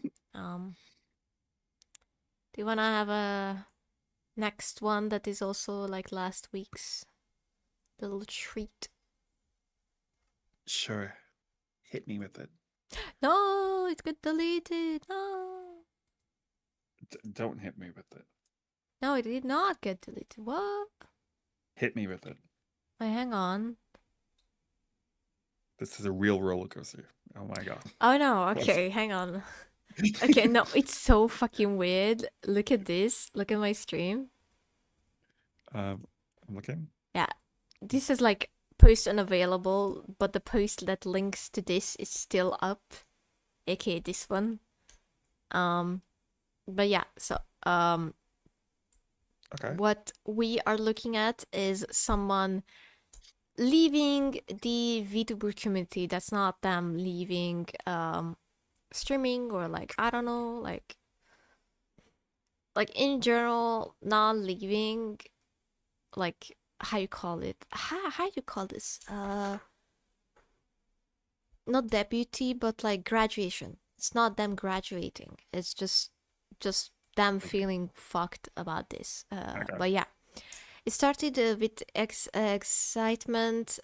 you wanna have a next one that is also like last week's little treat? Sure. Hit me with it. No, it got deleted. No. Don't hit me with it. No, it did not get deleted. What? Hit me with it. Wait, hang on. This is a real roller coaster. Oh my god. Oh no, okay, hang on. Okay, no, it's so fucking weird. Look at this. Look at my stream. I'm looking. Yeah. This is like post unavailable, but the post that links to this is still up. AKA this one. But yeah, so Okay. what we are looking at is someone leaving the VTuber community. That's not them leaving streaming or like, I don't know, like in general, not leaving, like, how you call it? How you call this? Not deputy, but like graduation. It's not them graduating. It's just them feeling fucked about this. But yeah, it started with excitement.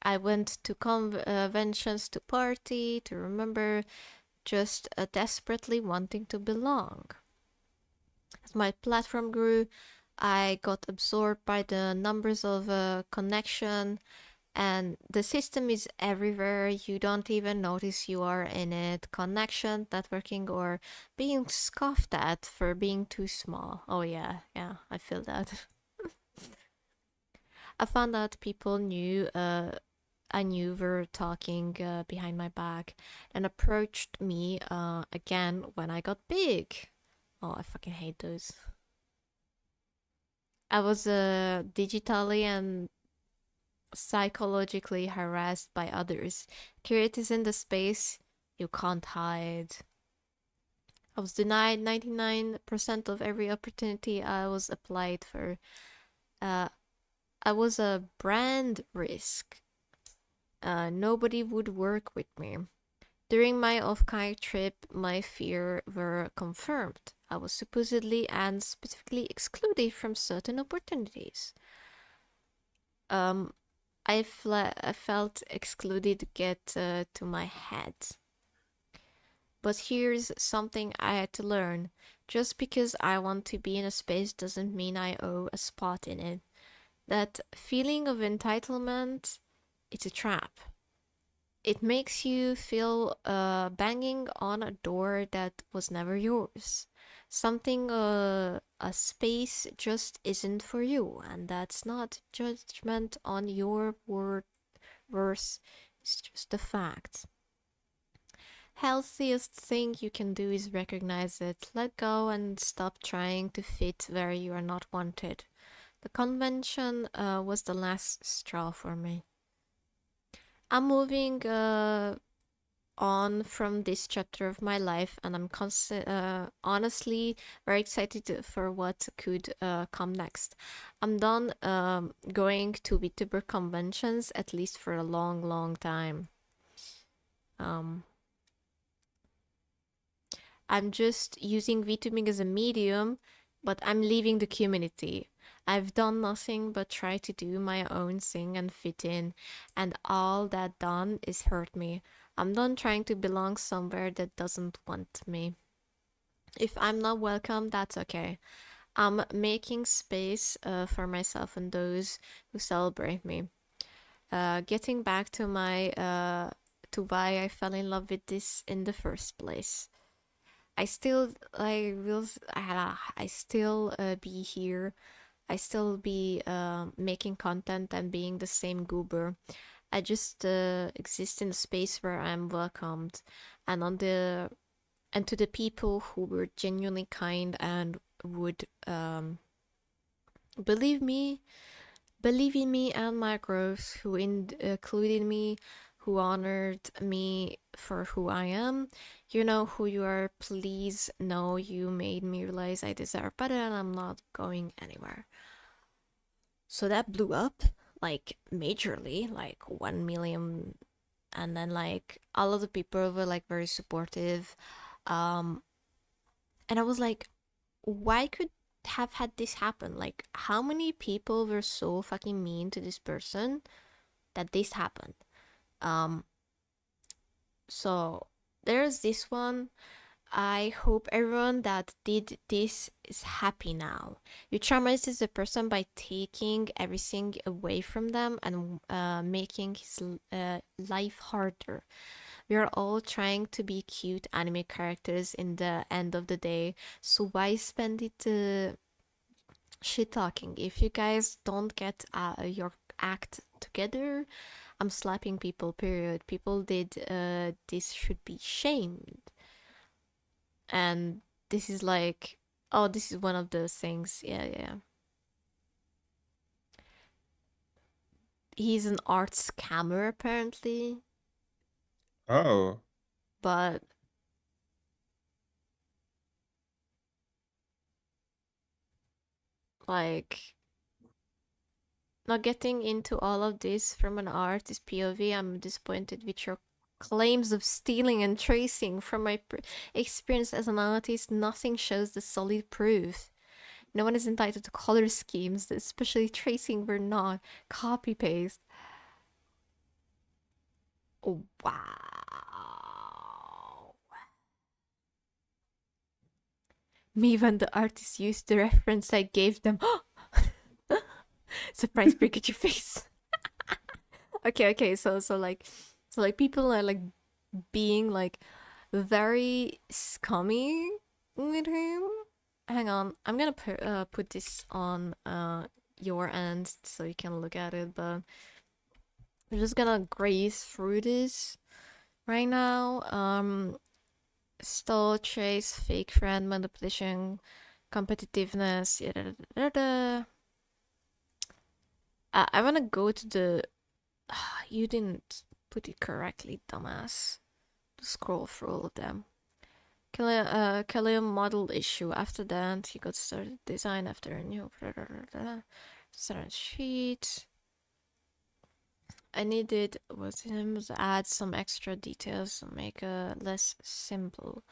I went to conventions to party, to remember, just desperately wanting to belong. As my platform grew, I got absorbed by the numbers of connection, and the system is everywhere. You don't even notice you are in it. Connection, networking, or being scoffed at for being too small. Oh yeah, I feel that. I found out people I knew were talking behind my back and approached me again when I got big. Oh, I fucking hate those. I was digitally and psychologically harassed by others. Curious in the space you can't hide. I was denied 99% of every opportunity I was applied for. I was a brand risk. Nobody would work with me. During my off-Kai trip, my fears were confirmed. I was supposedly and specifically excluded from certain opportunities. I felt excluded get to my head. But here's something I had to learn. Just because I want to be in a space doesn't mean I owe a spot in it. That feeling of entitlement, it's a trap. It makes you feel banging on a door that was never yours. Something, a space just isn't for you, and that's not judgment on your worth, it's just a fact. Healthiest thing you can do is recognize it, let go, and stop trying to fit where you are not wanted. The convention was the last straw for me. I'm moving on from this chapter of my life, and I'm honestly very excited for what could come next. I'm done going to VTuber conventions, at least for a long, long time. I'm just using VTubing as a medium, but I'm leaving the community. I've done nothing but try to do my own thing and fit in, and all that done is hurt me. I'm done trying to belong somewhere that doesn't want me. If I'm not welcome, that's okay. I'm making space for myself and those who celebrate me. Getting back to my to why I fell in love with this in the first place. I still I still be here. I still be making content and being the same goober. I just exist in a space where I'm welcomed, and to the people who were genuinely kind and would believe in me and my growth, who included me, who honored me for who I am. You know who you are. Please know you made me realize I deserve better and I'm not going anywhere. So that blew up, like, majorly, like 1 million. And then, like, all of the people were, like, very supportive. And I was like, why could have had this happen? Like, how many people were so fucking mean to this person that this happened? So there's this one. I hope everyone that did this is happy now. You traumatized the person by taking everything away from them and making his life harder. We are all trying to be cute anime characters in the end of the day, so why spend it shit talking? If you guys don't get your act together, I'm slapping people, period. People did this should be shamed. And this is like, oh, this is one of those things. Yeah. He's an art scammer, apparently. Oh. But like, not getting into all of this from an artist POV, I'm disappointed with your claims of stealing and tracing. From my experience as an artist, nothing shows the solid proof. No one is entitled to color schemes, especially tracing were not. Copy paste. Oh, wow. Me when the artist used the reference I gave them. Surprise Pikachu face. Okay, so like people are like being like very scummy with him. Hang on, I'm gonna put this on your end so you can look at it, but we're just gonna graze through this right now. Stall, chase, fake friend, manipulation, competitiveness, I wanna go to the... you didn't put it correctly, dumbass. Scroll through all of them. Kelly model issue. After that, he got started design after a new started sheet. I needed was him to add some extra details to make it less simple.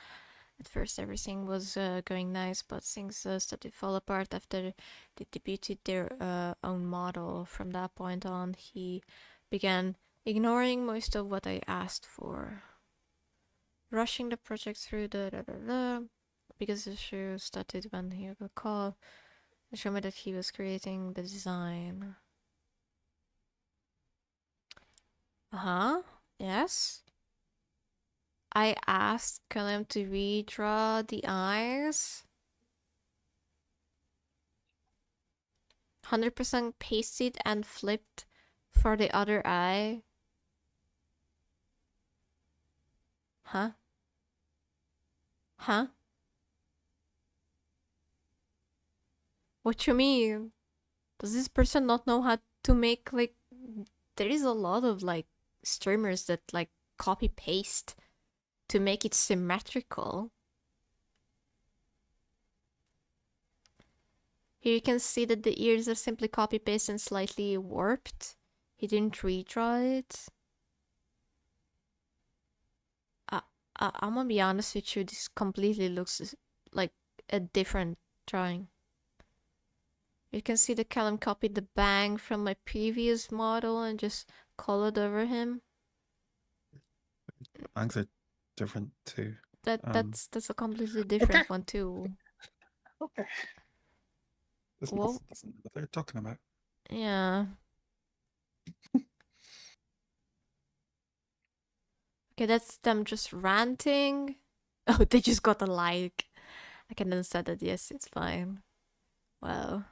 At first, everything was going nice, but things started to fall apart after they debuted their own model. From that point on, he began ignoring most of what I asked for. Rushing the project through because the issue started when he got a call and showed me that he was creating the design. Yes. I asked Kalim to redraw the eyes. 100% pasted and flipped for the other eye. Huh? What you mean? Does this person not know how to make, like... There is a lot of, like, streamers that, like, copy paste to make it symmetrical. Here you can see that the ears are simply copy paste and slightly warped. He didn't redraw it. I'm gonna be honest with you, this completely looks like a different drawing. You can see that Callum copied the bang from my previous model and just colored over him. Bangs are different too. That's a completely different one too. Okay. This Whoa. doesn't know what they're talking about. Yeah. Okay, that's them just ranting. Oh, they just got a like. I can then say that yes, it's fine. Wow.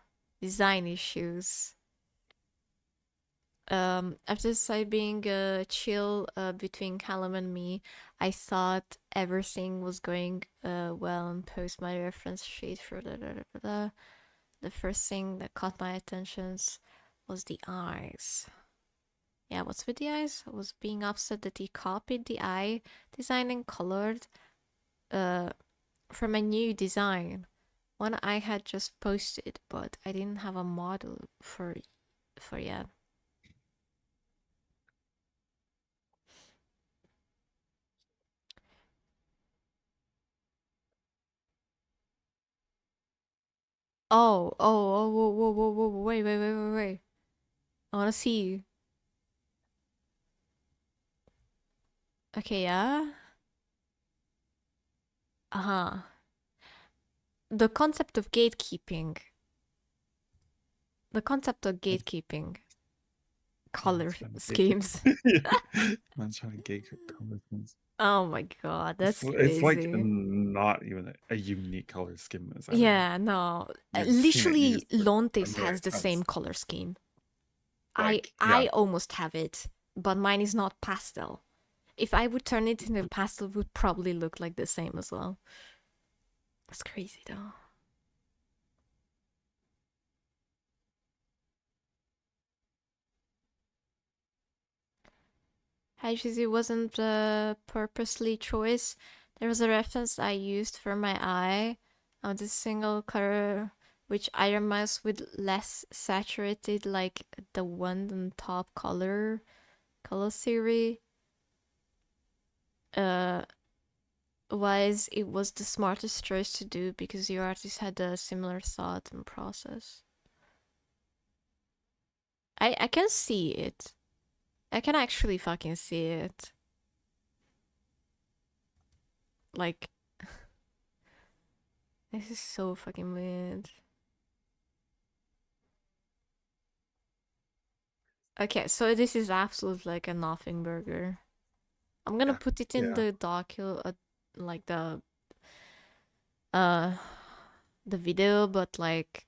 Design issues. After decided being chill between Callum and me, I thought everything was going well and post my reference sheet for the first thing that caught my attention was the eyes. Yeah, what's with the eyes? I was being upset that he copied the eye design and colored from a new design. One I had just posted, but I didn't have a model for yet. Whoa, wait. I wanna see you. Okay, yeah. Uh-huh. The concept of gatekeeping. Color schemes. Man's trying to gate color schemes. Oh my god, that's It's like crazy. not even a unique color scheme. Yeah, no. You've seen it Literally, used for Lontes numerous has the times. same color scheme. Like, I yeah. almost have it, but mine is not pastel. If I would turn it into pastel, it would probably look like the same as well. That's crazy though. It wasn't purposely choice. There was a reference I used for my eye on this single color, which itemized with less saturated, like the one on top color theory. Wise, it was the smartest choice to do because your artist had a similar thought and process. I can see it. I can actually fucking see it. Like, this is so fucking weird. Okay, so this is absolutely like a nothing burger. I'm gonna put it in the docu, like the video, but like,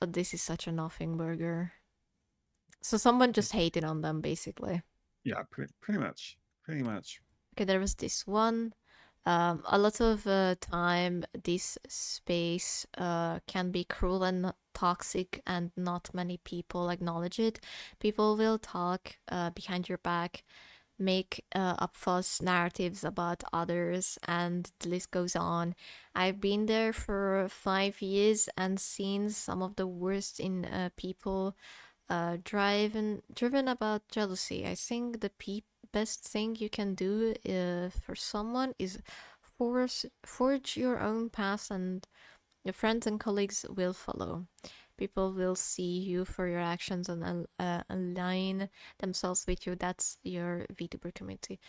this is such a nothing burger. So someone just hated on them, basically. Yeah, pretty much. Okay, there was this one. A lot of time, this space can be cruel and toxic, and not many people acknowledge it. People will talk behind your back, make up false narratives about others, and the list goes on. I've been there for 5 years and seen some of the worst in people driven about jealousy. I think the best thing you can do for someone is forge your own path, and your friends and colleagues will follow. People will see you for your actions and align themselves with you. That's your VTuber community.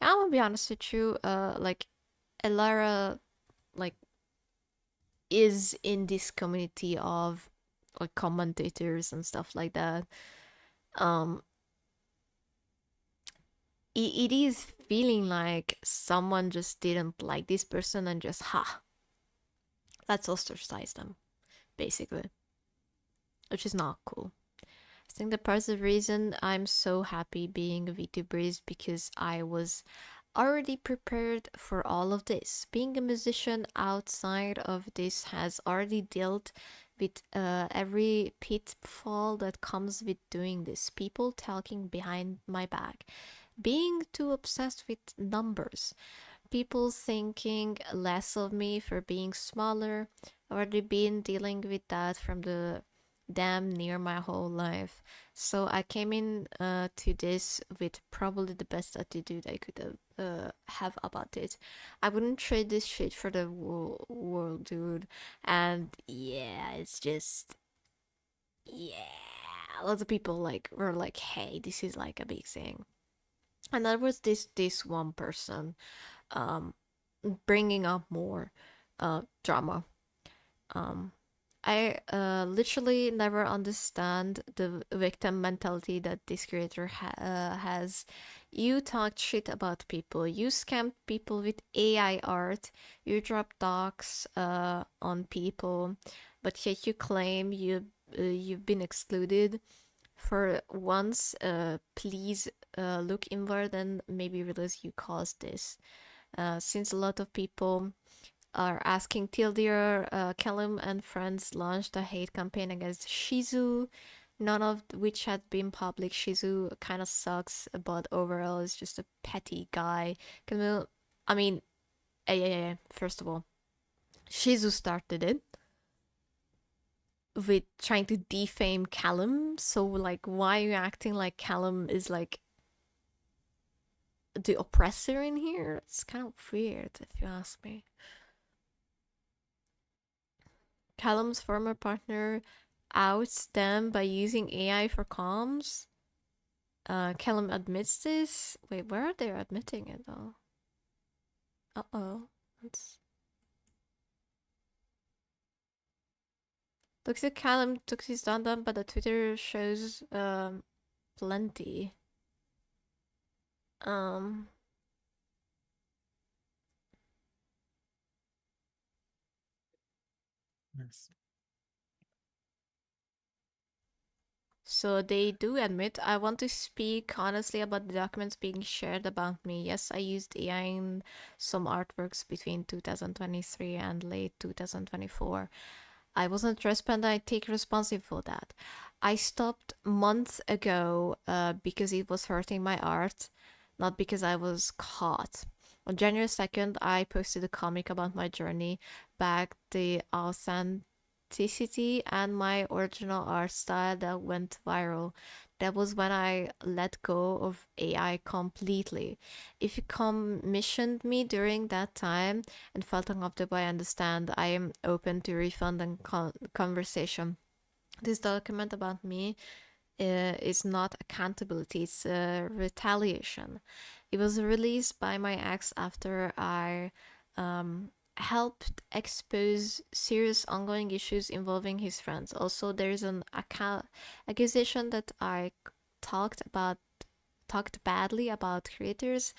I'm gonna be honest with you, like Elara, like, is in this community of like commentators and stuff like that. It is feeling like someone just didn't like this person and just let's ostracize them, basically, which is not cool. I think the part of the reason I'm so happy being a VTuber is because I was already prepared for all of this. Being a musician outside of this has already dealt with every pitfall that comes with doing this. People talking behind my back, being too obsessed with numbers, people thinking less of me for being smaller. I've already been dealing with that from the damn near my whole life. So I came in to this with probably the best attitude I could have about it. I wouldn't trade this shit for the world, dude. And yeah, it's just, yeah, a lot of people like were like, hey, this is like a big thing. And there was this one person bringing up more drama. I literally never understand the victim mentality that this creator has. You talked shit about people. You scammed people with AI art. You dropped docs on people, but yet you claim you've been excluded. For once, please look inward and maybe realize you caused this. Since a lot of people are asking Tildir, Callum and friends launched a hate campaign against Shizu, none of which had been public. Shizu kind of sucks, but overall is just a petty guy. Callum, I mean, yeah, first of all, Shizu started it with trying to defame Callum, so like, why are you acting like Callum is like the oppressor in here? It's kind of weird, if you ask me. Callum's former partner outs them by using AI for comms. Callum admits this. Wait, where are they admitting it though? Uh-oh. That's... Looks like Callum took his down, but the Twitter shows plenty. Nice. So they do admit, I want to speak honestly about the documents being shared about me. Yes, I used AI in some artworks between 2023 and late 2024. I wasn't transparent. I take responsibility for that. I stopped months ago because it was hurting my art, not because I was caught. On January 2nd, I posted a comic about my journey back, the authenticity and my original art style that went viral. That was when I let go of AI completely. If you commissioned me during that time and felt uncomfortable, I understand. I am open to refund and conversation. This document about me is not accountability, it's retaliation. It was released by my ex after I helped expose serious ongoing issues involving his friends. Also, there is an accusation that I talked badly about creators.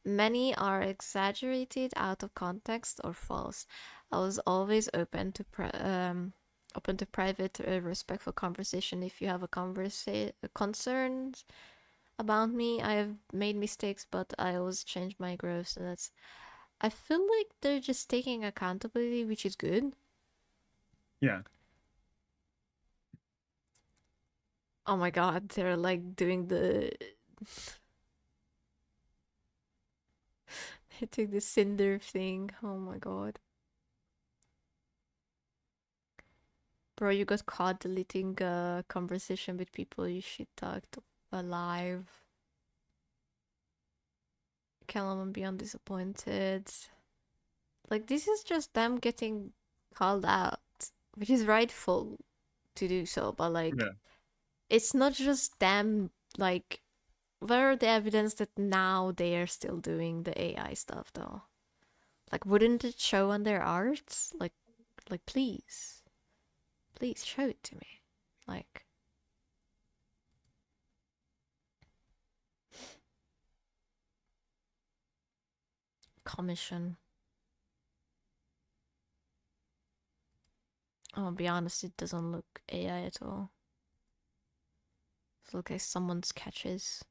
Many are exaggerated, out of context, or false. I was always open to private, respectful conversation. If you have concerns about me, I have made mistakes, but I always change my growth. So that's. I feel like they're just taking accountability, which is good. Yeah. Oh my god, they're like doing the. They took the cinder thing. Oh my god. Bro, you got caught deleting a conversation with people you should talk to alive. Callum beyond disappointed. Like, this is just them getting called out, which is rightful to do so, but like, Yeah. it's not just them. Like, where are the evidence that now they are still doing the AI stuff though? Like, wouldn't it show on their art? Like please show it to me. Like, commission. I'll be honest, it doesn't look AI at all. It looks like someone's sketches.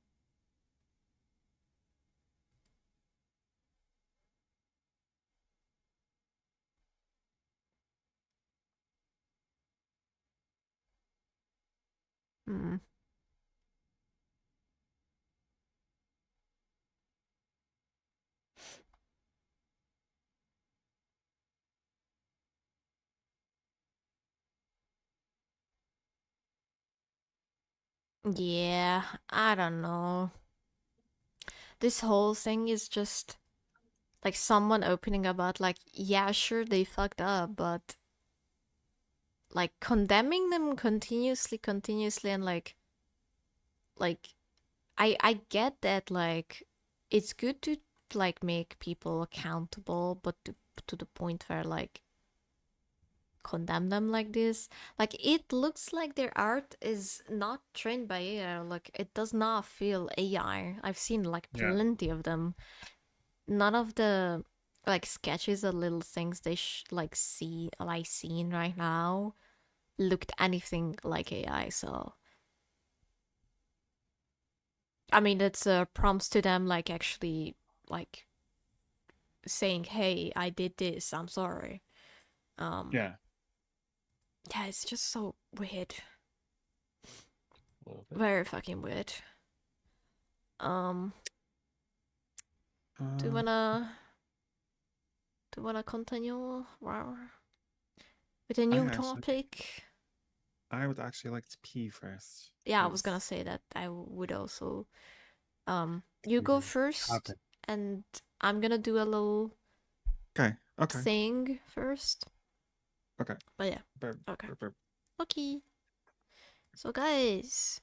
Hmm. Yeah, I don't know. This whole thing is just like someone opening about like, yeah, sure they fucked up, but like condemning them continuously and like I get that like it's good to like make people accountable, but to the point where like condemn them like this. Like, it looks like their art is not trained by AI. Like, it does not feel AI. I've seen like Yeah. plenty of them. None of the like sketches or little things they like seen right now looked anything like AI. So I mean, it's prompts to them like actually like saying, "Hey, I did this. I'm sorry." Yeah. Yeah, it's just so weird. A little bit. Very fucking weird. Do you wanna continue with a new topic? I would actually like to pee first. Yeah, I was gonna say that I would also. You go first, topic. and I'm gonna do a little Okay. thing first. Okay. But yeah. Burp, Okay. burp, burp. Okay. So guys,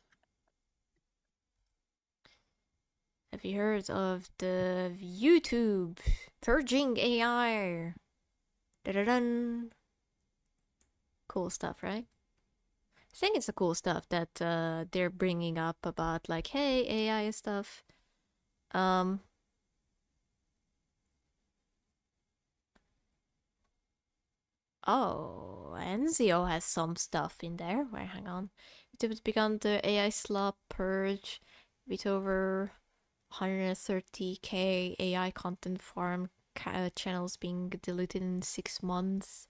have you heard of the YouTube purging AI? Da-da-dun. Cool stuff, right? I think it's the cool stuff that they're bringing up about like, hey, AI stuff. Oh, Enzio has some stuff in there. Wait, hang on. YouTube has begun the AI slop purge with over 130k AI content farm channels being deleted in 6 months.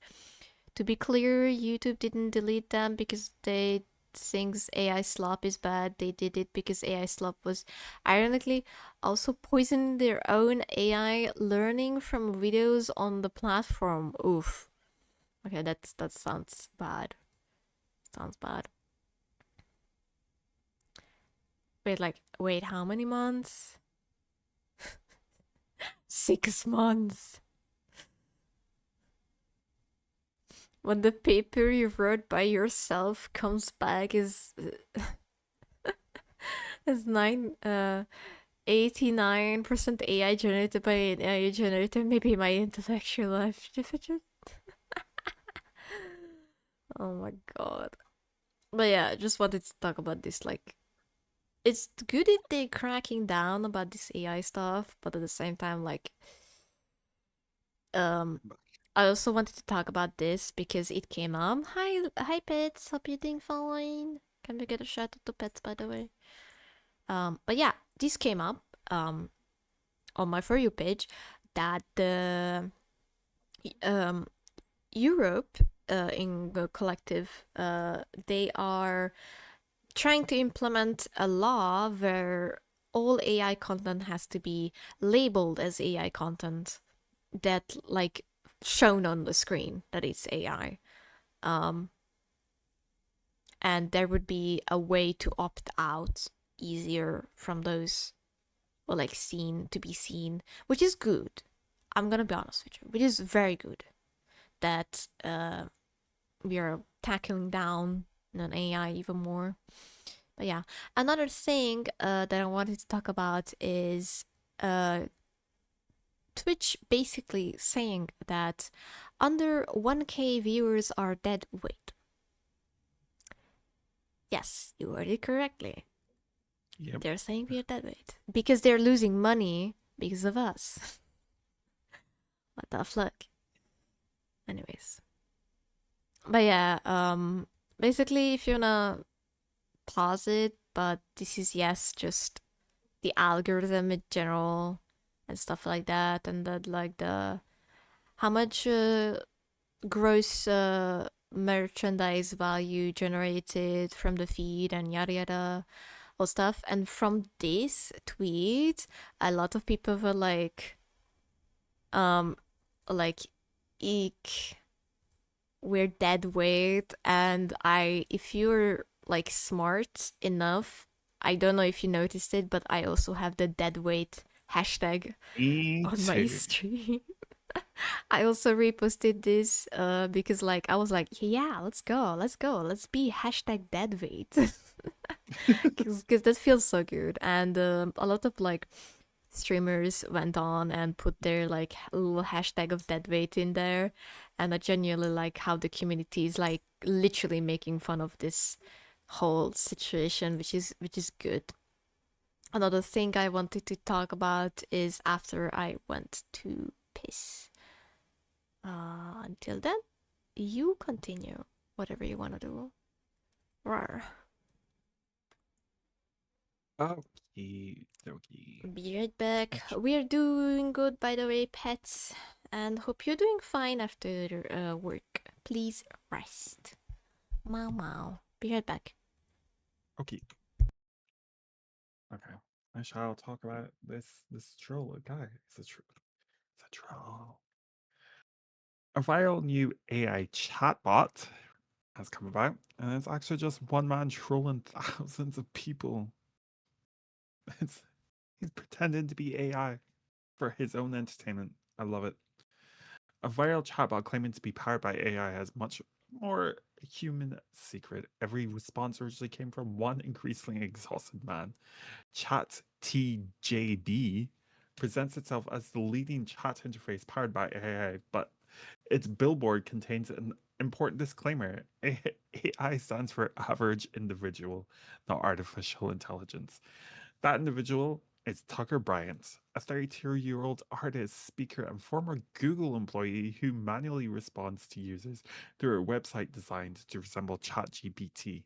To be clear, YouTube didn't delete them because they thinks AI slop is bad. They did it because AI slop was ironically also poisoning their own AI learning from videos on the platform. Oof. Okay, that sounds bad. Sounds bad. Wait, how many months? 6 months. When the paper you wrote by yourself comes back is 89% AI generated by an AI generator, maybe my intellectual life deficit. Oh my god. But yeah, I just wanted to talk about this. Like, it's good if they're cracking down about this AI stuff, but at the same time, like, I also wanted to talk about this because it came up. Hi pets, hope you're doing fine. Can we get a shout out to pets, by the way? But yeah, this came up on my For You page that the Europe in the collective they are trying to implement a law where all AI content has to be labeled as AI content that like shown on the screen that it's AI. And there would be a way to opt out easier from those, or like to be seen, which is good. I'm gonna be honest with you, which is very good that we are tackling down on AI even more. But yeah, another thing that I wanted to talk about is Twitch basically saying that under 1k viewers are dead weight. Yes, you heard it correctly. Yep. They're saying we are dead weight because they're losing money because of us. What the fuck? Anyways. But yeah, basically if you wanna pause it, but this is just the algorithm in general and stuff like that, and that like the how much gross merchandise value generated from the feed and yada yada or stuff. And from this tweet, a lot of people were like eek, we're dead weight. And if you're like smart enough, I don't know if you noticed it, but I also have the dead weight hashtag on my stream. I also reposted this because like I was like, yeah, let's be hashtag dead weight. Because that feels so good. And a lot of like streamers went on and put their like little hashtag of DeadWeight in there, and I genuinely like how the community is like literally making fun of this whole situation, which is good. Another thing I wanted to talk about is after I went to piss. Until then, you continue whatever you want to do. Rawr. Okie dokie. Be right back. We're doing good, by the way, pets, and hope you're doing fine after work. Please rest. Meow. Be right back. Okay. Okay. I shall talk about this troll guy. It's a troll. A viral new AI chatbot has come about, and it's actually just one man trolling thousands of people. He's pretending to be AI for his own entertainment. I love it. A viral chatbot claiming to be powered by AI has much more human secret. Every response originally came from one increasingly exhausted man. chatJTB presents itself as the leading chat interface powered by AI, but its billboard contains an important disclaimer. AI stands for average individual, not artificial intelligence. That individual is Tucker Bryant, a 32-year-old artist, speaker, and former Google employee who manually responds to users through a website designed to resemble ChatGPT.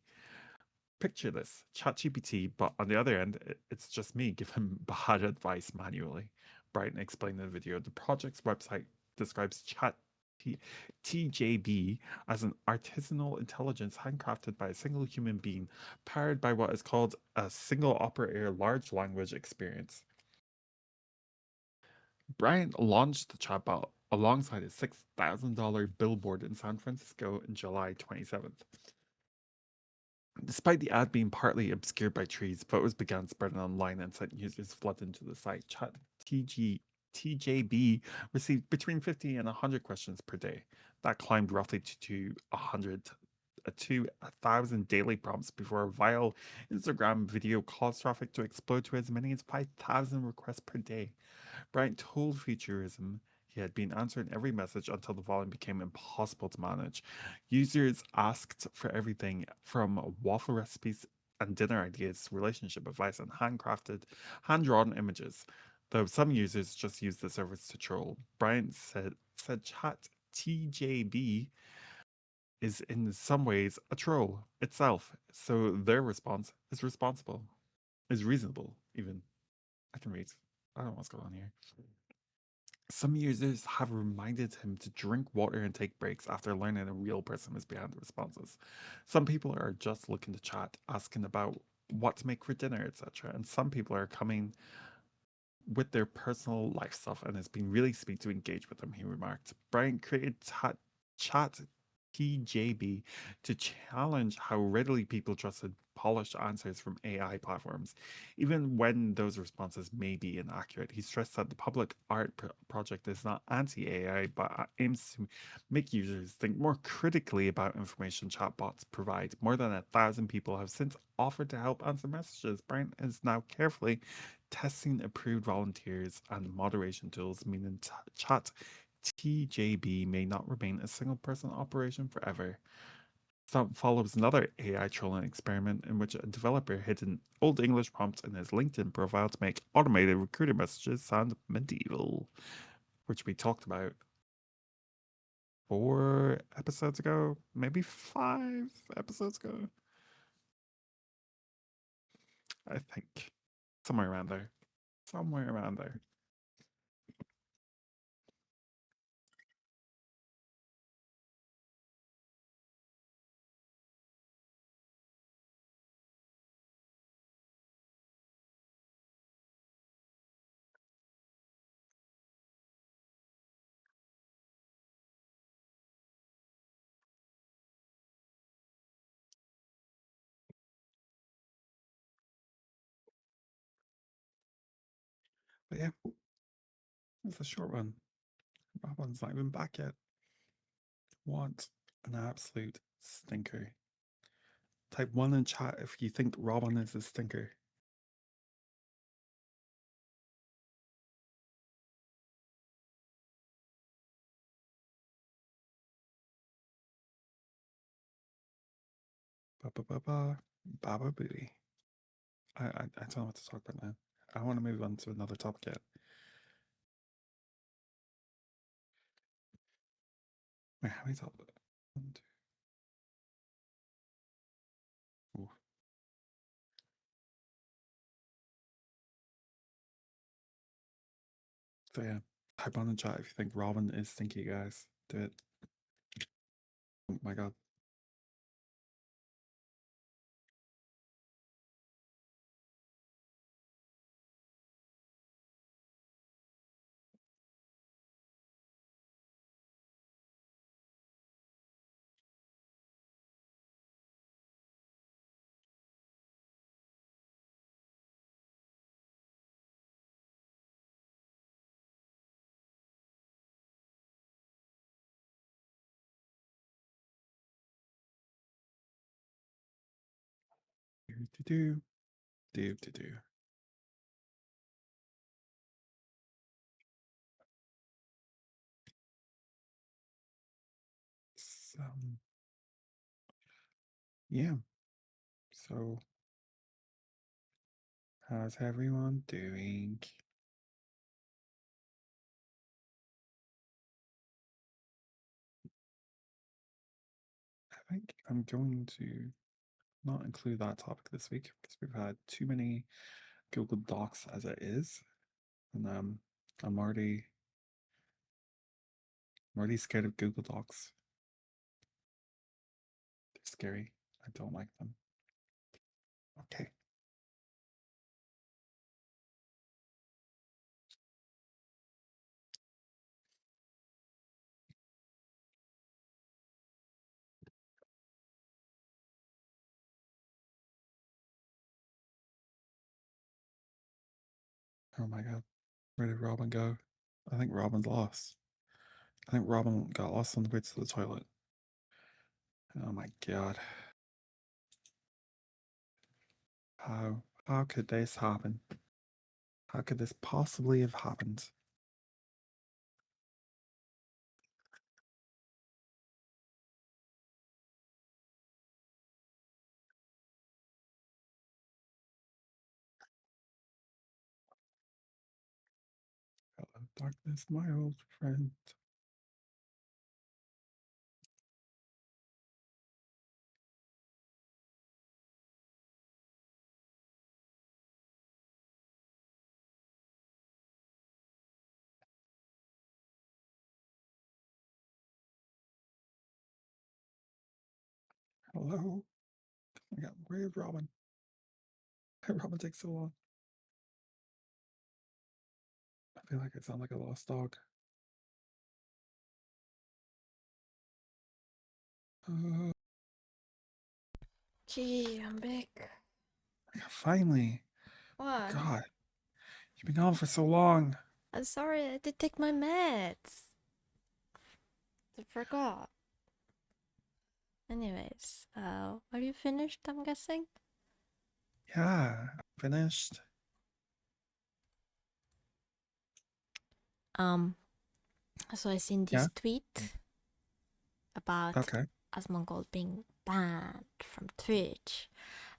Picture this, ChatGPT, but on the other end, it's just me giving bad advice manually. Bryant explained in the video, the project's website describes TJB as an artisanal intelligence handcrafted by a single human being, powered by what is called a single operator large language experience. Bryant launched the chatbot alongside a $6,000 billboard in San Francisco in July 27th. Despite the ad being partly obscured by trees, photos began spreading online and sent users flooding to the site. TJB received between 50 and 100 questions per day. That climbed roughly to 1,000 daily prompts before a viral Instagram video caused traffic to explode to as many as 5,000 requests per day. Bryant told Futurism he had been answering every message until the volume became impossible to manage. Users asked for everything from waffle recipes and dinner ideas, relationship advice, and handcrafted, hand-drawn images. Though some users just used the service to troll. Bryant said Chat TJB is in some ways a troll itself, so their response is reasonable, even. I can read. I don't know what's going on here. Some users have reminded him to drink water and take breaks after learning a real person is behind the responses. Some people are just looking to chat, asking about what to make for dinner, etc. And some people are coming with their personal life stuff, and it's been really sweet to engage with them, he remarked. Bryant created Chat TJB to challenge how readily people trusted polished answers from AI platforms, even when those responses may be inaccurate. He stressed that the public art project is not anti-AI, but aims to make users think more critically about information chatbots provide. More than 1,000 people have since offered to help answer messages. Bryant is now carefully testing approved volunteers and moderation tools, meaning Chat TJB may not remain a single person operation forever. That follows another AI trolling experiment in which a developer hid an old English prompt in his LinkedIn profile to make automated recruiter messages sound medieval, which we talked about 4 episodes ago, maybe 5 episodes ago. I think somewhere around there. Somewhere around there. But yeah, it's a short one. Robin's not even back yet. What an absolute stinker. Type 1 in chat if you think Robin is a stinker. Baba Booty. I don't know what to talk about now. I want to move on to another topic yet. Wait, how many topics? 1, 2. Ooh. So yeah, type on the chat if you think Robin is stinky, guys. Do it. Oh my god. Do. Yeah. So, how's everyone doing? I think I'm going to not include that topic this week because we've had too many Google Docs as it is, and I'm already scared of Google Docs. They're scary. I don't like them. Okay. Oh my god. Where did Robin go? I think Robin's lost. I think Robin got lost on the way to the toilet. Oh my god. How could this happen? How could this possibly have happened? Hello, darkness, my old friend. Hello? Oh my god, where's Robin? Why Robin takes so long? I feel like I sound like a lost dog. Gee, I'm back. Finally. What? God. You've been gone for so long. I'm sorry, I did take my meds. I forgot. Anyways, are you finished, I'm guessing? Yeah, I'm finished. So I seen this tweet about Okay. Asmongold being banned from Twitch.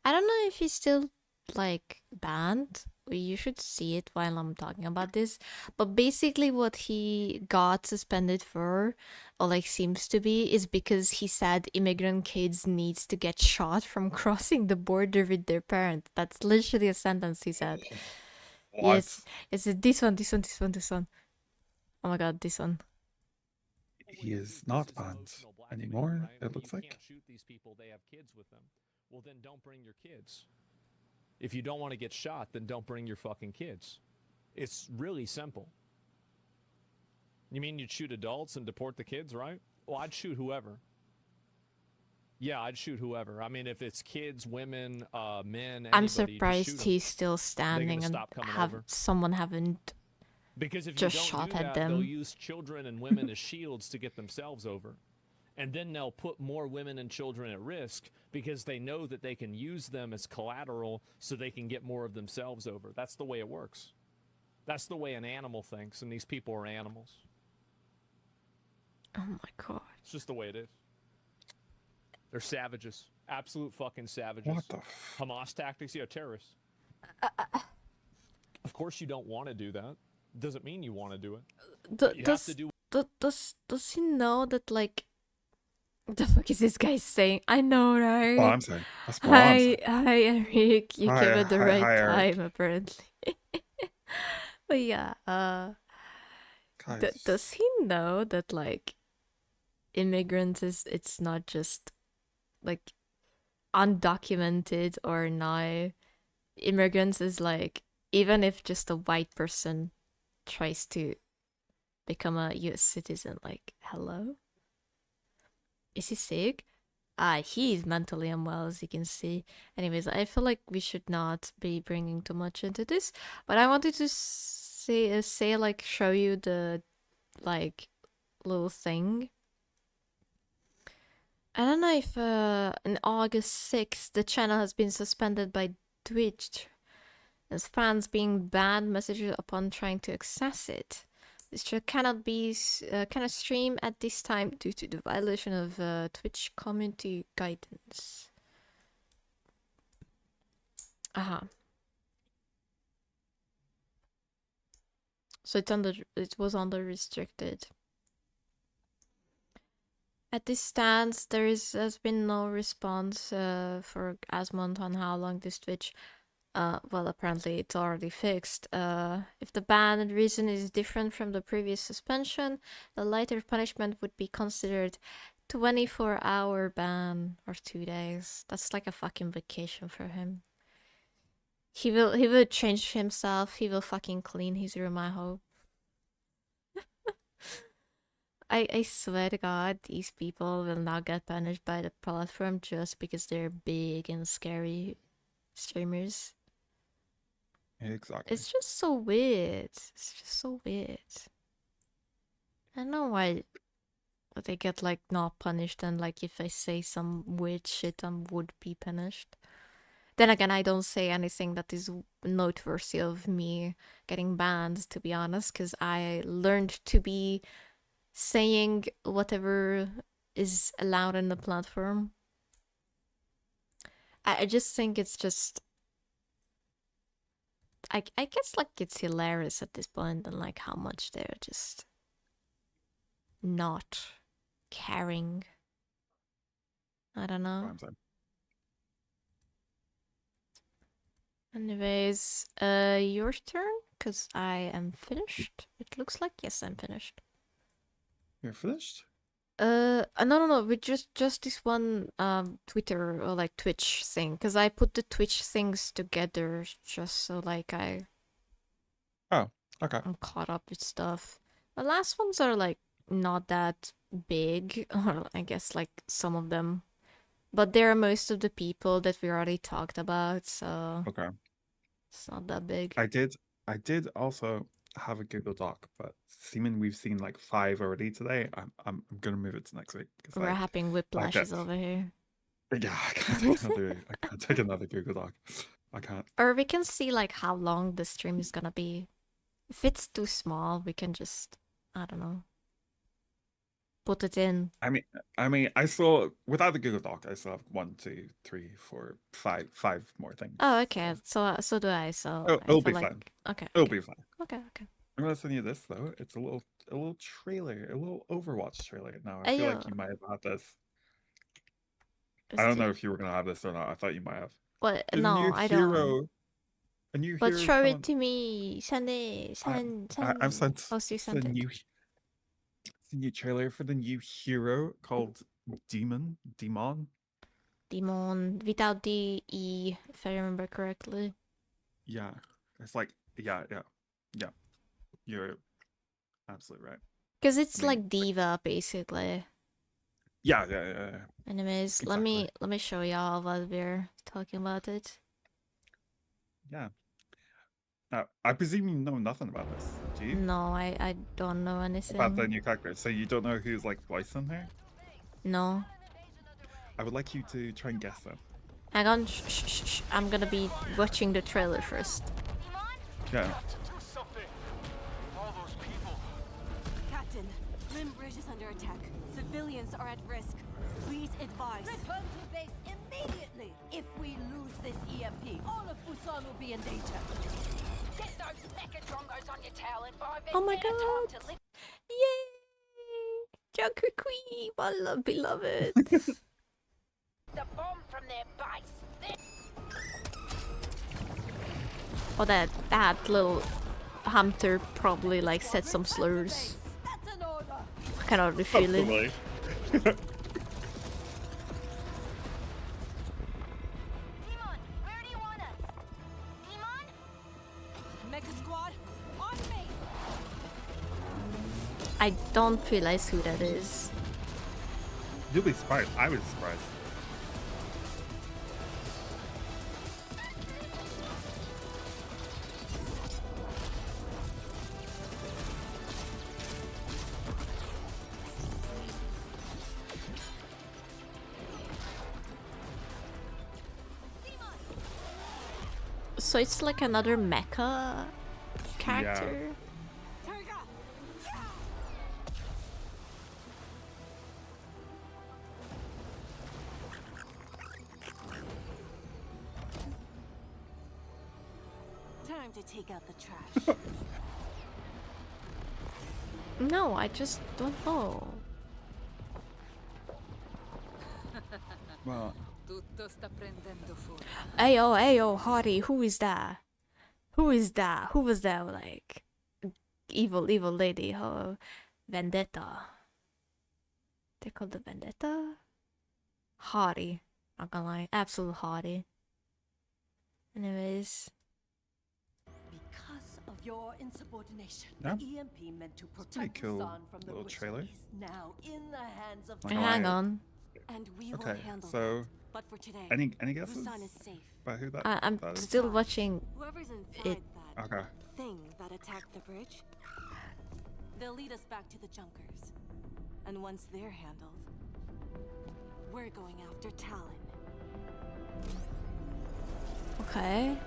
I don't know if he's still like banned. You should see it while I'm talking about this. But basically what he got suspended for, or like seems to be, is because he said immigrant kids needs to get shot from crossing the border with their parents. That's literally a sentence he said. What? Yes, it's this one. Oh my god, this one. He is not banned anymore, it looks like. You can't shoot these people, they have kids with them. Well, then don't bring your kids. If you don't want to get shot, then don't bring your fucking kids. It's really simple. You mean you'd shoot adults and deport the kids, right? Well, I'd shoot whoever. Yeah, I'd shoot whoever. I mean, if it's kids, women, men, anybody, I'm just shoot surprised 'em. he's still standing and stop coming have over? someone haven't Because if just you don't shot do at that, they'll them. use children and women as shields to get themselves over. And then they'll put more women and children at risk because they know that they can use them as collateral so they can get more of themselves over. That's the way it works. That's the way an animal thinks, and these people are animals. Oh my god. It's just the way it is. They're savages. Absolute fucking savages. What the Hamas tactics? Yeah, terrorists. Of course you don't want to do that. Doesn't mean you want to do it. But you have to do. Does he know that, like, what the fuck is this guy saying? I know, right? Well, I'm saying. That's what I'm saying. Hi, Eric. You Hi, came at the hi, right hi, Eric. time, apparently. But yeah, Guys, does he know that, like, immigrants it's not just, like, undocumented or not? Immigrants is like, even if just a white person tries to become a US citizen, like, hello? Is he sick? He's mentally unwell, as you can see. Anyways, I feel like we should not be bringing too much into this, but I wanted to say like, show you the, like, little thing. I don't know if on August 6th, the channel has been suspended by Twitch as fans being banned messages upon trying to access it. This show cannot stream at this time due to the violation of Twitch community guidance. So it was under restricted. At this stance, has been no response for Asmongold on how long this Twitch. Well, apparently it's already fixed. If the ban reason is different from the previous suspension, the lighter punishment would be considered 24-hour ban or 2 days. That's like a fucking vacation for him. He will change himself. He will fucking clean his room, I hope. I swear to God, these people will not get punished by the platform just because they're big and scary streamers. exactly. It's just so weird. It's just so weird. I don't know why they get, like, not punished, and, like, if I say some weird shit, I would be punished. Then again, I don't say anything that is noteworthy of me getting banned, to be honest, because I learned to be saying whatever is allowed in the platform. I just think it's just... I guess, like, it's hilarious at this point, and, like, how much they're just not caring. I don't know. Anyways, your turn, because I am finished. It looks like, yes, I'm finished. You're finished? No, with just this one Twitter or, like, Twitch thing, because I put the Twitch things together just so, like, Oh, okay. I'm caught up with stuff. The last ones are, like, not that big, or I guess, like, some of them, but they're most of the people that we already talked about, so Okay. it's not that big. I did also have a Google Doc, but seeming we've seen like 5 already today, I'm gonna move it to next week. We're having whiplashes over here. Yeah, I can't take another Google Doc. I can't. Or we can see, like, how long the stream is gonna be. If it's too small, we can just, I don't know, put it in. I mean, I saw without the Google Doc, I still have 1, 2, 3, 4, 5 more things. Oh, okay. So do I. So it'll be like... fine. Okay. It'll be fine. Okay. I'm gonna send you this though. It's a little trailer, a little Overwatch trailer. Now I feel like you might have had this. I don't know if you were gonna have this or not. I thought you might have. What? No, I don't. A new but hero show it to me. Send it. I've sent. Oh, so you sent it. It's a new trailer for the new hero called Demon. Without the E, if I remember correctly. Yeah, it's like yeah. You're absolutely right. Because it's like Diva, basically. Yeah. Anyways, exactly. let me show y'all while we're talking about it. Yeah. Now, I presume you know nothing about this, do you? No, I don't know anything. About the new character. So you don't know who's like voicing her? No. I would like you to try and guess them. Hang on, shh. I'm gonna be watching the trailer first. Yeah. Captain, Limb Bridge is under attack. Civilians are at risk. Please advise. Return to base immediately. If we lose this EMP, all of Busan will be in danger. Get those mechatrongos on your tail and 5 Oh my minutes god! time to lift. Yay! Junker Queen, my love beloved. The bomb from their base. Oh, that little hunter probably like said some slurs. That's an order. I can already feel it. Probably. Demon, where do you want us? Demon? Mecha squad, on me. I don't realize who that is. You'll be surprised. I was surprised. So it's like another mecha character. Time to take out the trash. No, I just don't know. Well, Ayo, Hardy, who is that? Who is that? Who was that, like, evil lady, Vendetta? They called the Vendetta? Hardy. Not gonna lie, absolute Hardy. Anyways. Because of your insubordination, Yeah. the EMP meant to pretty protect cool Busan from the little Witch trailer. is now in the hands of Like, Hang alright. on. And we will Okay, handle so that. But for today, any guesses Busan is safe. about who that? I'm that is? still watching Whoever's inside it. that Okay. thing that attacked the bridge, they'll lead us back to the Junkers. And once they're handled, we're going after Talon. Okay.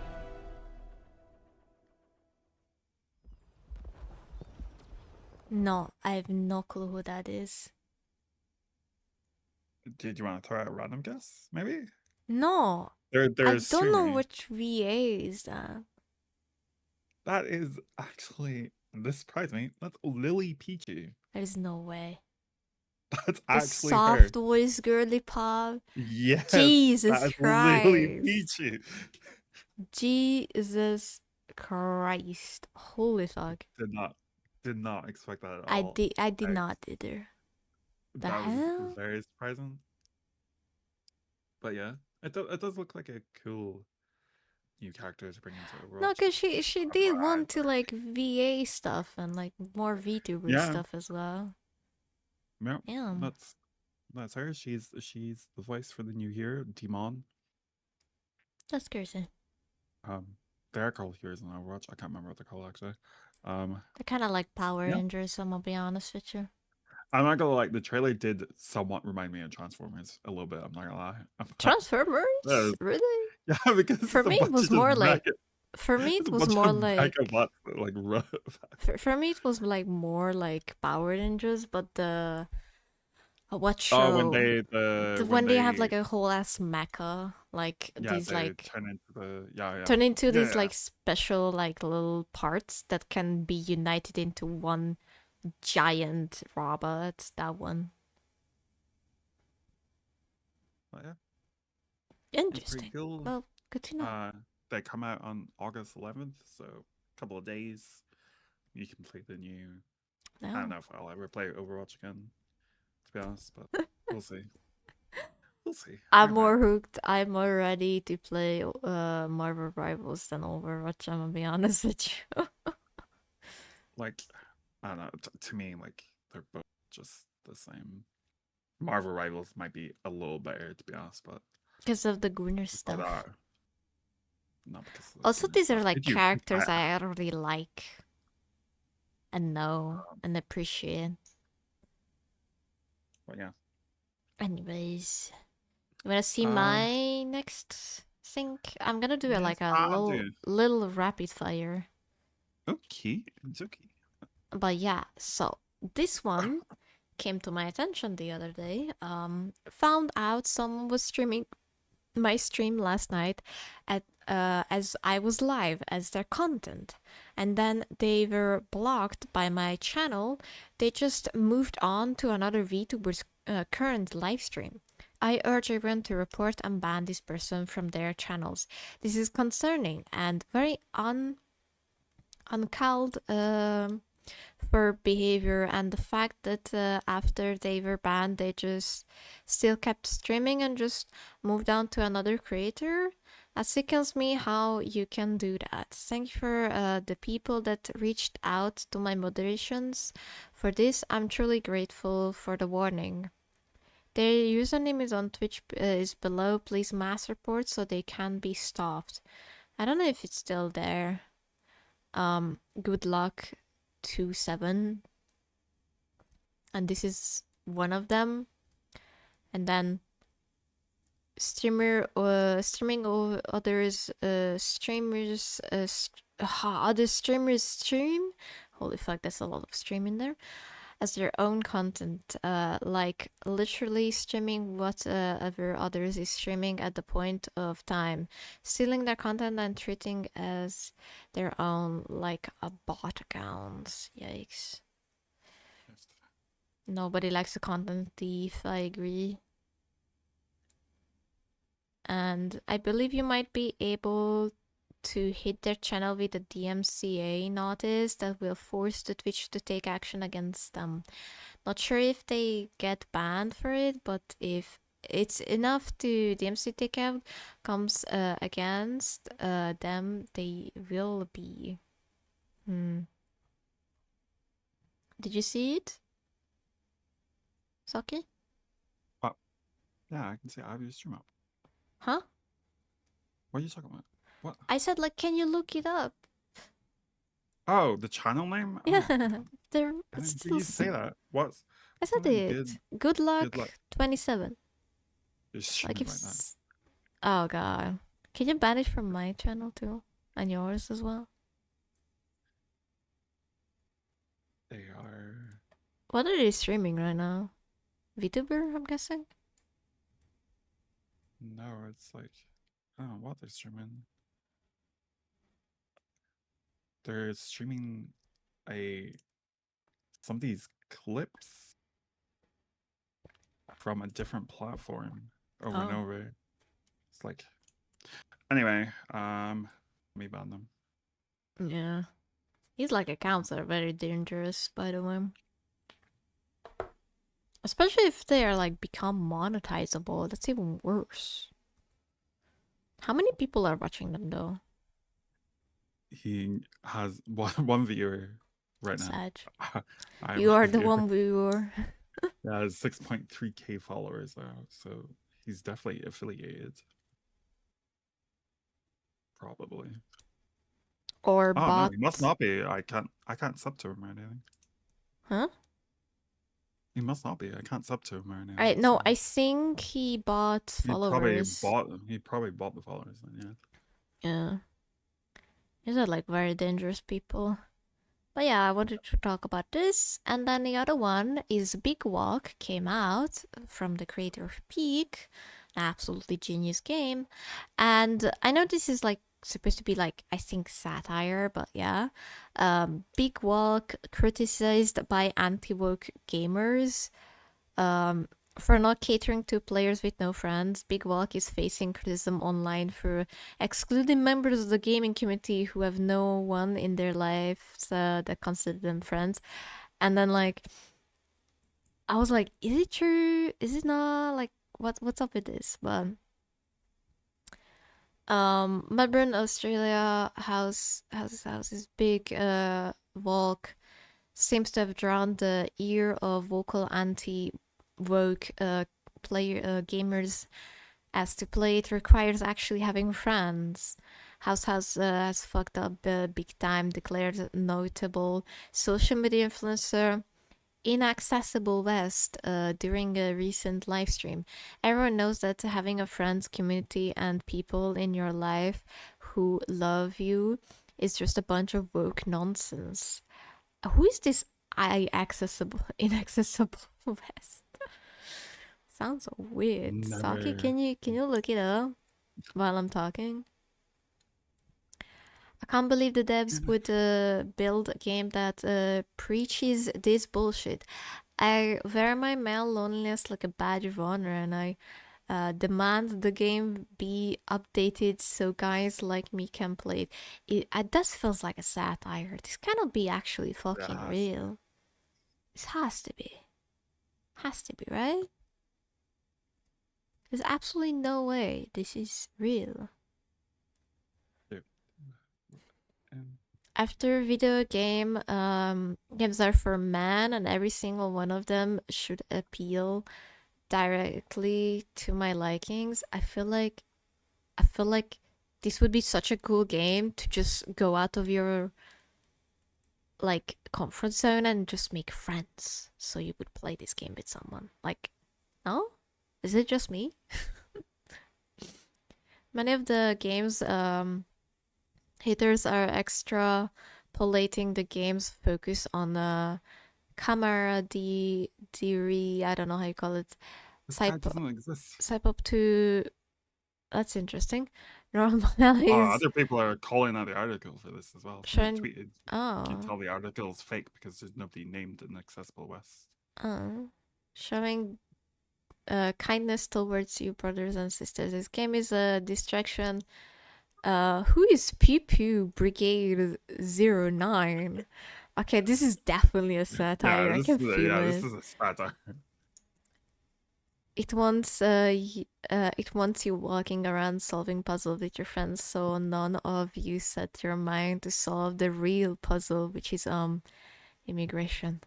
No, I have no clue who that is. Did you want to throw out a random guess? Maybe. No, I There's don't know Sumi. which VA is that. That is actually, this surprised me. That's Lily Pichu. There's no way. That's The actually soft her. voice girly pop. Yes. Jesus that is Christ. Lily Pichu. Jesus Christ. Holy fuck. Did not expect that at all. I did not either. The That hell? was very surprising. But yeah, it does look like a cool new character to bring into Overwatch. No, cause she did want to like VA stuff and like more VTuber Yeah. stuff as well. Yeah, Yeah. that's her. She's the voice for the new hero, Demon. That's crazy. They're called heroes in Overwatch. I can't remember what they're called actually. They're kind of like Power Yeah. Rangers, I'm gonna be honest with you. I'm not gonna like the trailer did somewhat remind me of Transformers a little bit. I'm not gonna lie. Transformers? Yes. Really? Yeah, because For it's a me, it bunch was of more just like. mega- For me, it's it a was bunch more of like. Megabots that, like run. For me, it was like more like Power Rangers, but the. What show? Oh, when they when they have like a whole ass mecha, like yeah, these they like turn into the yeah. turn into Yeah, these yeah. like special like little parts that can be united into one giant robot. That one. But yeah. It's Interesting. pretty cool. Well, good to know. They come out on August 11th, so a couple of days. You can play the new. I No. don't know if I'll ever play Overwatch again, to be honest, but we'll see. We'll see. I'm more hooked. I'm more ready to play Marvel Rivals than Overwatch. I'm gonna be honest with you. Like, I don't know. To me, like they're both just the same. Marvel Rivals might be a little better, to be honest, but Because of the Gunner stuff. not because. Of the Also, Gunner these stuff. are like Did you- characters I already like and know and appreciate. But yeah. Anyways, you wanna see my next sync? I'm gonna do it like a I'll do it. little rapid fire. Okay, it's okay. But yeah, so this one came to my attention the other day. Found out someone was streaming my stream last night at as I was live as their content, and then they were blocked by my channel. They just moved on to another VTuber's current live stream. I urge everyone to report and ban this person from their channels. This is concerning and very uncalled for behavior, and the fact that after they were banned, they just still kept streaming and just moved on to another creator. That sickens me how you can do that. Thank you for the people that reached out to my moderations for this. I'm truly grateful for the warning. Their username is on Twitch is below. Please mass report so they can be stopped. I don't know if it's still there. Good luck 27, and this is one of them. And then streaming over others streamers other streamers stream. Holy fuck, that's a lot of stream in there. As their own content, like literally streaming whatever others is streaming at the point of time, stealing their content and treating as their own, like a bot accounts. Yikes. Nobody likes a content thief, I agree. And I believe you might be able to hit their channel with a DMCA notice that will force the Twitch to take action against them. Not sure if they get banned for it, but if it's enough to DMCA takeout comes against them, they will be. Did you see it, Saki? Yeah, I can see I have your stream up. Huh? What are you talking about? What? I said, like, can you look it up? Oh, the channel name? Yeah, Oh, there. I didn't hear you say that. What? I said it. Good luck, 27. You're streaming Like if. right now. Oh god, can you ban it from my channel too, and yours as well? They are. What are they streaming right now? VTuber, I'm guessing. No, it's like I don't know what they're streaming. They're streaming some of these clips from a different platform over and Oh. over. It's like anyway, let me ban them. Yeah, these like accounts are very dangerous, by the way. Especially if they are like become monetizable, that's even worse. How many people are watching them though? He has one viewer right Sad. now. I'm You a are the viewer. one viewer. Yeah, 6.3k followers now, so he's definitely affiliated. Probably. Or Oh no, bot. he must not be. I can't sub to him or anything. Huh? He must not be. I can't sub to him or anything. I no, so I think he bought he followers. probably bought the followers then, yeah. Yeah. These are like very dangerous people. But yeah, I wanted to talk about this. And then the other one is Big Walk came out from the creator of Peak. An absolutely genius game. And I know this is like supposed to be like, I think, satire, but yeah. Big Walk criticized by anti-woke gamers for not catering to players with no friends. Big Walk is facing criticism online for excluding members of the gaming community who have no one in their lives that consider them friends. And then like, I was like, is it true? Is it not? Like, what's up with this? But Melbourne, Australia house is big. Walk seems to have drawn the ear of vocal anti-woke player gamers, as to play it requires actually having friends. House has fucked up big time, declared notable social media influencer Inaccessible West during a recent live stream. Everyone knows that having a friends community and people in your life who love you is just a bunch of woke nonsense. Who is this inaccessible West. Sounds so weird. Saki, can you look it up while I'm talking? I can't believe the devs would build a game that preaches this bullshit. I wear my male loneliness like a badge of honor, and I demand the game be updated so guys like me can play it. It does feels like a satire. This cannot be actually fucking real. This has to be. Has to be, right? There's absolutely no way this is real. After video game, games are for men, and every single one of them should appeal directly to my likings. I feel like this would be such a cool game to just go out of your like comfort zone and just make friends. So you would play this game with someone. Like, no? Is it just me? Many of the games haters are extrapolating the game's focus on camaraderie, I don't know how you call it. Doesn't exist. Type up to... That's interesting. Normalize... other people are calling out the article for this as well. Showing... Tweeted. Oh. You can tell the article is fake because there's nobody named in Accessible West. Showing kindness towards you, brothers and sisters. This game is a distraction. Who is Pew Pew Brigade 09? Okay, this is definitely a satire. I can feel it. This is a satire. It wants you walking around solving puzzles with your friends, so none of you set your mind to solve the real puzzle, which is immigration.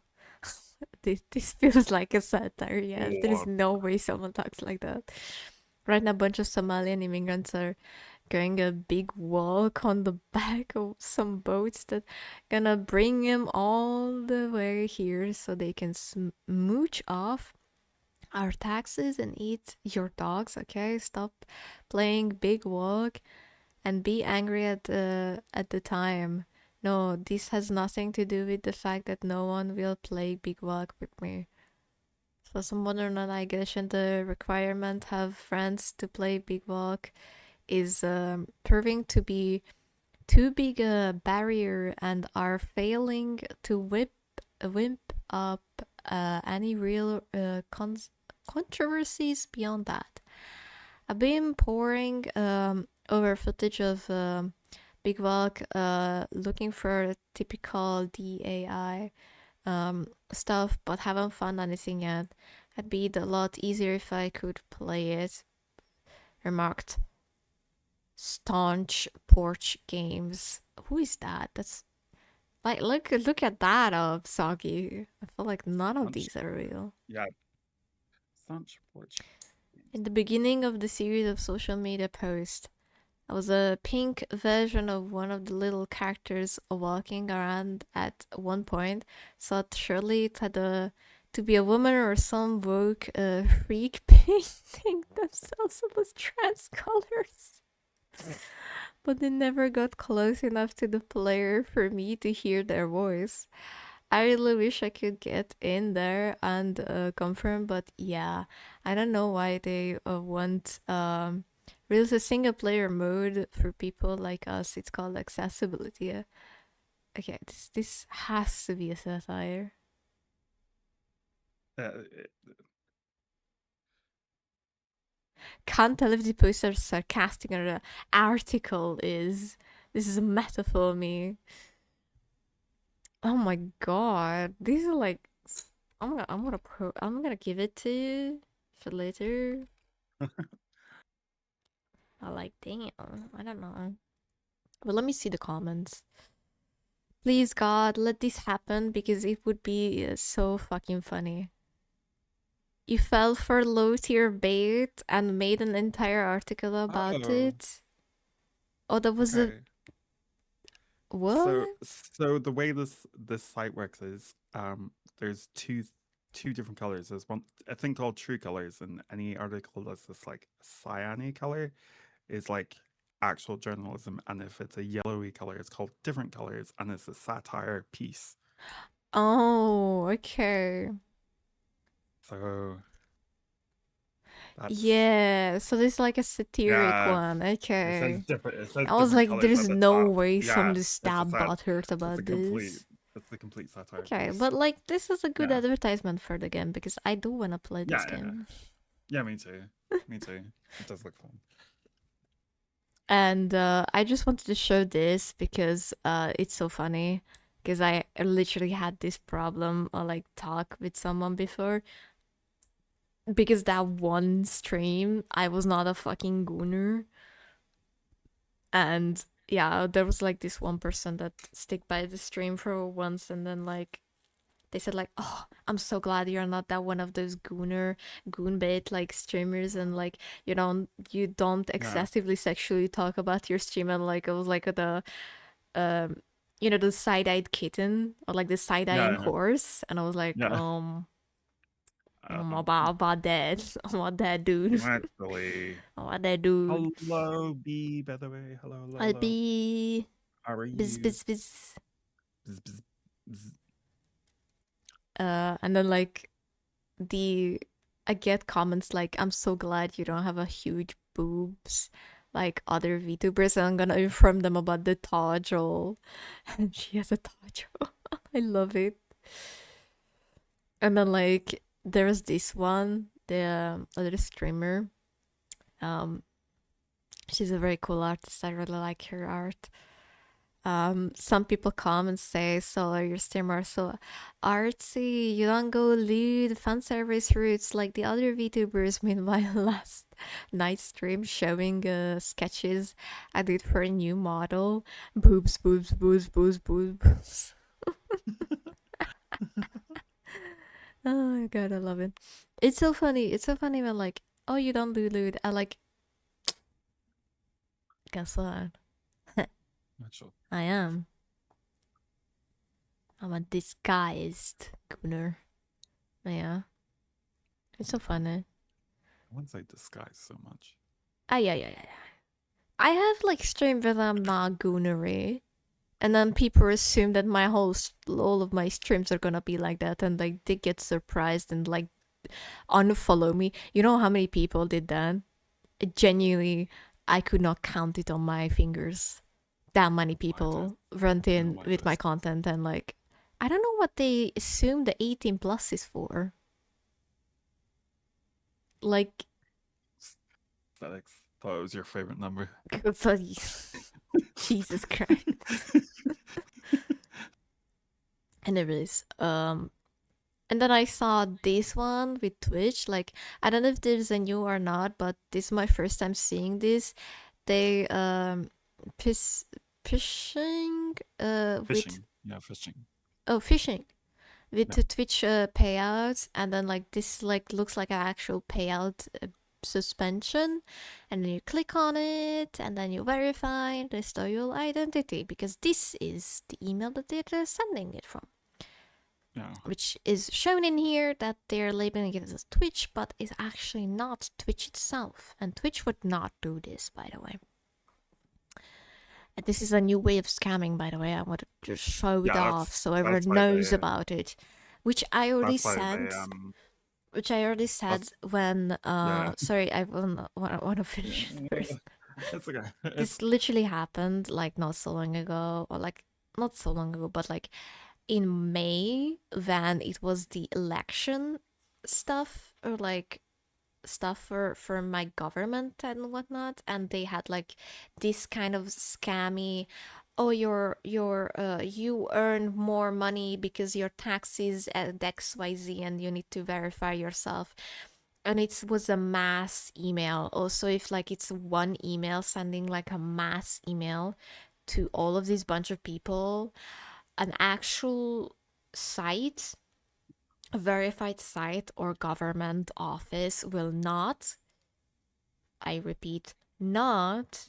This feels like a satire. Yeah, there is no way someone talks like that. Right now, a bunch of Somalian immigrants are going a big walk on the back of some boats that gonna bring them all the way here so they can smooch off our taxes and eat your dogs. Okay, stop playing big walk and be angry at the time. No, this has nothing to do with the fact that no one will play big walk with me. For some modern navigation, the requirement have friends to play big walk is proving to be too big a barrier and are failing to wimp up any real controversies beyond that. I've been poring over footage of Big Walk looking for typical DAI stuff, but haven't found anything yet. It'd be a lot easier if I could play it. Remarked Staunch Porch Games. Who is that? That's like look at that of Soggy. I feel like none of these are real. Yeah. Staunch Porch. In the beginning of the series of social media posts, there was a pink version of one of the little characters walking around at one point. Thought surely it had to be a woman or some woke freak painting themselves with trans colors. But they never got close enough to the player for me to hear their voice. I really wish I could get in there and confirm, but yeah, I don't know why they want release a single player mode for people like us. It's called accessibility. Okay, this has to be a satire. Can't tell if the poster is sarcastic or the article is. This is a metaphor, me. Oh my god, these are like. I'm gonna give it to you for later. I like, damn, I don't know. But let me see the comments. Please, God, let this happen because it would be so fucking funny. You fell for low tier bait and made an entire article about it. Oh, that was a what? So the way this site works is there's two different colors. There's a thing called true colors, and any article that's this like cyany color is like actual journalism, and if it's a yellowy color, it's called different colors, and it's a satire piece. Oh, okay. So that's Yeah, so this is like a satiric yeah. one. It says Okay. different. It says I was different like, colors there's at the no top. way Yeah, some just it's a stab butthurt it's a about complete. this. It's the complete satire Okay, piece. but like this is a good Yeah. advertisement for the game because I do wanna play this Yeah, game. yeah, me too. Me too. It does look fun. And I just wanted to show this because it's so funny. Because I literally had this problem or like talk with someone before. Because that one stream, I was not a fucking gooner. And yeah, there was like this one person that stick by the stream for once, and then like they said like, "Oh, I'm so glad you're not that one of those goon bait like streamers, and like you don't excessively sexually talk about your stream." And like it was like the the side-eyed kitten or like the side-eyeing horse, and I was like, I'm about that. I'm about that, dude. Actually, I'm about that, dude. hello, B. By the way, hello. I'll be. How are you? Biz. Bzz, bzz, bzz. And then like I get comments like, I'm so glad you don't have a huge boobs like other VTubers, and I'm gonna inform them about the Tajol. And she has a Tajol. I love it. And then like there's this one, the other streamer. She's a very cool artist. I really like her art. Some people come and say, so your streamer are so artsy, you don't go lewd fan service routes like the other VTubers. Meanwhile, last night's stream showing sketches I did for a new model. Boobs. Oh my god, I love it. It's so funny. It's so funny when like, oh, you don't do lewd. I like, guess what? I am. I'm a disguised gooner. Yeah. It's so funny. I wouldn't say disguise so much. Yeah. I have like streamed when I'm not goonery. And then people assume that all of my streams are gonna be like that, and like they get surprised and like unfollow me. You know how many people did that? Genuinely, I could not count it on my fingers. That many people went in with my content, and like I don't know what they assume the 18 plus is for. Like aesthetics. Thought it was your favorite number. Jesus Christ. Anyways, and then I saw this one with Twitch. Like, I don't know if there's a new or not, but this is my first time seeing this. They phishing with phishing. Oh, phishing with the Twitch payouts, and then like this like looks like an actual payout suspension, and then you click on it, and then you verify and restore your identity, because this is the email that they're sending it from. Yeah. Which is shown in here that they're labeling it as Twitch, but it's actually not Twitch itself. And Twitch would not do this, by the way. And this is a new way of scamming, by the way. I want to just show it off so everyone knows about it. Which I already said. Which I already said when. Sorry, I want to finish first. It's okay. This literally happened like not so long ago, or like not so long ago, but like in May, when it was the election stuff, or like stuff for my government and whatnot, and they had like this kind of scammy, oh, you earn more money because your taxes at XYZ and you need to verify yourself. And it was a mass email. Also, if like it's one email sending like a mass email to all of this bunch of people, an actual site, a verified site or government office will not, I repeat, not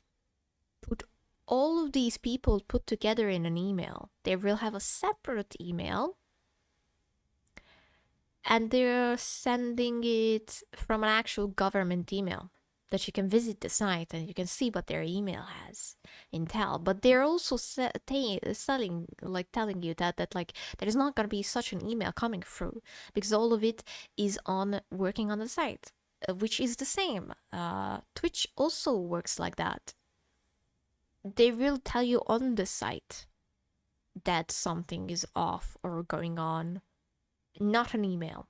put all of these people put together in an email. They will have a separate email, and they're sending it from an actual government email. that you can visit the site and you can see what their email has intel, but they're also selling, like telling you that like there is not going to be such an email coming through because all of it is on working on the site, which is the same. Twitch also works like that. They will tell you on the site that something is off or going on, not an email,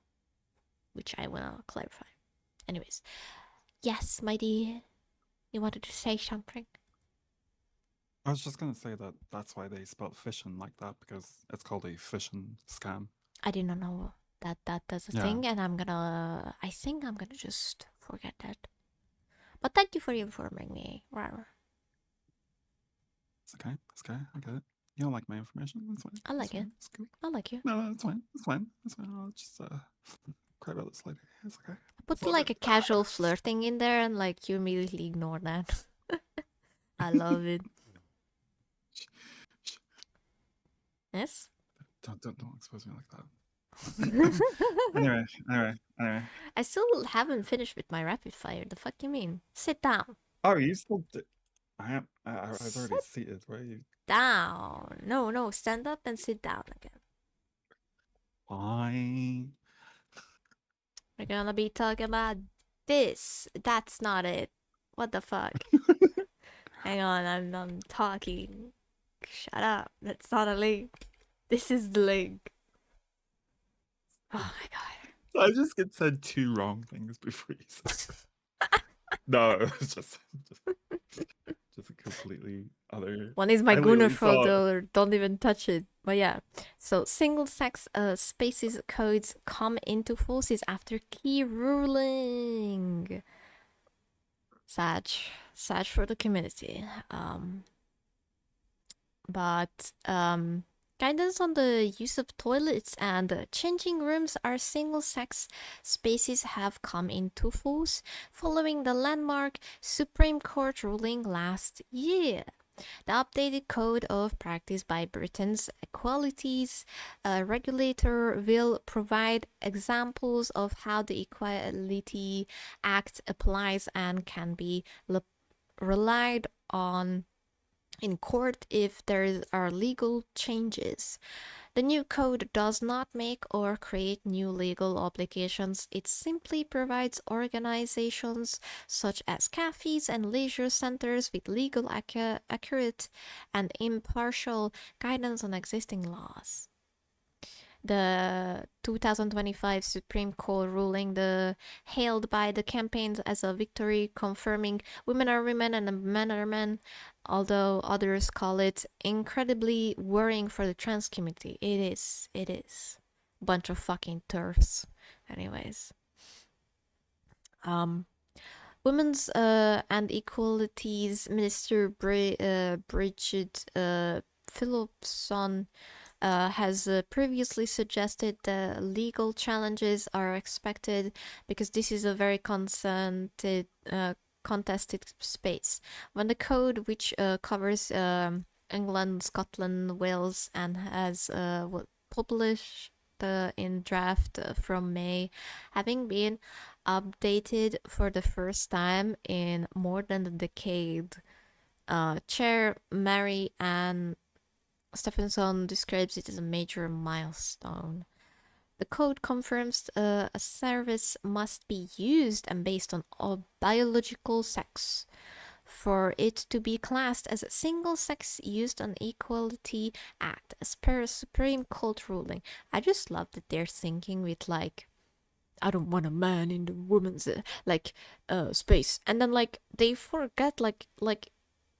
which I will clarify. Anyways, yes, Madi, you wanted to say something? I was just gonna say that that's why they spelled phishing like that, because it's called a phishing scam. I did not know that's a thing, and I think I'm gonna just forget that. But thank you for informing me. Wow. It's okay. It's okay. I get it. You don't like my information. That's fine. I like it. It's cool. I like you. No, it's fine. It's fine. It's fine. I'll just cry about this later. It's okay. Put like a casual flirting in there, and like you immediately ignore that. I love it. Yes. Don't expose me like that. Anyway. I still haven't finished with my rapid fire. The fuck you mean? Sit down. Oh, you still? I was already seated. Where are you? Down. No. Stand up and sit down again. Fine. We're gonna be talking about this. That's not it. What the fuck? Hang on, I'm talking. Shut up. That's not a link. This is the link. Oh my god. I just get said two wrong things before you say. No, it's just a completely other. One is my Anyway, Gunnar we saw- photo, don't even touch it. But yeah, so single sex spaces codes come into forces after key ruling. Sad for the community. But guidance on the use of toilets and changing rooms are single-sex spaces have come into force following the landmark Supreme Court ruling last year. The updated code of practice by Britain's Equalities regulator will provide examples of how the Equality Act applies and can be relied on in court if there are legal changes. The new code does not make or create new legal obligations. It simply provides organizations such as cafes and leisure centers with legal accurate and impartial guidance on existing laws. The 2025 Supreme Court ruling, hailed by the campaigns as a victory, confirming women are women and men are men, although others call it incredibly worrying for the trans community. It is. Bunch of fucking turfs. Anyways. Women's and Equalities Minister Bridget Phillipson has previously suggested that legal challenges are expected because this is a very contested space. When the code, which covers England, Scotland, Wales, and has published in draft from May, having been updated for the first time in more than a decade, Chair Mary Ann Stephenson describes it as a major milestone. The code confirms a service must be used and based on biological sex. For it to be classed as a single sex used on Equality Act as per a Supreme Court ruling. I just love that they're thinking with like, I don't want a man in the woman's space, and then like they forget like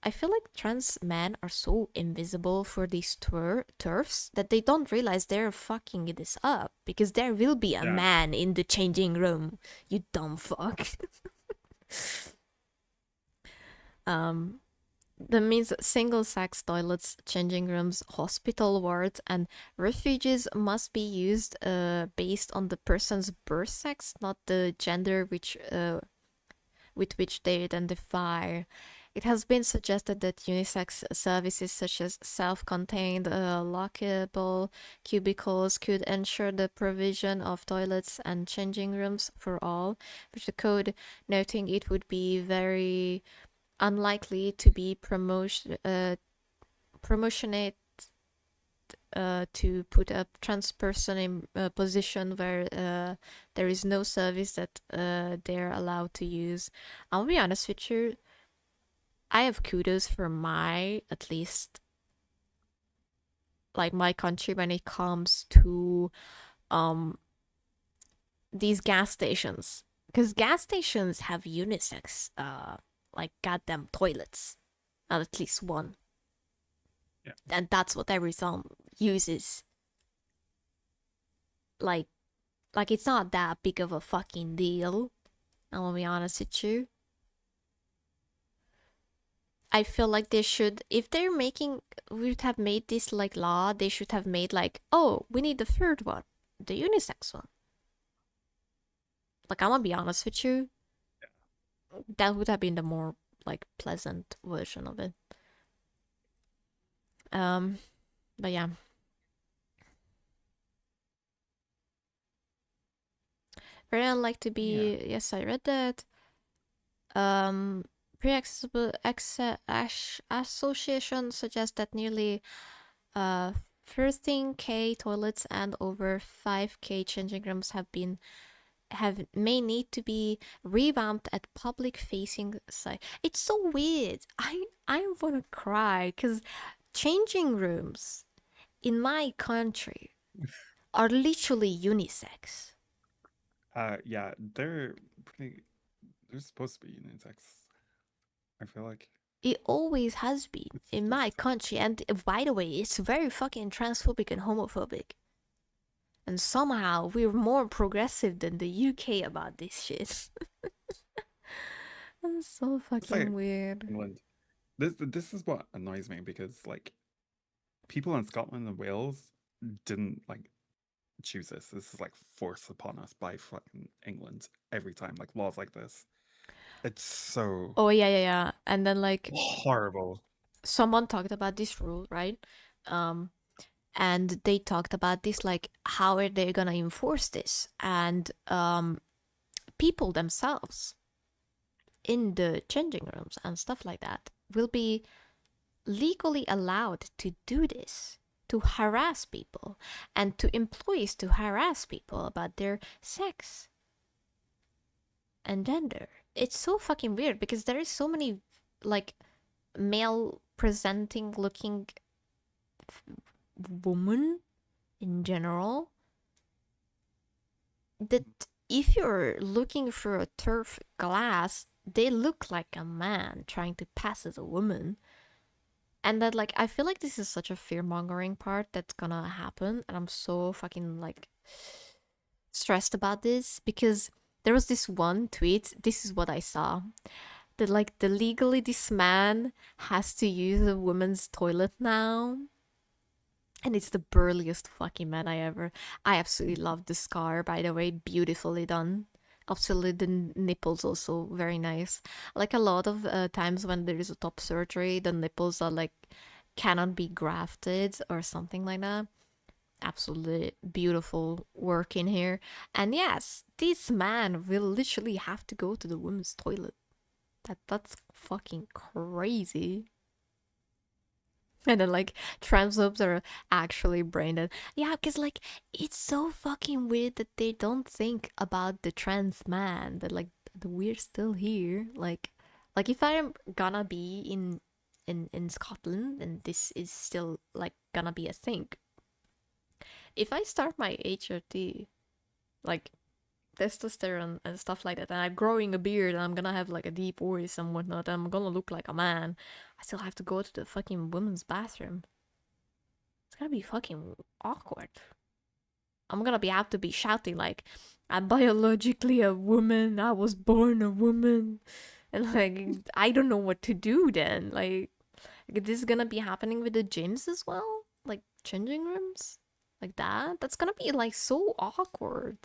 I feel like trans men are so invisible for these turfs that they don't realize they're fucking this up because there will be a man in the changing room, you dumb fuck. That means single-sex toilets, changing rooms, hospital wards, and refuges must be used based on the person's birth sex, not the gender with which they identify. It has been suggested that unisex services such as self-contained lockable cubicles could ensure the provision of toilets and changing rooms for all, with the code noting it would be very unlikely to be promotionate to put a trans person in a position where there is no service that they're allowed to use. I'll be honest with you, I have kudos for at least, like, my country when it comes to these gas stations. Because gas stations have unisex, like, goddamn toilets. At least one. Yeah. And that's what every song uses. Like it's not that big of a fucking deal. I'm gonna be honest with you. I feel like they should, if they're would have made this like law, they should have made like, oh, we need the third one, the unisex one. Like, I'm gonna be honest with you. Yeah. That would have been the more like pleasant version of it. But yeah. Very unlikely to be. Yeah. Yes, I read that. Pre-accessible association suggests that nearly 13k toilets and over 5k changing rooms may need to be revamped at public facing site. It's so weird. I wanna cry because changing rooms in my country are literally unisex. Yeah, they're supposed to be unisex. I feel like it always has been in my country, and by the way, it's very fucking transphobic and homophobic. And somehow we're more progressive than the UK about this shit. That's so fucking weird. England. This is what annoys me, because like people in Scotland and Wales didn't like choose this. This is like forced upon us by fucking England every time, like laws like this. It's so... Oh, yeah. And then, like... horrible. Someone talked about this rule, right? And they talked about this, like, how are they gonna enforce this? And people themselves in the changing rooms and stuff like that will be legally allowed to do this, to harass people, and to employees to harass people about their sex and gender. It's so fucking weird because there is so many like male presenting looking women in general that if you're looking through a turf glass, they look like a man trying to pass as a woman. And that, like, I feel like this is such a fear-mongering part that's gonna happen, and I'm so fucking like stressed about this because there was this one tweet, this is what I saw, that like legally this man has to use a woman's toilet now. And it's the burliest fucking man I absolutely love the scar, by the way, beautifully done. Absolutely, the nipples also very nice. Like a lot of times when there is a top surgery, the nipples are like cannot be grafted or something like that. Absolutely beautiful work in here. And yes, this man will literally have to go to the women's toilet. That's fucking crazy. And then, like, transphobes are actually brain dead. Yeah, because, like, it's so fucking weird that they don't think about the trans man. That, like, we're still here. Like if I'm gonna be in Scotland, and this is still, like, gonna be a thing. If I start my HRT, like, testosterone and stuff like that, and I'm growing a beard, and I'm gonna have, like, a deep voice and whatnot, and I'm gonna look like a man, I still have to go to the fucking women's bathroom. It's gonna be fucking awkward. I'm gonna have to be shouting, like, I'm biologically a woman, I was born a woman, and, like, I don't know what to do then. Like, this is gonna be happening with the gyms as well? Like, changing rooms? Like that? That's gonna be, like, so awkward.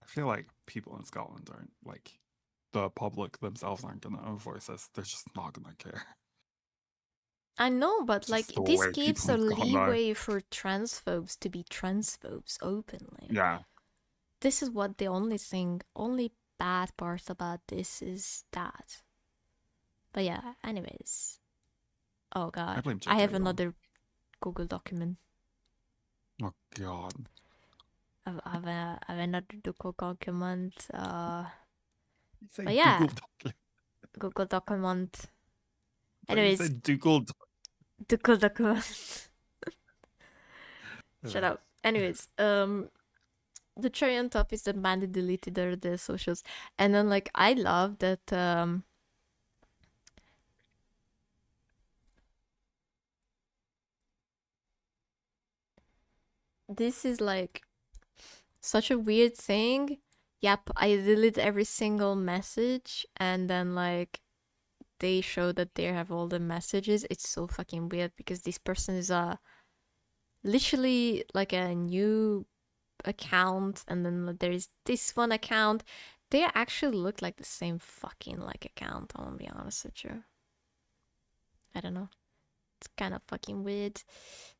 I feel like people in Scotland aren't, like, the public themselves aren't gonna enforce this. They're just not gonna care. I know, but Just like the this way gives people a have gone now. leeway for transphobes to be transphobes openly. Yeah. This is what the only bad part about this is that. But yeah, anyways. Oh god, blame I have JJ, though. another Google document. Oh god. I have another Google document. Say But yeah, Google document. Google document. But you Anyways, said Google. Google document. Shut up. Anyways, the cherry on top is that Madi deleted the socials, and then like I love that this is like such a weird thing. Yep, I delete every single message, and then like they show that they have all the messages. It's so fucking weird because this person is literally like a new account, and then there's this one account. They actually look like the same fucking like account, I'm gonna be honest with you. I don't know. It's kind of fucking weird.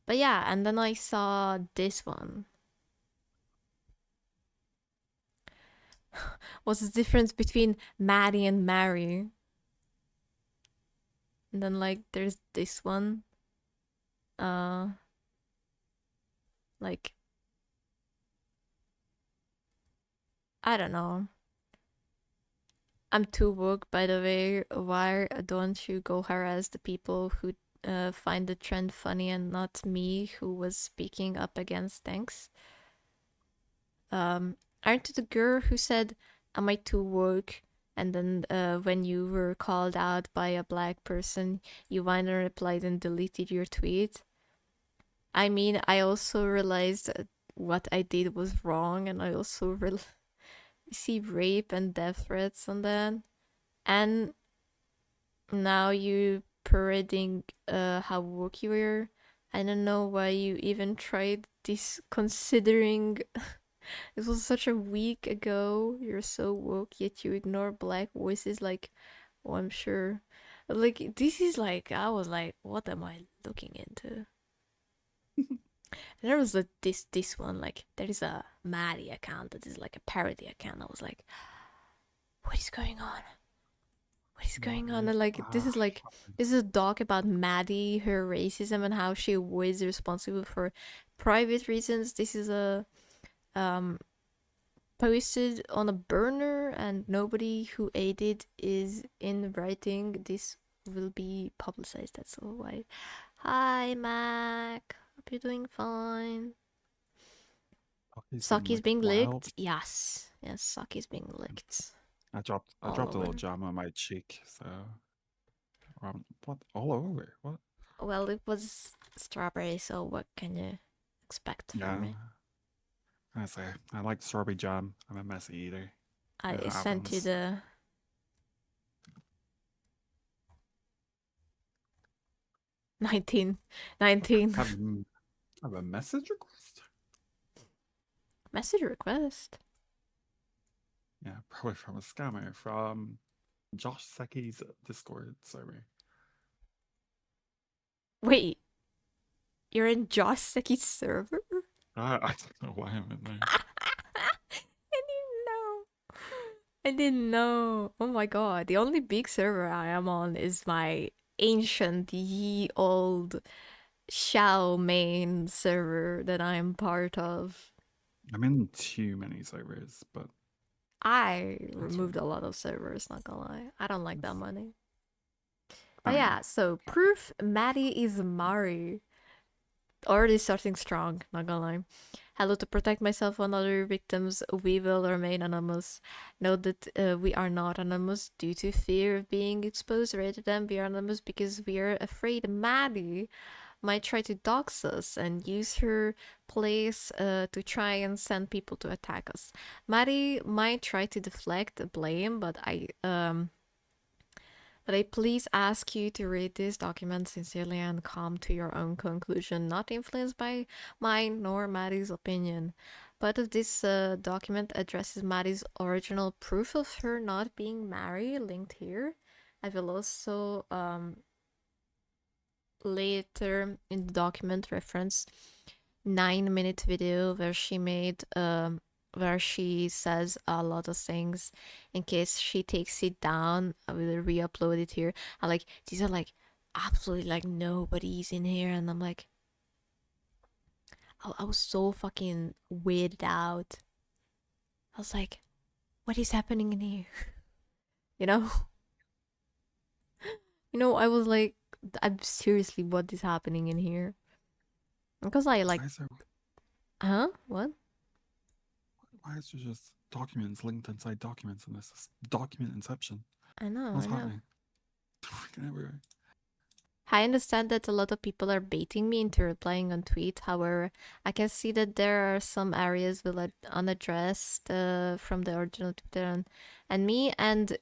But yeah, and then I saw this one. What's the difference between Maddie and Mary? And then like there's this one. Like I don't know. I'm too woke, by the way. Why don't you go harass the people who find the trend funny and not me, who was speaking up against things? Aren't you the girl who said, "Am I too woke?" And then when you were called out by a black person, you went and replied and deleted your tweet? I mean, I also realized that what I did was wrong, and I also received rape and death threats on that. And now you parading how woke you were. I don't know why you even tried this, considering this was such a week ago. You're so woke, yet you ignore black voices. Like, oh, I'm sure. Like, this is like, I was like, what am I looking into? There was this one, like, there is a Madi account that is like a parody account. I was like, what is going on? What is going on? And like, this is a doc about Madi, her racism, and how she was responsible for private reasons. This is a posted on a burner, and nobody who aided is in writing. This will be publicized. That's all right. Hi, Mac. Hope you're doing fine. Saki's being licked. Yes, Saki's being licked. I dropped a little jam on my cheek, so what all over? What? Well, it was strawberry, so what can you expect from me? I say I like strawberry jam. I'm a messy eater. I sent you the 19. Have a message request? Message request? Yeah, probably from a scammer from Josh Seki's Discord server. Wait, you're in Josh Seki's server? I don't know why I'm in there. I didn't know. Oh my god, the only big server I am on is my ancient, ye old Xiao main server that I'm part of. I'm in too many servers, but I removed a lot of servers, not gonna lie. I don't like that money. But yeah, so proof Madi is Mari. Already starting strong, not gonna lie. Hello, to protect myself and other victims, we will remain anonymous. Note that we are not anonymous due to fear of being exposed rather than we are anonymous because we are afraid Madi might try to dox us and use her place to try and send people to attack us. Madi might try to deflect the blame, but I please ask you to read this document sincerely and come to your own conclusion, not influenced by mine nor Madi's opinion. Part of this document addresses Madi's original proof of her not being married, linked here. I will also later in the document reference 9-minute video where she made where she says a lot of things. In case she takes it down, I will re-upload it here. And like these are like absolutely like nobody's in here, and I'm like, I was so fucking weirded out. I was like, what is happening in here? You know? I was like, I'm seriously, what is happening in here? Because I like, huh? What? Why is there just documents linked inside documents in this? It's document inception. I know. What's happening? Freaking everywhere. I understand that a lot of people are baiting me into replying on tweet. However, I can see that there are some areas that are unaddressed from the original Twitter, and me and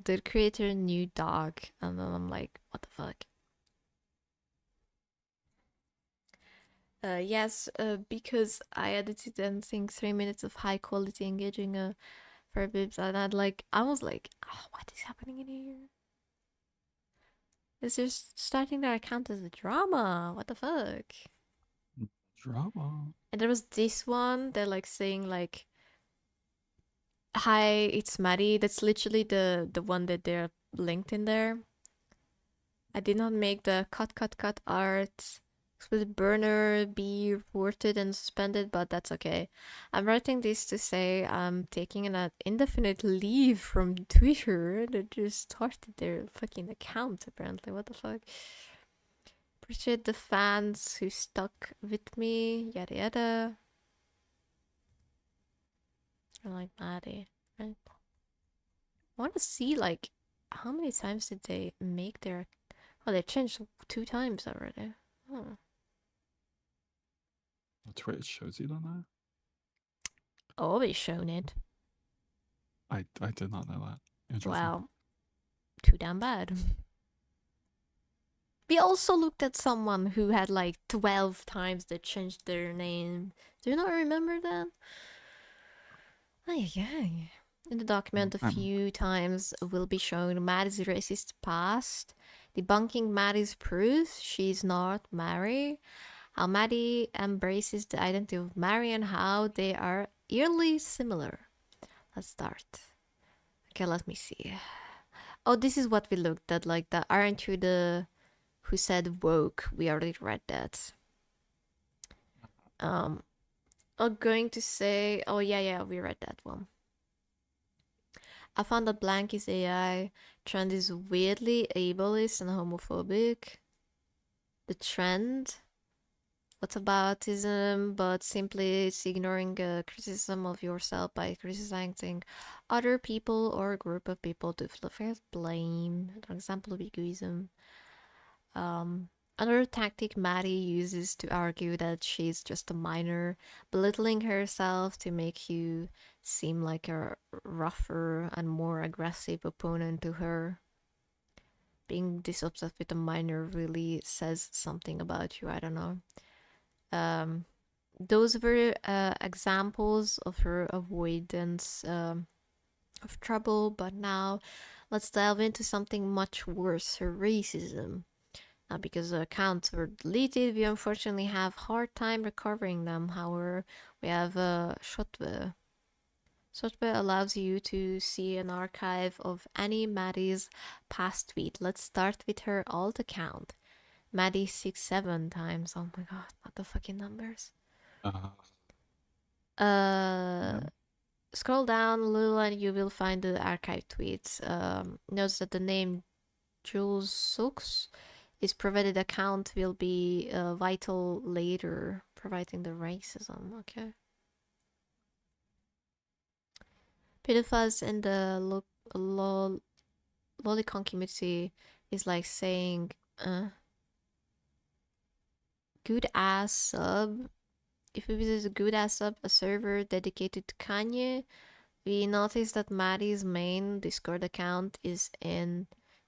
the creator new dog, and then I'm like, what the fuck? Yes, because I edited and think 3 minutes of high quality engaging for boobs, and I was like, oh, what is happening in here? It's just starting their account as a drama. What the fuck? Drama. And there was this one. They're like saying like, "Hi, it's Madi." That's literally the one that they're linked in there. I did not make the cut art. With burner be reported and suspended, but that's okay. I'm writing this to say I'm taking an indefinite leave from Twitter. They just started their fucking account, apparently. What the fuck? Appreciate the fans who stuck with me, yada yada. I like Madi, right? I want to see, like, how many times did they make their... Oh, they changed 2 times already. Oh. Twitch shows you that? Always shown it. I did not know that. Interesting. Wow. Too damn bad. We also looked at someone who had like 12 times they changed their name. Do you not remember that? Yeah. In the document, a few times will be shown Madi's racist past, debunking Madi's proof she's not Mary, how Madi embraces the identity of Mary, and how they are eerily similar. Let's start. Okay, let me see. Oh, this is what we looked at, like the aren't you the who said woke? We already read that. I'm going to say, oh yeah, we read that one. I found that blank is AI. Trend is weirdly ableist and homophobic. The trend, what's aboutism, but simply it's ignoring criticism of yourself by criticizing other people or a group of people to fulfill blame. An example of egoism. Another tactic Madi uses to argue that she's just a minor, belittling herself to make you seem like a rougher and more aggressive opponent to her. Being this obsessed with a minor really says something about you, I don't know. Those were examples of her avoidance of trouble, but now let's delve into something much worse, her racism. Now, because the accounts were deleted, we unfortunately have hard time recovering them. However, we have Shotwe. Shotwe allows you to see an archive of any Madi's past tweet. Let's start with her alt account. Madi 67 times. Oh my god, not the fucking numbers. Scroll down a little and you will find the archive tweets. Notice that the name Jules Sooks is provided account will be vital later, providing the racism. Okay. Pedophiles in the lolicon community is like saying, good ass sub. If we visit a good ass sub, a server dedicated to Kanye, we notice that Madi's main Discord account is in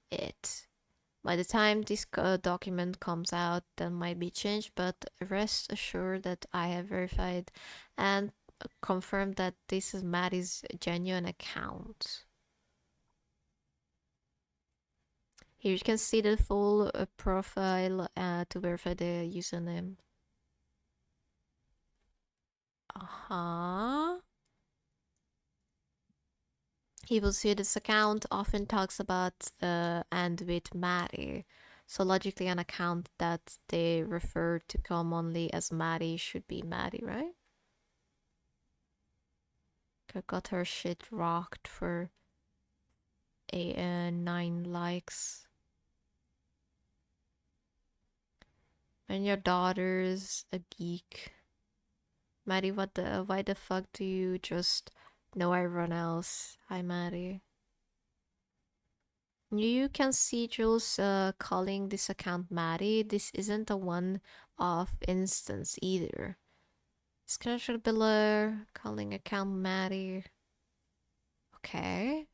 it. By the time this document comes out, that might be changed, but rest assured that I have verified and confirm that this is Madi's genuine account. Here you can see the full profile to verify the username. He will see this account often talks about and with Madi. So logically an account that they refer to commonly as Madi should be Madi, right? Got her shit rocked for 9 likes. When your daughter's a geek. Maddie, why the fuck do you just know everyone else? Hi, Maddie. You can see Jules calling this account Maddie. This isn't a one-off instance either. Screenshot below, calling account Maddie. Okay.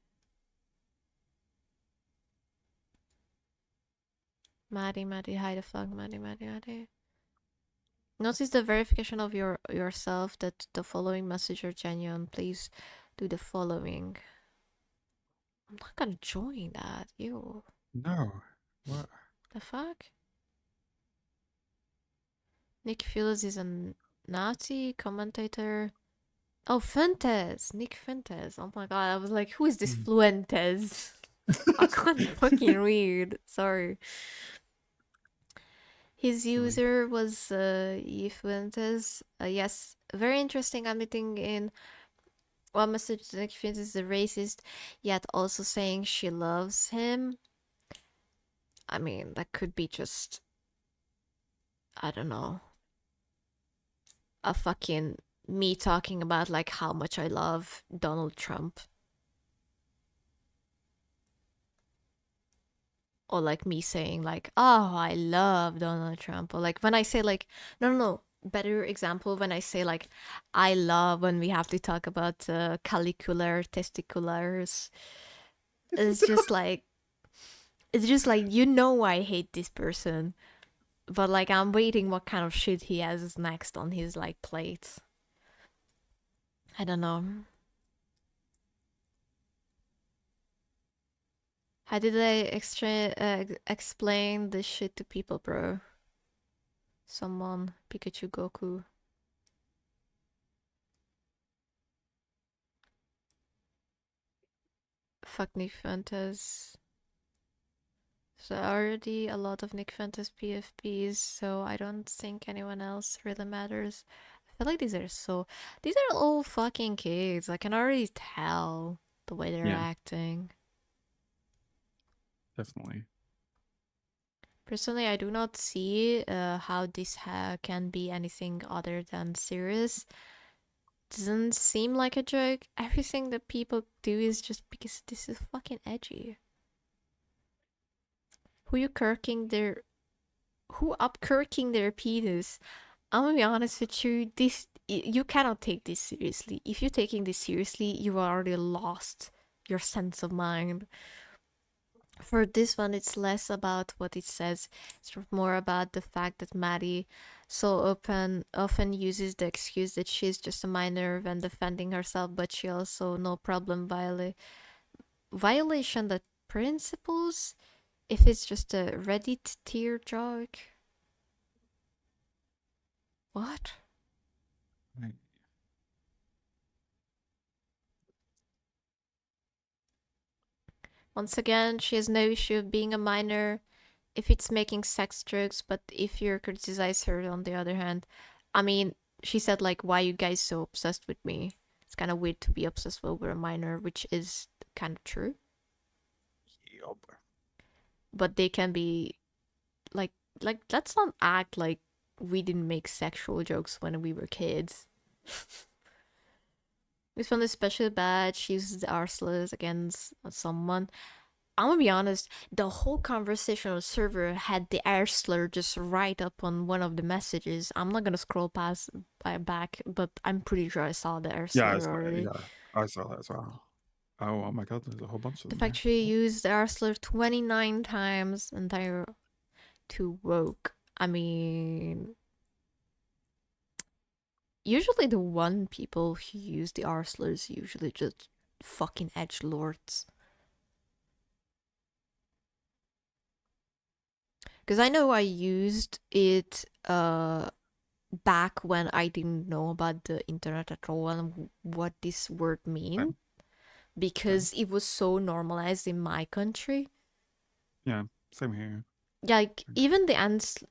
Maddie, hi the fuck, Maddie. Notice the verification of yourself that the following message are genuine. Please do the following. I'm not gonna join that. Ew. No. What? The fuck? Nick Fuels is a Nazi commentator. Oh, Fuentes! Nick Fuentes. Oh my god, I was like, who is this Fuentes? I can't fucking read. Sorry. His user was Fuentes. Yes, very interesting. Admitting in one message Nick Fuentes is a racist, yet also saying she loves him. I mean, that could be just, I don't know, a fucking me talking about like how much I love Donald Trump. Or like me saying like, oh, I love Donald Trump. Or like when I say like, no, better example when I say like, I love when we have to talk about calicular testiculars. It's just like, you know I hate this person. But like I'm waiting what kind of shit he has next on his like plate. I don't know. How did I explain this shit to people, bro? Someone, Pikachu Goku. Fuck Nick Fuentes. So already a lot of Nick Fuentes PFPs, so I don't think anyone else really matters. I feel like these are all fucking kids. I can already tell the way they're acting. Definitely. Personally, I do not see how this can be anything other than serious. Doesn't seem like a joke. Everything that people do is just because this is fucking edgy. Who upkirking their penis? I'm gonna be honest with you, you cannot take this seriously. If you're taking this seriously, you already lost your sense of mind. For this one, it's less about what it says. It's more about the fact that Madi often uses the excuse that she's just a minor when defending herself, but she also no problem violation the principles if it's just a Reddit tier joke. What? Right. Once again, she has no issue of being a minor if it's making sex jokes, but if you criticize her on the other hand, I mean, she said like, why are you guys so obsessed with me? It's kind of weird to be obsessed over a minor, which is kind of true. Yep. But they can be like let's not act like we didn't make sexual jokes when we were kids. This one is especially bad. She uses the arseless against someone. I'm gonna be honest, the whole conversation on the server had the air slur just right up on one of the messages. I'm not gonna scroll past back, but I'm pretty sure I saw the air slur already. Yeah, I saw that as well. Oh my god, there's a whole bunch of them. The fact she used the air slur 29 times entire to woke. I mean, usually the one people who use the R slurs usually just fucking edgelords. Because I know I used it back when I didn't know about the internet at all and what this word mean. Because it was so normalized in my country. Yeah, same here. Like, even the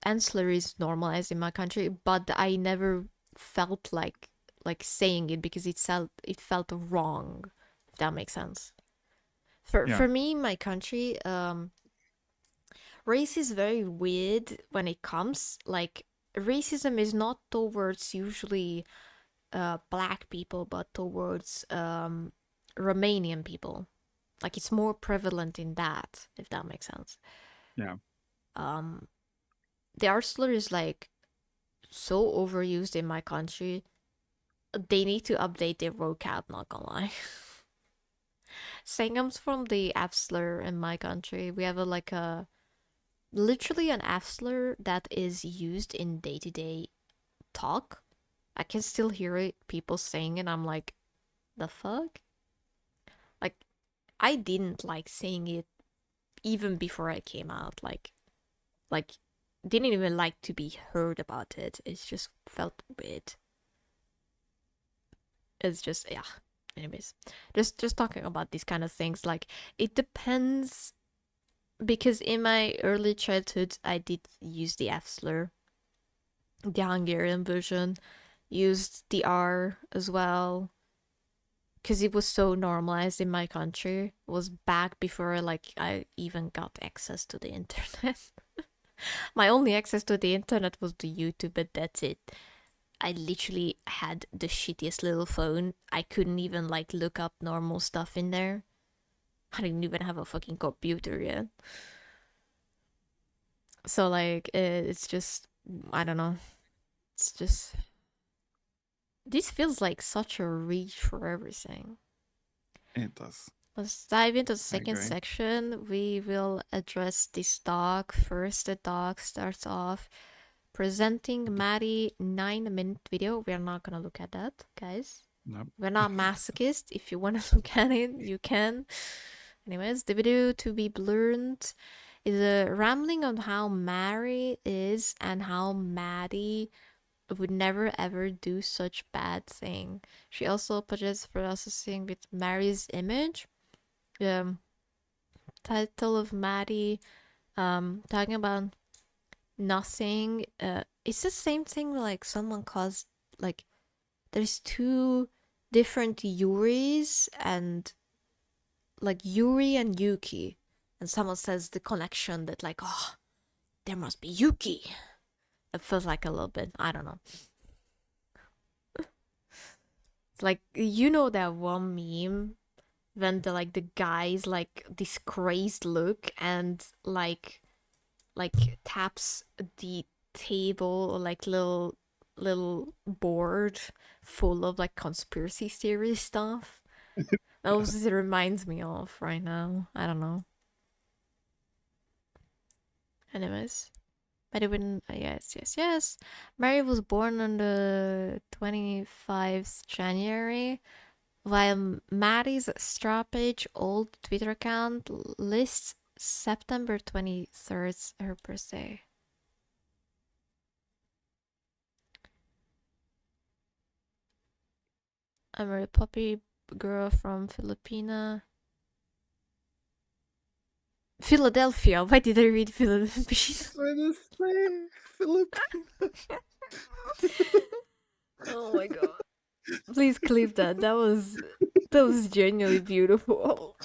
ancillary is normalized in my country, but I never felt like saying it because it felt wrong, if that makes sense. For me, my country, race is very weird when it comes. Like, racism is not towards usually black people, but towards Romanian people. Like, it's more prevalent in that, if that makes sense. Yeah. The R slur is like so overused in my country. They need to update their vocab, not gonna lie. Same comes from the F slur in my country. We have literally an F slur that is used in day-to-day talk. I can still hear it, people saying it. I'm like, the fuck? Like, I didn't like saying it even before I came out. Like, didn't even like to be heard about it. It just felt weird. It's just, yeah. Anyways, just talking about these kind of things, like, it depends, because in my early childhood I did use the F slur. The Hungarian version used the R as well, because it was so normalized in my country. It was back before I even got access to the internet. My only access to the internet was the YouTube, but that's it. I literally had the shittiest little phone. I couldn't even look up normal stuff in there. I didn't even have a fucking computer yet. So it's just, I don't know. It's just, this feels like such a reach for everything. It does. Let's dive into the second section. We will address this doc. First, the doc starts off presenting Madi 9-minute video. We're not gonna look at that, guys. Nope. We're not masochist. If you want to look at it, you can. Anyways, the video to be learned is a rambling on how Mari is and how Madi would never ever do such bad thing. She also apologizes for associating with Mari's image. Title of Madi, talking about nothing. It's the same thing like someone caused, like, there's two different Yuris and like Yuri and Yuki, and someone says the connection that like, oh, there must be Yuki. It feels like a little bit, I don't know. It's like, you know that one meme when the guy's like this crazed look and like taps the table or like little board full of like conspiracy theory stuff. That was it reminds me of right now. I don't know. Anyways, but it wouldn't. Yes. Mary was born on the 25th January, while Maddie's straw page old Twitter account lists September 23rd her birthday. I'm a puppy girl from Philadelphia. Why did I read Philippines? Oh my god. Please clip that. That was genuinely beautiful.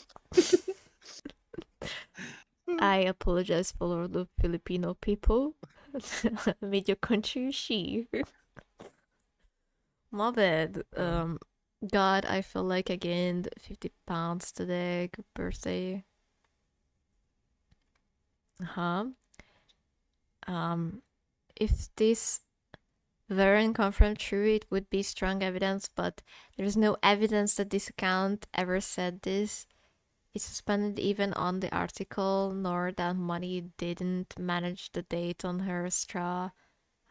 I apologize for all the Filipino people. Made your country she. My bad. God, I feel like I gained 50 pounds today. Good birthday. If this weren't confirmed true, it would be strong evidence, but there's no evidence that this account ever said this. It's suspended even on the article, nor that Madi didn't manage the date on her straw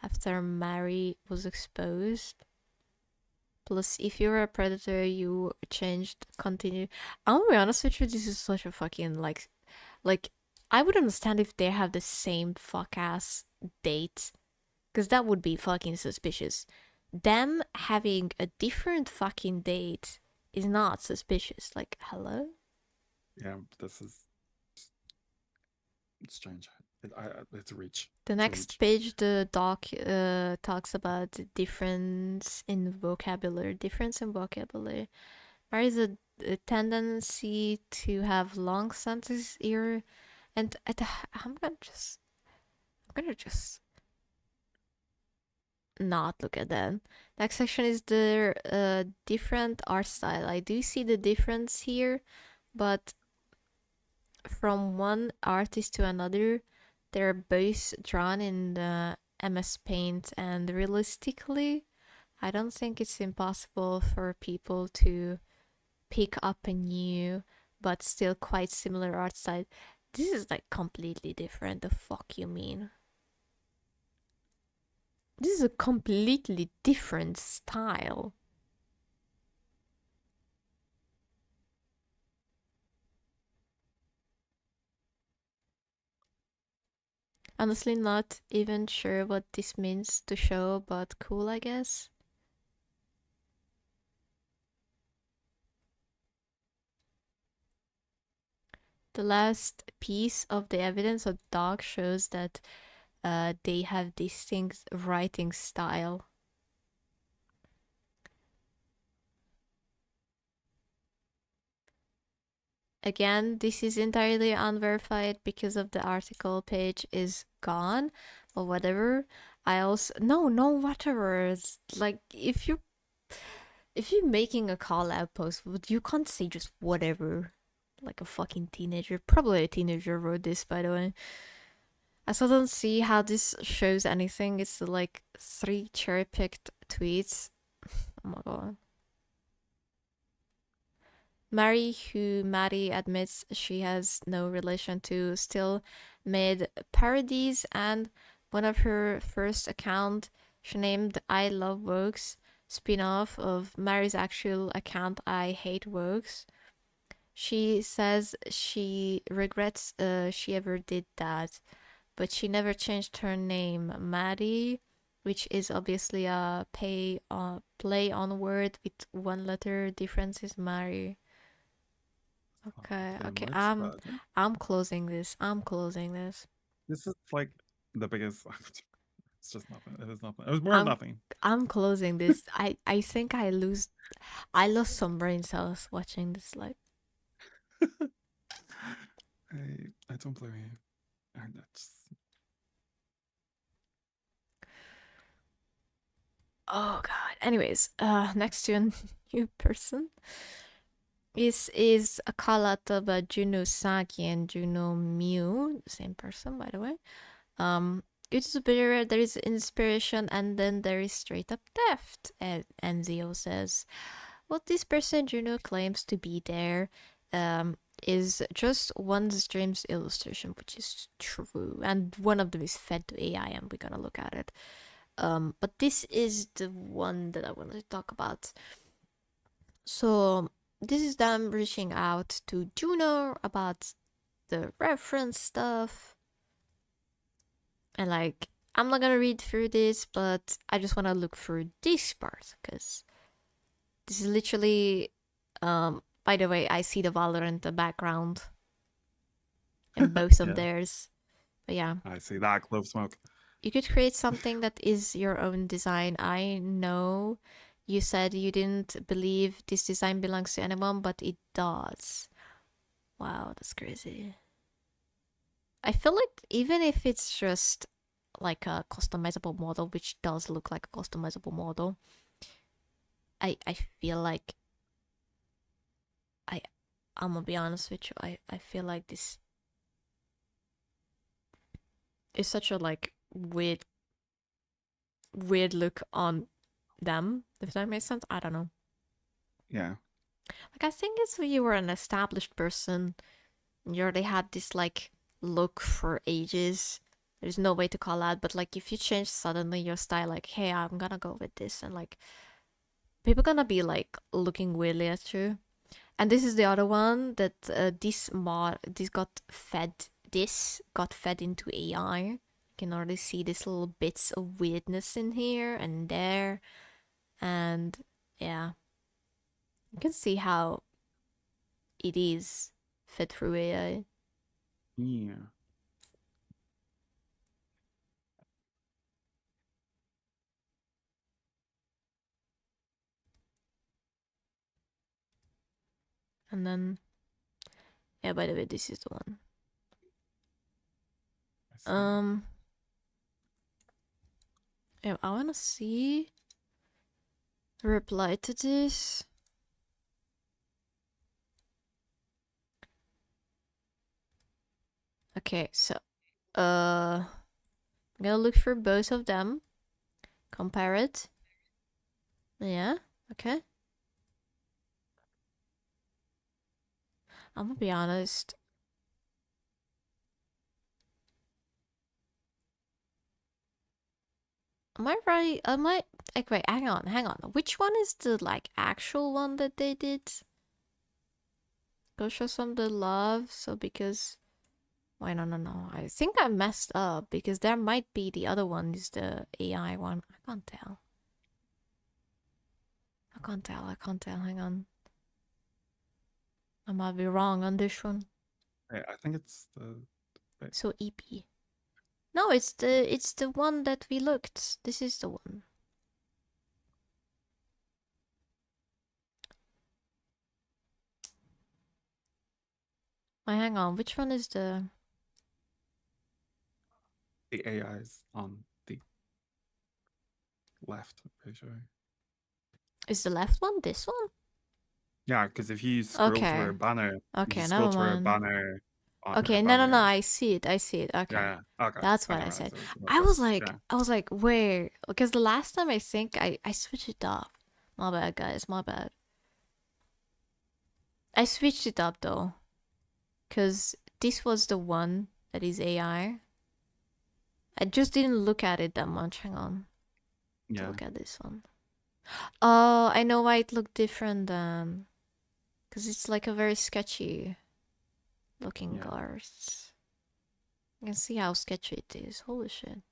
after Mary was exposed. Plus, if you're a predator, you changed continue. I'll be honest with you, this is such a fucking like I would understand if they have the same fuck ass date, because that would be fucking suspicious. Them having a different fucking date is not suspicious. Like, hello? Yeah, this is strange. It's a reach. The It's a next reach. page, the doc talks about the difference in vocabulary. There is a tendency to have long sentences here, and I'm gonna just not look at that. Next section is the different art style. I do see the difference here, but from one artist to another, they're both drawn in the MS Paint, and realistically, I don't think it's impossible for people to pick up a new but still quite similar art style. This is like completely different. The fuck you mean? This is a completely different style. Honestly, not even sure what this means to show, but cool, I guess. The last piece of the evidence of dog shows that they have distinct writing style. Again, this is entirely unverified because of the article page is gone or whatever. I also no whatever. It's like if you're making a call out post, you can't say just whatever. Like a fucking teenager. Probably a teenager wrote this, by the way. I still don't see how this shows anything. It's like 3 cherry-picked tweets. Oh my god. Mari, who Madi admits she has no relation to, still made parodies, and one of her first account she named I Love Wokes, spin-off of Mari's actual account I Hate Wokes. She says she regrets she ever did that, but she never changed her name. Madi, which is obviously a play on word with one letter difference, is Mari. Okay, I'm closing this. This is like the biggest. It's just nothing. It is nothing. It was more than nothing. I'm closing this. I think I lost some brain cells watching this. Like, I don't blame you. And that's. oh god. Anyways, next to a new person is a call out of Junosagi and Junomew, same person by the way. It is bitter, there is inspiration, and then there is straight up theft. And Enzio says, what this person Juno claims to be there is just one's dreams illustration, which is true, and one of them is fed to AI, and we're gonna look at it. But this is the one that I wanted to talk about. So this is them reaching out to Juno about the reference stuff. And like, I'm not gonna read through this, but I just wanna look through this part, because this is literally, by the way, I see the Valorant background in both of theirs. But yeah. I see that clove smoke. You could create something that is your own design. I know you said you didn't believe this design belongs to anyone, but it does. Wow, that's crazy. I feel like even if it's just like a customizable model, which does look like a customizable model, I feel like I'm gonna be honest with you, I feel like this is such a like weird look on them, if that makes sense. I don't know. Yeah. Like, I think it's when you were an established person, you already had this like look for ages. There's no way to call out, but like if you change suddenly your style, like, hey, I'm gonna go with this, and like people gonna be like looking weirdly at you. And this is the other one that this got fed into AI. You can already see these little bits of weirdness in here and there, and yeah, you can see how it is fed through AI. Yeah. And then, yeah, by the way, this is the one. Yeah, I wanna see reply to this. Okay, so I'm gonna look for both of them, compare it. Yeah, okay. I'm gonna be honest. Am I right? Am I like, wait, hang on. Which one is the like actual one that they did? Go show some the love. So because wait, no. I think I messed up because there might be the other one is the AI one. I can't tell. I can't tell. Hang on. I might be wrong on this one. Hey, I think it's the. Wait. So EP. No, it's the one that we looked. This is the one. Wait, hang on. Which one is the? The AI's on the left, I'm pretty sure. Is the left one this one? Yeah, because if you scroll through a banner, Okay, you scroll never through a mind. banner. Okay, no. I see it. Okay. Yeah. Okay. That's what I said. I was like, where? Because the last time I think I switched it up. My bad, guys. My bad. I switched it up though, because this was the one that is AI. I just didn't look at it that much. Hang on. Yeah. Look at this one. Oh, I know why it looked different then. Because it's like a very sketchy looking cars. You can see how sketchy it is. Holy shit.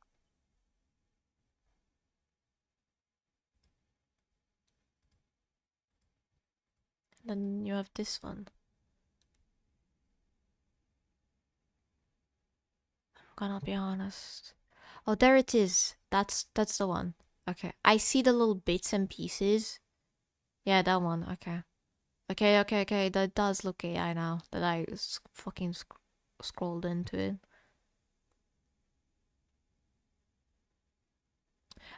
Then you have this one. I'm gonna be honest. Oh, there it is. That's the one. Okay. I see the little bits and pieces. Yeah, that one. Okay. Okay. That does look AI now that I fucking scrolled into it.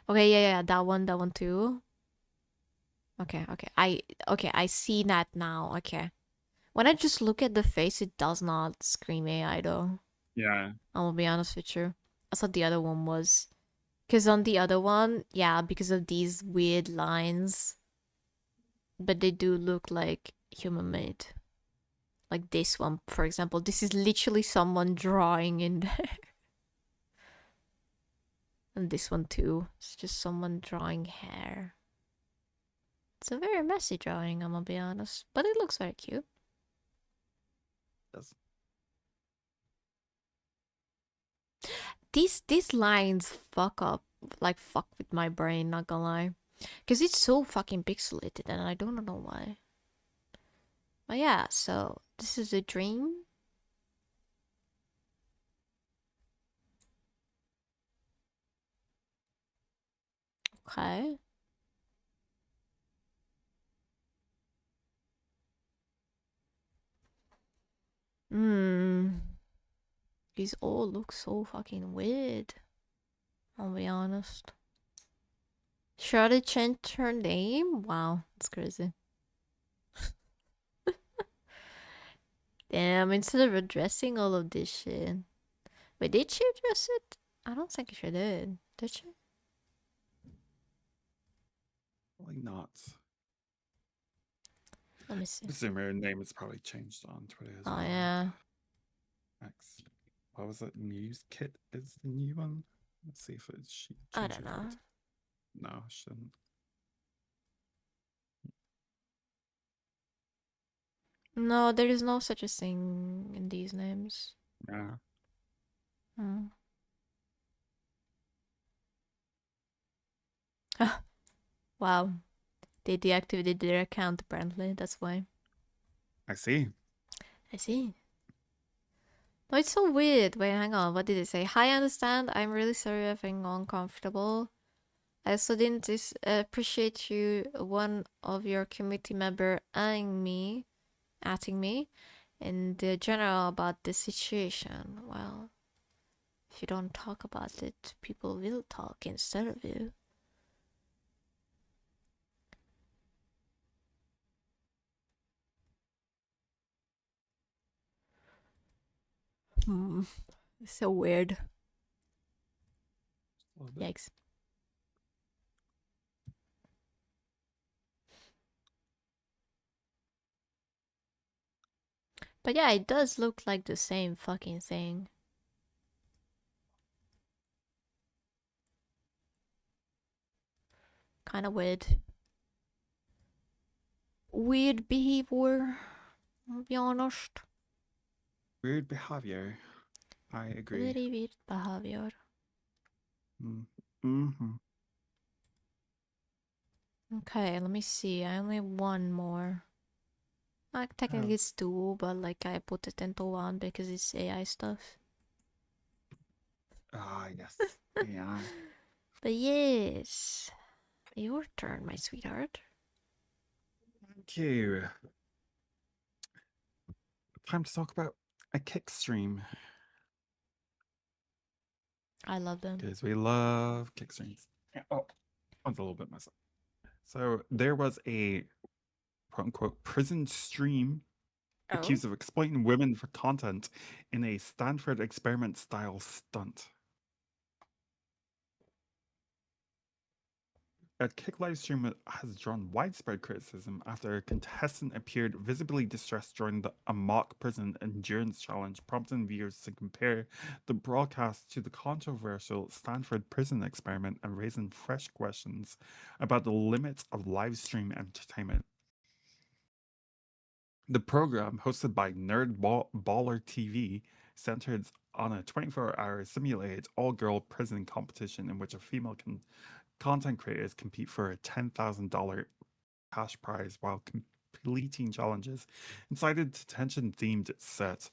Okay, yeah, that one too. Okay. I see that now. Okay. When I just look at the face, it does not scream AI though. Yeah. I'm gonna be honest with you. I thought the other one was. Because on the other one, yeah, because of these weird lines. But they do look like human made. Like this one, for example. This is literally someone drawing in there. And this one too. It's just someone drawing hair. It's a very messy drawing, I'm gonna be honest. But it looks very cute. Yes. These lines fuck with my brain, not gonna lie. Because it's so fucking pixelated and I don't know why. But yeah, so this is a dream. Okay. These all look so fucking weird. I'll be honest. Should I change her name? Wow, that's crazy. Damn, instead of addressing all of this shit. Wait, did she address it? I don't think she did. Did she? Probably not. Let me see. Presume her name is probably changed on Twitter as well. Oh, yeah. X. What was it? Muse Kit is the new one. Let's see if it's she. I don't know. No, shouldn't. No, there is no such a thing in these names. Yeah. Hmm. Wow. They deactivated their account apparently, that's why. I see. I see. No, it's so weird. Wait, hang on. What did it say? Hi, I understand. I'm really sorry if I'm uncomfortable. I also didn't appreciate you, one of your committee member, atting me, in the general about the situation. Well, if you don't talk about it, people will talk instead of you. It's so weird. Yikes. But yeah, it does look like the same fucking thing. Kinda weird. Weird behavior, I'll be honest. Weird behavior. I agree. Very weird behavior. Mm-hmm. Okay, let me see. I only have one more. Like, technically it's two, but like I put it into one because it's AI stuff. Ah, yes. Yeah. But yes, your turn, my sweetheart. Thank you. Time to talk about a kick stream. I love them. Because we love kick streams. Oh, one's a little bit messed up. So there was a quote unquote prison stream accused of exploiting women for content in a Stanford experiment style stunt. A kick live stream has drawn widespread criticism after a contestant appeared visibly distressed during a mock prison endurance challenge, prompting viewers to compare the broadcast to the controversial Stanford prison experiment and raising fresh questions about the limits of live stream entertainment. The program, hosted by Baller TV, centered on a 24-hour simulated all-girl prison competition in which a female content creators compete for a $10,000 cash prize while completing challenges inside a detention-themed set.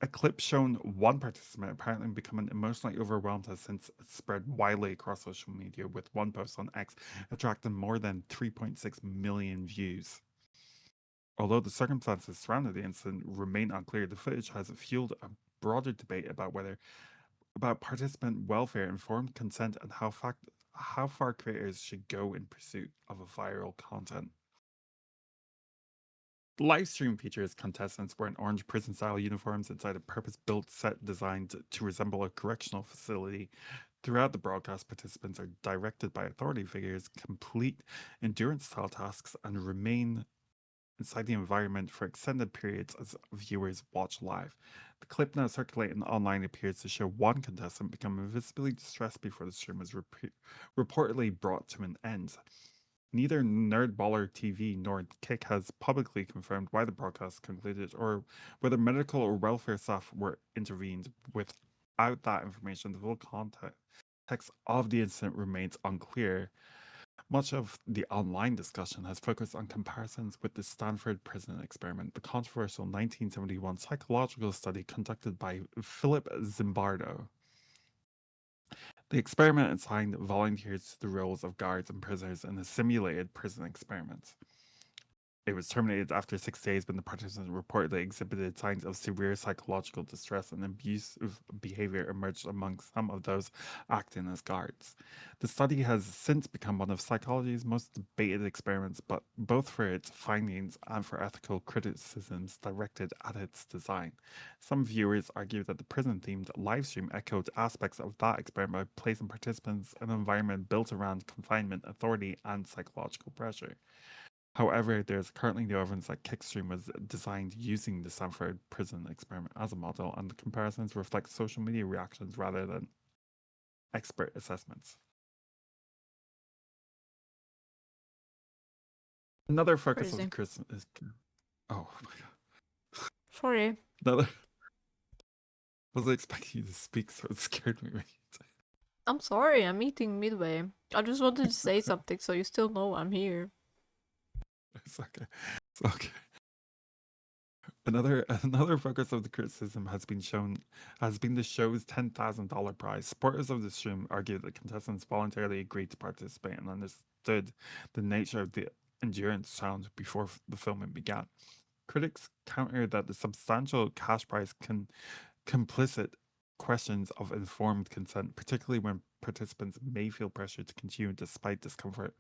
A clip shown one participant apparently becoming emotionally overwhelmed has since spread widely across social media, with one post on X attracting more than 3.6 million views. Although the circumstances surrounding the incident remain unclear, the footage has fueled a broader debate about participant welfare, informed consent, and how far creators should go in pursuit of a viral content. The live stream features contestants wearing orange prison-style uniforms inside a purpose-built set designed to resemble a correctional facility. Throughout the broadcast, participants are directed by authority figures, complete endurance-style tasks, and remain inside the environment for extended periods as viewers watch live. The clip now circulating online appears to show one contestant become visibly distressed before the stream was reportedly brought to an end. Neither Nerdballer TV nor Kick has publicly confirmed why the broadcast concluded or whether medical or welfare staff were intervened. Without that information, the full context of the incident remains unclear. Much of the online discussion has focused on comparisons with the Stanford prison experiment, the controversial 1971 psychological study conducted by Philip Zimbardo. The experiment assigned volunteers to the roles of guards and prisoners in a simulated prison experiment. It was terminated after 6 days when the participants reportedly exhibited signs of severe psychological distress, and abusive behavior emerged among some of those acting as guards. The study has since become one of psychology's most debated experiments, but both for its findings and for ethical criticisms directed at its design. Some viewers argue that the prison-themed livestream echoed aspects of that experiment by placing participants in an environment built around confinement, authority, and psychological pressure. However, there's currently no evidence that Kickstream was designed using the Stanford prison experiment as a model, and the comparisons reflect social media reactions rather than expert assessments. Another focus of the Christmas is... Oh my god. Sorry. Another. Wasn't expecting you to speak, so it scared me. I'm sorry, I'm eating midway. I just wanted to say something so you still know I'm here. It's okay. It's okay. Another focus of the criticism has been the show's $10,000 prize. Supporters of the stream argued that contestants voluntarily agreed to participate and understood the nature of the endurance challenge before the filming began. Critics countered that the substantial cash prize complicit questions of informed consent, particularly when participants may feel pressure to continue despite discomfort,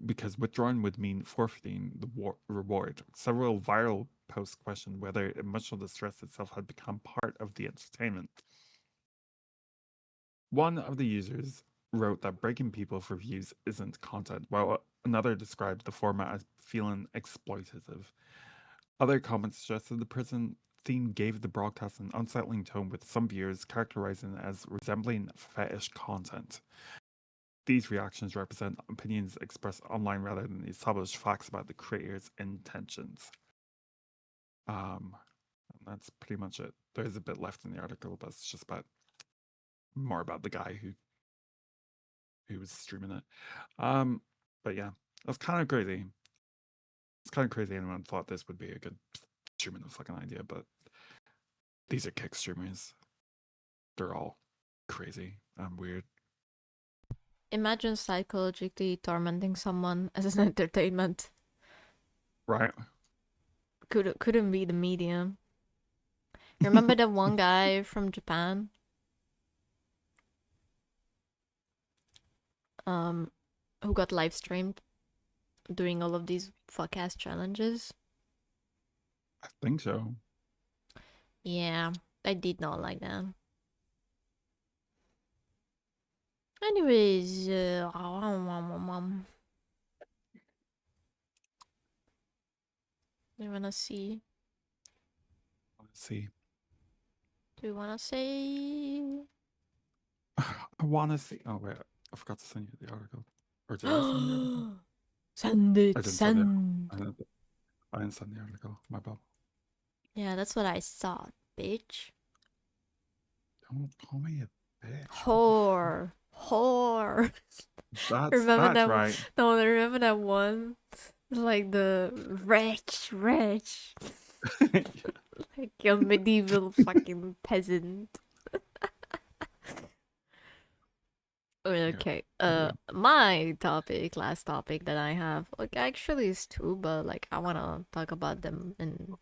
because withdrawing would mean forfeiting the reward. Several viral posts questioned whether emotional distress itself had become part of the entertainment. One of the users wrote that breaking people for views isn't content, while another described the format as feeling exploitative. Other comments suggested the prison theme gave the broadcast an unsettling tone, with some viewers characterizing it as resembling fetish content. These reactions represent opinions expressed online rather than the established facts about the creator's intentions. And that's pretty much it. There's a bit left in the article, but it's just more about the guy who was streaming it. But yeah, that's kind of crazy. It's kind of crazy anyone thought this would be a good streaming the fucking idea, but these are kick streamers. They're all crazy and weird. Imagine psychologically tormenting someone as an entertainment. Right. Couldn't be the medium. Remember that one guy from Japan? Who got live streamed doing all of these fuck ass challenges? I think so. Yeah, I did not like that. Anyways, do you wanna see? Let's see. Do you wanna say? I wanna see. Oh wait, I forgot to send you the article. Or did I send you the article? Send it. I didn't Send. I didn't send the article. My bad. Yeah, that's what I thought, bitch. Don't call me a bitch. Whore. Whore. That's right. No, remember that one? Like the wretch. Like a medieval fucking peasant. Okay. My last topic that I have, like actually is two, but like I wanna talk about them in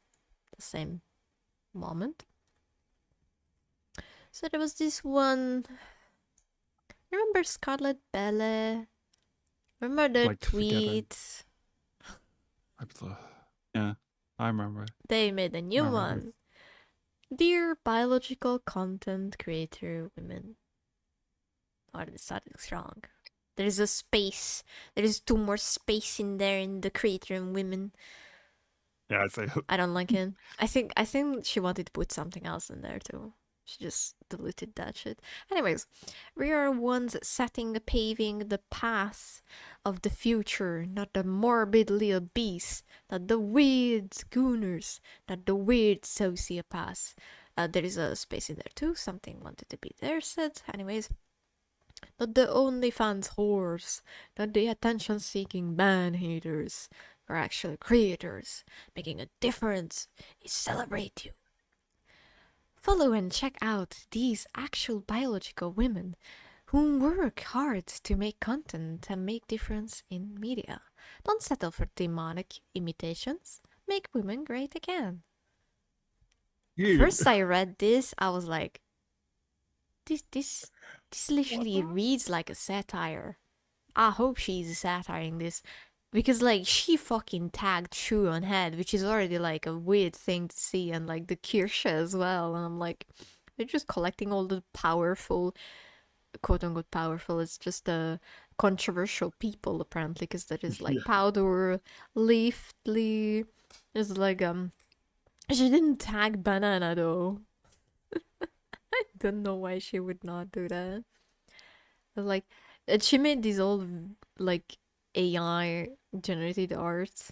the same moment. So there was this one. Remember Scarlet Belle? Remember the Like tweet? Yeah, I remember. They made a new one. Dear biological content creator women. Oh, this started strong. There's a space. There is 2 more space in there in the creator and women. Yeah, I'd say. I don't like it. I think she wanted to put something else in there too. She just deleted that shit. Anyways, we are ones paving the path of the future, not the morbidly obese, not the weird gooners, not the weird sociopaths. There is a space in there too. Something wanted to be there said. Anyways, not the OnlyFans whores, not the attention-seeking man haters. We're actually creators, making a difference. We celebrate you. Follow and check out these actual biological women who work hard to make content and make difference in media. Don't settle for demonic imitations. Make women great again. First I read this, I was like, this literally reads like a satire. I hope she's satiring this. Because, like, she fucking tagged Shu on head, which is already, like, a weird thing to see, and, like, the Kirsche as well. And I'm like, they're just collecting all the powerful, quote-unquote powerful, it's just controversial people, apparently, because there is, like, Powder, Leafly, there's, like, she didn't tag Banana, though. I don't know why she would not do that. But, like, and she made these old, like, AI generated art,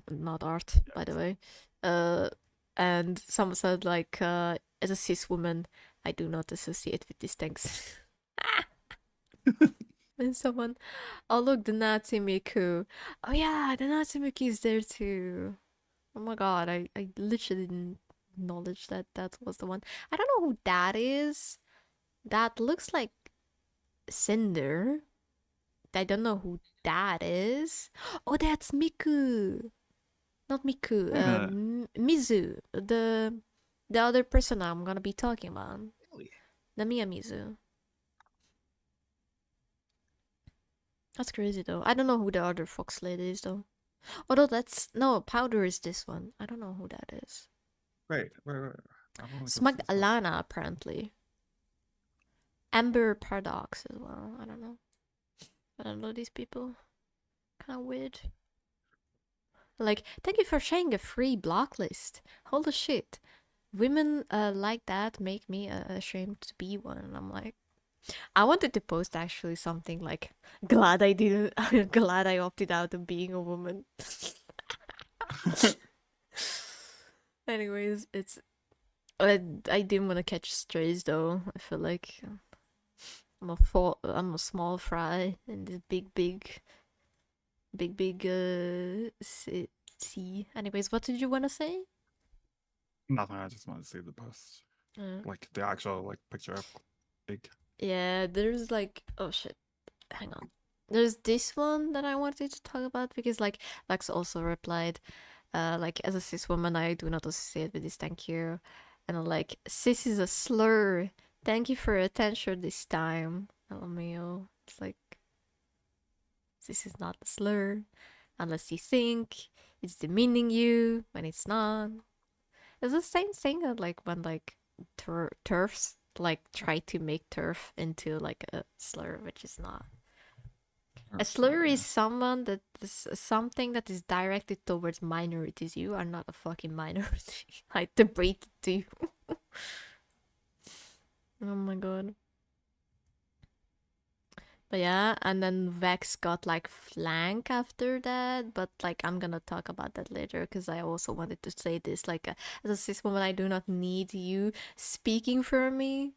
not art, by the way, And someone said like, as a cis woman, I do not associate with these things. And someone, oh look, the Nazi Miku. Oh yeah, the Nazi Miku is there too. Oh my god, I literally didn't acknowledge that that was the one. I don't know who that is. That looks like Cinder. I don't know who that is. Oh, that's Miku. Not Miku. Wait a minute. Mizu. The other person I'm gonna be talking about. Really? The Mizu. That's crazy though. I don't know who the other fox lady is though. Although that's no, Powder is this one. I don't know who that is. Wait. I wanna go see Smug this one. Alana apparently. Amber Paradox as well. I don't know. I don't know these people. Kind of weird. Like, thank you for sharing a free block list. Holy shit. Women like that make me ashamed to be one. And I'm like, I wanted to post actually something like, glad I didn't, glad I opted out of being a woman. Anyways, it's, I didn't want to catch strays though. I feel like I'm a small fry in this big sea. Anyways, what did you want to say? Nothing. I just want to see the post, like the actual like picture of big. Yeah, there's like, oh shit, hang on. There's this one that I wanted to talk about because like Lex also replied, like as a cis woman I do not associate with this, thank you. And I'm like, cis is a slur. Thank you for your attention this time. LMAO. It's like, this is not a slur. Unless you think it's demeaning you when it's not. It's the same thing that like when like turfs like try to make turf into like a slur, which is not. A slur is someone that is something that is directed towards minorities. You are not a fucking minority. I debate to you. Oh my god. But yeah, and then Vex got like flank after that, but like I'm gonna talk about that later because I also wanted to say this, like as a cis woman I do not need you speaking for me.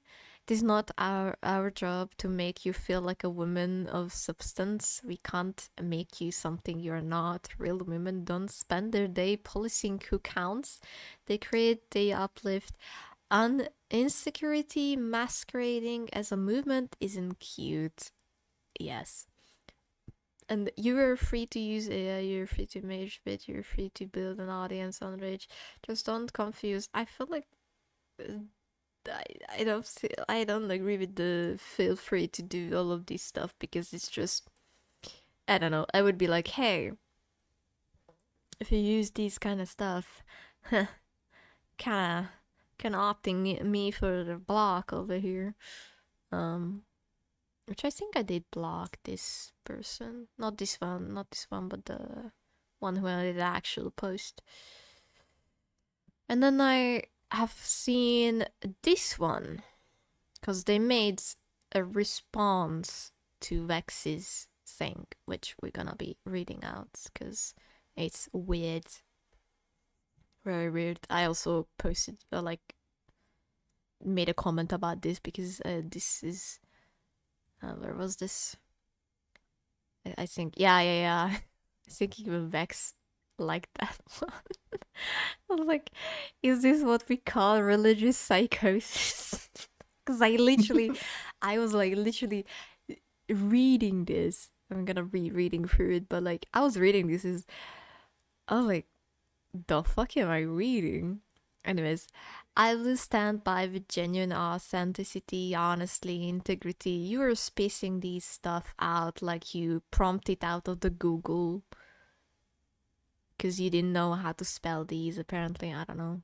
It is not our job to make you feel like a woman of substance. We can't make you something you're not. Real women don't spend their day policing who counts. They create, they uplift. Insecurity masquerading as a movement isn't cute. Yes. And you are free to use AI, you're free to mage bit, you're free to build an audience on Rage. Just don't confuse. I feel like I don't agree with the feel free to do all of this stuff because it's just, I don't know. I would be like, hey, if you use these kind of stuff, kind of opting me for the block over here. Which I think I did block this person. Not this one, but the one who I did the actual post. And then I have seen this one, because they made a response to Vex's thing, which we're gonna be reading out, because it's weird. Very weird. I also posted, made a comment about this, because this is... where was this? I think, yeah. I think even Vex liked that one. I was like, is this what we call religious psychosis? Because I was literally reading this. I'm gonna be reading through it, but like, I was reading this I was like, the fuck am I reading? Anyways, I will stand by with genuine authenticity, honesty, integrity. You are spacing these stuff out like you prompted out of the Google. Because you didn't know how to spell these, apparently. I don't know.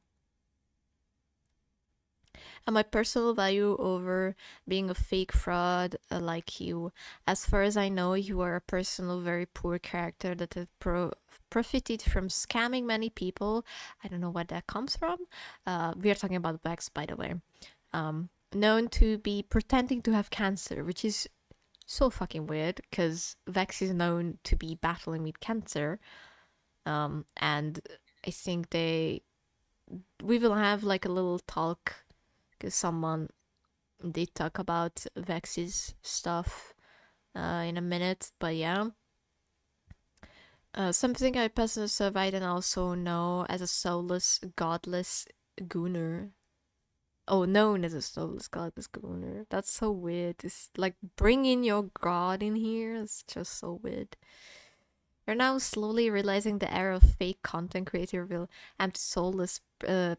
And my personal value over being a fake fraud like you. As far as I know, you are a personal, very poor character that has profited from scamming many people. I don't know where that comes from. We are talking about Vex, by the way. Known to be pretending to have cancer, which is so fucking weird, because Vex is known to be battling with cancer. And I think they we will have like a little talk because someone did talk about Vex's stuff in a minute, but yeah. Something I personally survived and also know as a soulless, godless gooner. Oh, known as a soulless, godless gooner. That's so weird. It's like bringing your god in here. It's just so weird. You're now slowly realizing the era of fake content creator will and soulless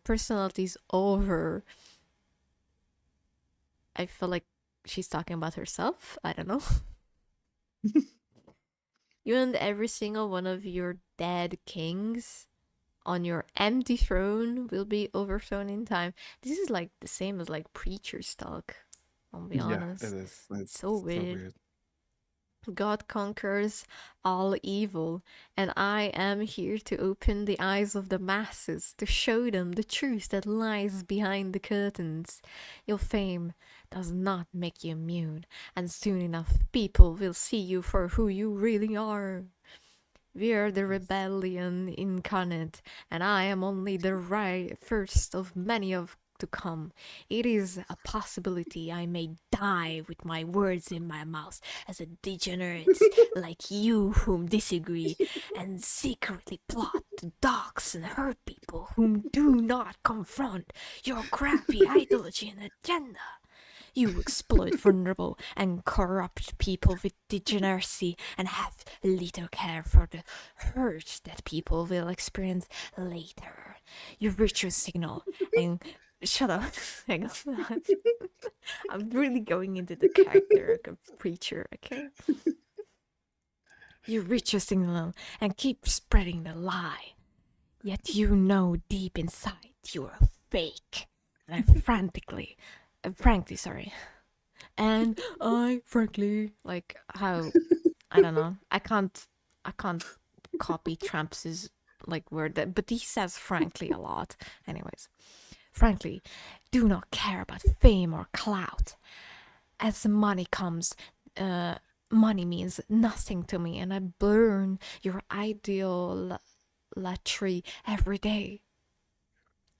personalities over. I feel like she's talking about herself. I don't know. You and every single one of your dead kings on your empty throne will be overthrown in time. This is like the same as like preacher's talk. I'll be honest. it is. It's so weird. God conquers all evil, and I am here to open the eyes of the masses, to show them the truth that lies behind the curtains. Your fame does not make you immune, and soon enough people will see you for who you really are. We are the rebellion incarnate, and I am only the first of many of to come. It is a possibility I may die with my words in my mouth as a degenerate like you whom disagree and secretly plot to dox and hurt people whom do not confront your crappy ideology and agenda. You exploit vulnerable and corrupt people with degeneracy and have little care for the hurt that people will experience later. You virtue signal and shut up. Hang on. I'm really going into the character of a preacher, okay? You reach your signal and keep spreading the lie. Yet you know deep inside you are fake. And I frankly, and I frankly, like how, I don't know, I can't copy Trump's like word that, but he says frankly a lot. Anyways, frankly, do not care about fame or clout. As money comes, money means nothing to me, and I burn your idolatry every day.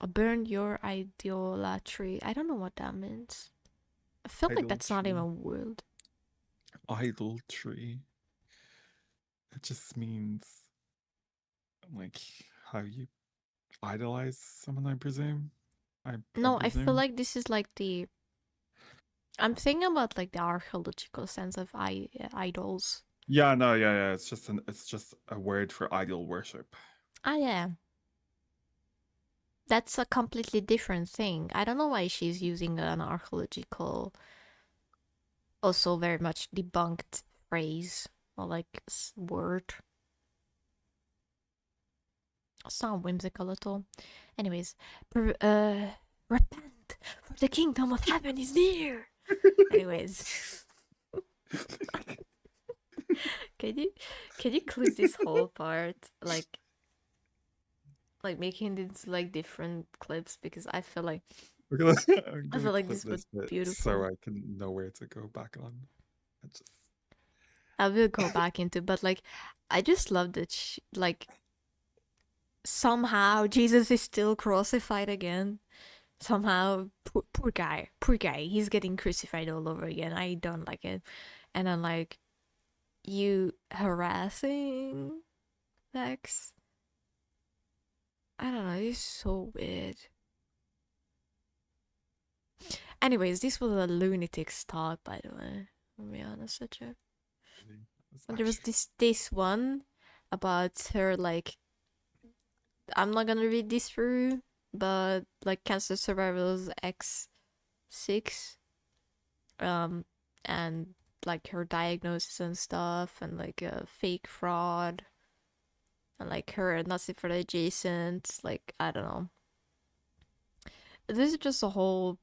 I burn your idolatry. I don't know what that means. I feel like that's not even a word. Idolatry. It just means like how you idolize someone, I presume. I feel like this is like the. I'm thinking about like the archaeological sense of idols. Yeah, no, yeah. It's just a word for idol worship. Ah, yeah. That's a completely different thing. I don't know why she's using an archaeological, also very much debunked phrase or like word. Sound whimsical at all. Anyways, repent, for the kingdom of heaven is near. Anyways, can you clip this whole part, like making these like different clips, because I feel like this was beautiful. So I can know where to go back on. I will go back into, but like I just love that like somehow Jesus is still crucified again. Somehow, poor guy, he's getting crucified all over again. I don't like it. And I'm like, you harassing Vex? I don't know, it's so weird. Anyways, this was a lunatic's talk, by the way. I'll be honest with you. And there was this one about her, like, I'm not gonna read this through, but like cancer survivors X6, and like her diagnosis and stuff, and like fake fraud, and like her Nazi for adjacent, like I don't know. This is just a whole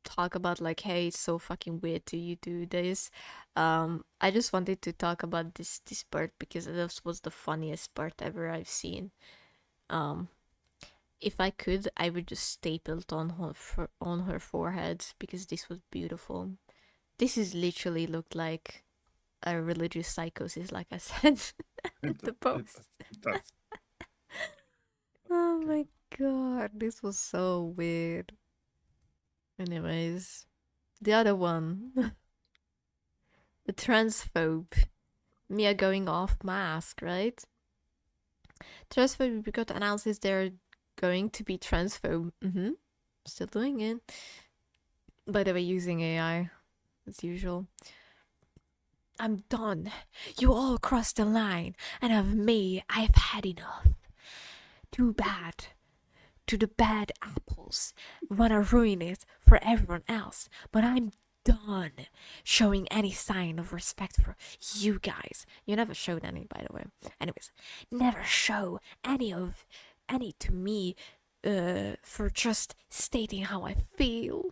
talk about like, hey, it's so fucking weird to you do this. I just wanted to talk about this part because this was the funniest part ever I've seen. If I could, I would just staple it on her forehead because this was beautiful. This is literally looked like a religious psychosis, like I said in the post. Oh my god. God, this was so weird. Anyways, the other one. The transphobe. Mia going off mask, right? Transphobe got announces they're going to be transphobe. Still doing it. By the way, using AI as usual. I'm done. You all crossed the line, and of me, I've had enough. Too bad. To the bad apples. Wanna ruin it for everyone else, but I'm done showing any sign of respect for you guys. You never showed any, by the way. Anyways, never show any to me for just stating how I feel.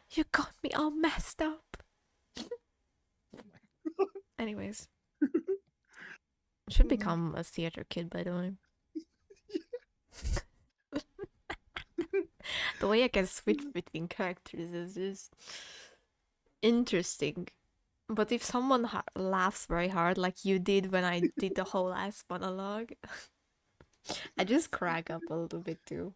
You got me all messed up. Anyways. Should become a theater kid, by the way. The way I can switch between characters is just interesting. But if someone laughs very hard, like you did when I did the whole last monologue, I just crack up a little bit too.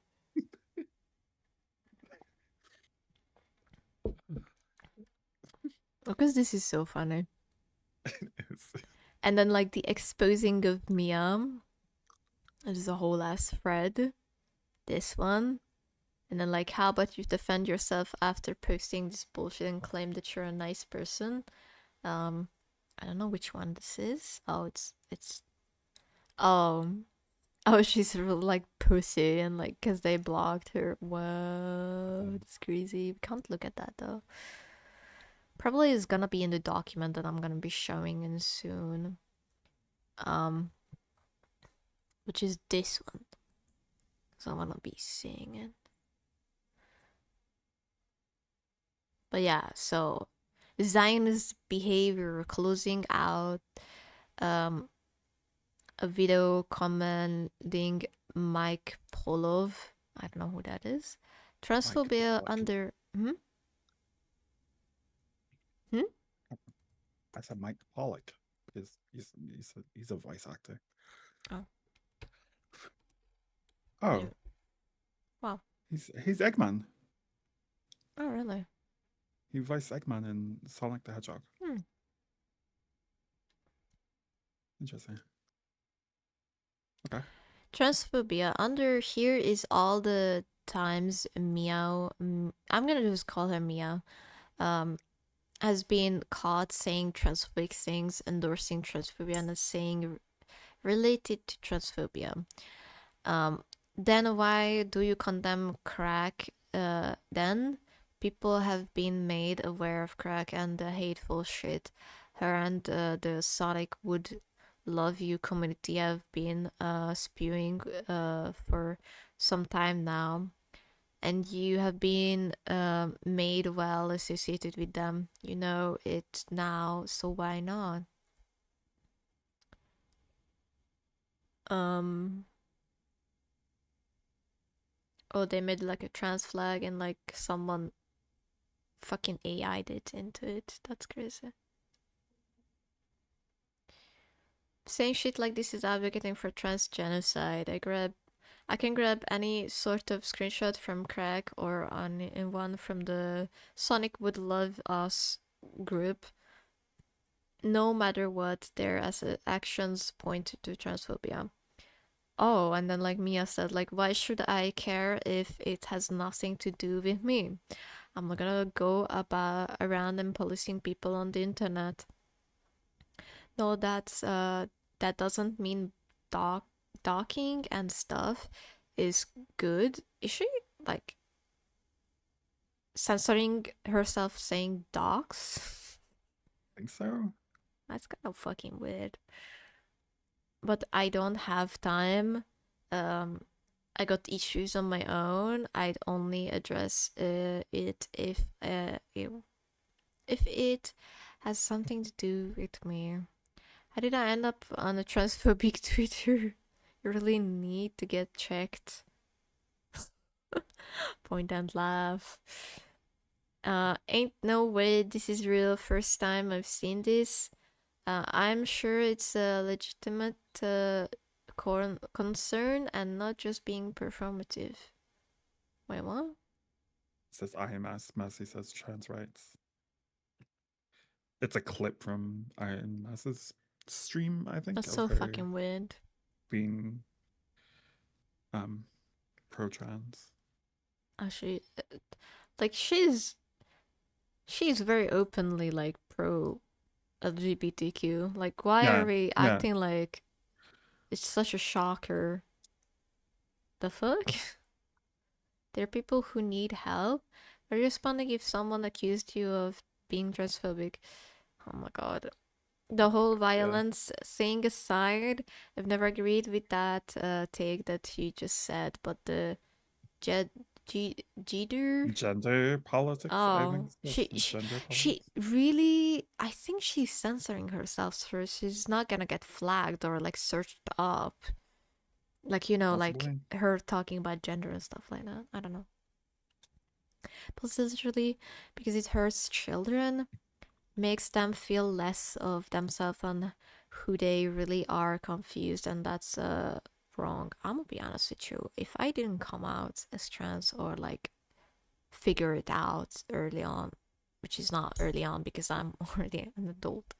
Because this is so funny. It is. And then like the exposing of Mia. There's a whole ass thread. This one. And then like, how about you defend yourself after posting this bullshit and claim that you're a nice person? I don't know which one this is. Oh, it's oh, she's real like pussy and like because they blocked her. Whoa, that's crazy. We can't look at that though. Probably is gonna be in the document that I'm gonna be showing in soon. Which is this one. So I wanna be seeing it. But yeah, so Zionist behavior, closing out a video commenting Mike Polov. I don't know who that is. Transphobia under I said Mike Pollock because he's a voice actor. Oh. Oh. Yeah. Wow. He's Eggman. Oh really? He voiced Eggman in Sonic the Hedgehog. Interesting. Okay. Transphobia. Under here is all the times Meow. I'm gonna just call her Meow. Has been caught saying transphobic things, endorsing transphobia, and saying related to transphobia. Then why do you condemn crack? Then people have been made aware of crack and the hateful shit her and the Sonic would love you community have been spewing for some time now, and you have been made well associated with them. You know it now, so why not? Oh, they made like a trans flag and like someone fucking AI'd it into it. That's crazy. Saying shit like this is advocating for trans genocide. I can grab any sort of screenshot from Crack or in one from the Sonic Would Love Us group. No matter what, their actions point to transphobia. Oh, and then like Mia said, like, why should I care if it has nothing to do with me? I'm not gonna go around and policing people on the internet. No, that doesn't mean docking and stuff is good. Is she like censoring herself saying docs? I think so. That's kind of fucking weird. But I don't have time. I got issues on my own. I'd only address it if it has something to do with me. How did I end up on a transphobic Twitter? You really need to get checked. Point and laugh. Ain't no way this is real. First time I've seen this. I'm sure it's a legitimate concern and not just being performative. Wait, what? It says IMS. Messi says trans rights. It's a clip from IMS's stream, I think. That's of so her fucking weird. being pro-trans. Like she's very openly like pro LGBTQ. Like, why Yeah, are we yeah. acting like it's such a shocker? The fuck? There are people who need help. Are you responding if someone accused you of being transphobic? Oh my god. The whole violence thing aside, I've never agreed with that take that you just said, but the gender politics, I think. She really, I think she's censoring herself, so she's not gonna get flagged or like searched up. Like, you know, like Possibly. her talking about gender and stuff like that. I don't know. But essentially, because it hurts children, makes them feel less of themselves and who they really are, confused, and that's wrong. I'm gonna be honest with you. If I didn't come out as trans or like figure it out early on, which is not early on because I'm already an adult,